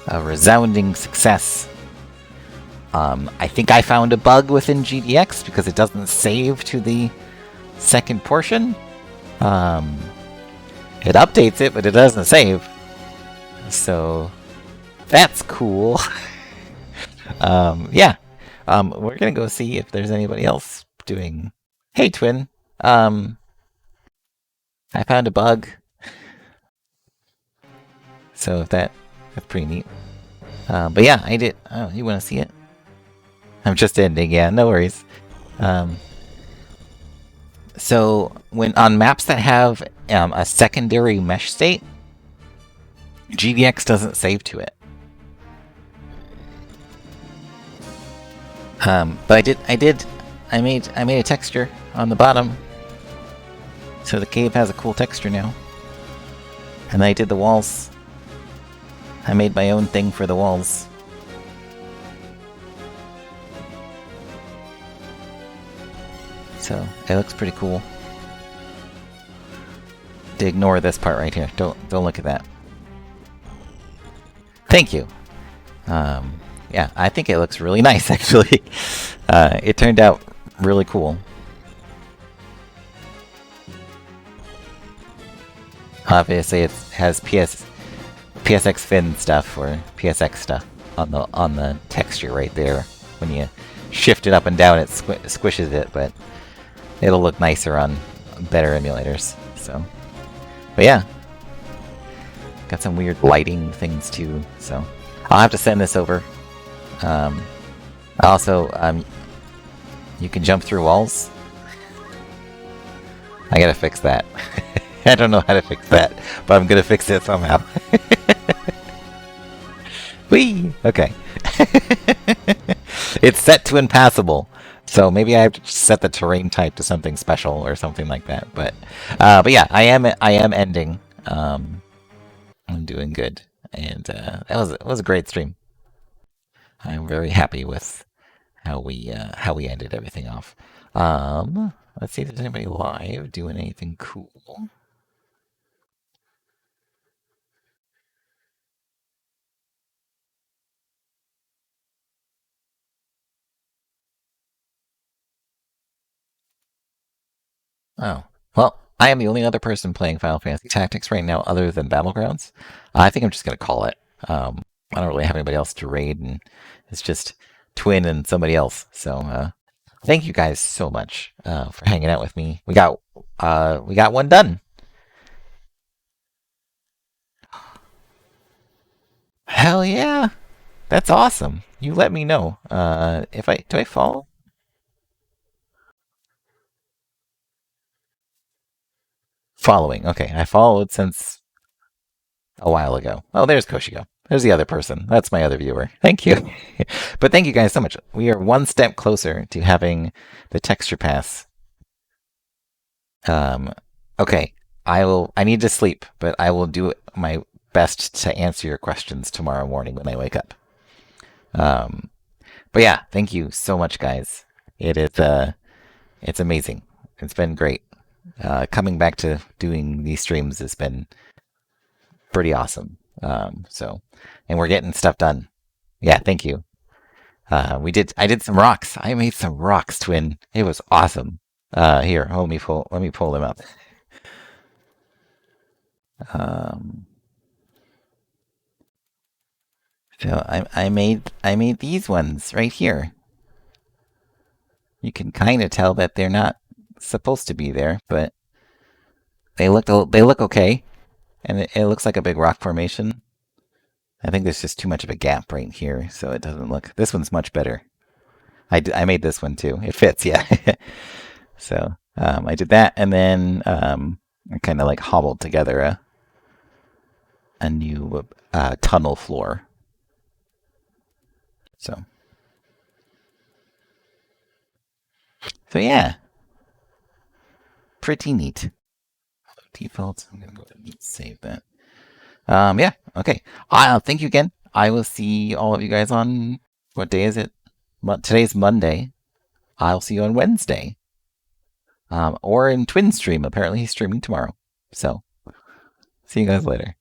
a resounding success. I think I found a bug within GDX because it doesn't save to the second portion. It updates it, but it doesn't save. So that's cool. Yeah. We're gonna go see if there's anybody else doing... Hey, Twin. I found a bug. So that's pretty neat. But yeah, I did... Oh, you want to see it? I'm just ending, yeah, no worries. So, when on maps that have a secondary mesh state, GDX doesn't save to it. But I made a texture on the bottom, so the cave has a cool texture now. And I did the walls. I made my own thing for the walls. So it looks pretty cool. To ignore this part right here. Don't look at that. Thank you. Yeah, I think it looks really nice actually. It turned out really cool. Obviously, it has PSX fin stuff or PSX stuff on the texture right there. When you shift it up and down, it squishes it, but it'll look nicer on better emulators. So, but yeah, got some weird lighting things too. So, I'll have to send this over. Also, you can jump through walls. I gotta fix that. I don't know how to fix that, but I'm gonna fix it somehow. Whee! Okay. It's set to impassable, so maybe I have to set the terrain type to something special or something like that. But yeah, I am ending. I'm doing good, and it was a great stream. I'm very happy with how we ended everything off. Let's see if there's anybody live doing anything cool. Oh, well, I am the only other person playing Final Fantasy Tactics right now, other than Battlegrounds. I think I'm just gonna call it. I don't really have anybody else to raid, and it's just Twin and somebody else. So thank you guys so much for hanging out with me. We got one done. Hell yeah, that's awesome. You let me know. If I do I follow? Following. Okay, I followed since a while ago. Oh, there's Koshiko. There's the other person. That's my other viewer. Thank you. But thank you guys so much. We are one step closer to having the texture pass. Um, okay, I need to sleep, but I will do my best to answer your questions tomorrow morning when I wake up. Um, but yeah, thank you so much, guys. It's amazing. It's been great. Coming back to doing these streams has been pretty awesome. And we're getting stuff done. Yeah, thank you. I did some rocks. I made some rocks, Twin. It was awesome. Here, let me pull them up. Um, I made these ones right here. You can kind of tell that they're not supposed to be there, but they look okay, and it looks like a big rock formation. I think there's just too much of a gap right here, so it doesn't look. This one's much better. I made this one too. It fits, yeah. So I did that, and then I kind of like hobbled together a new tunnel floor. So yeah, pretty neat. Default. I'm gonna go ahead and save that. Yeah. Okay. Thank you again. I will see all of you guys on what day is it? Today's Monday. I'll see you on Wednesday. Or in Twin Stream. Apparently he's streaming tomorrow. So see you guys later.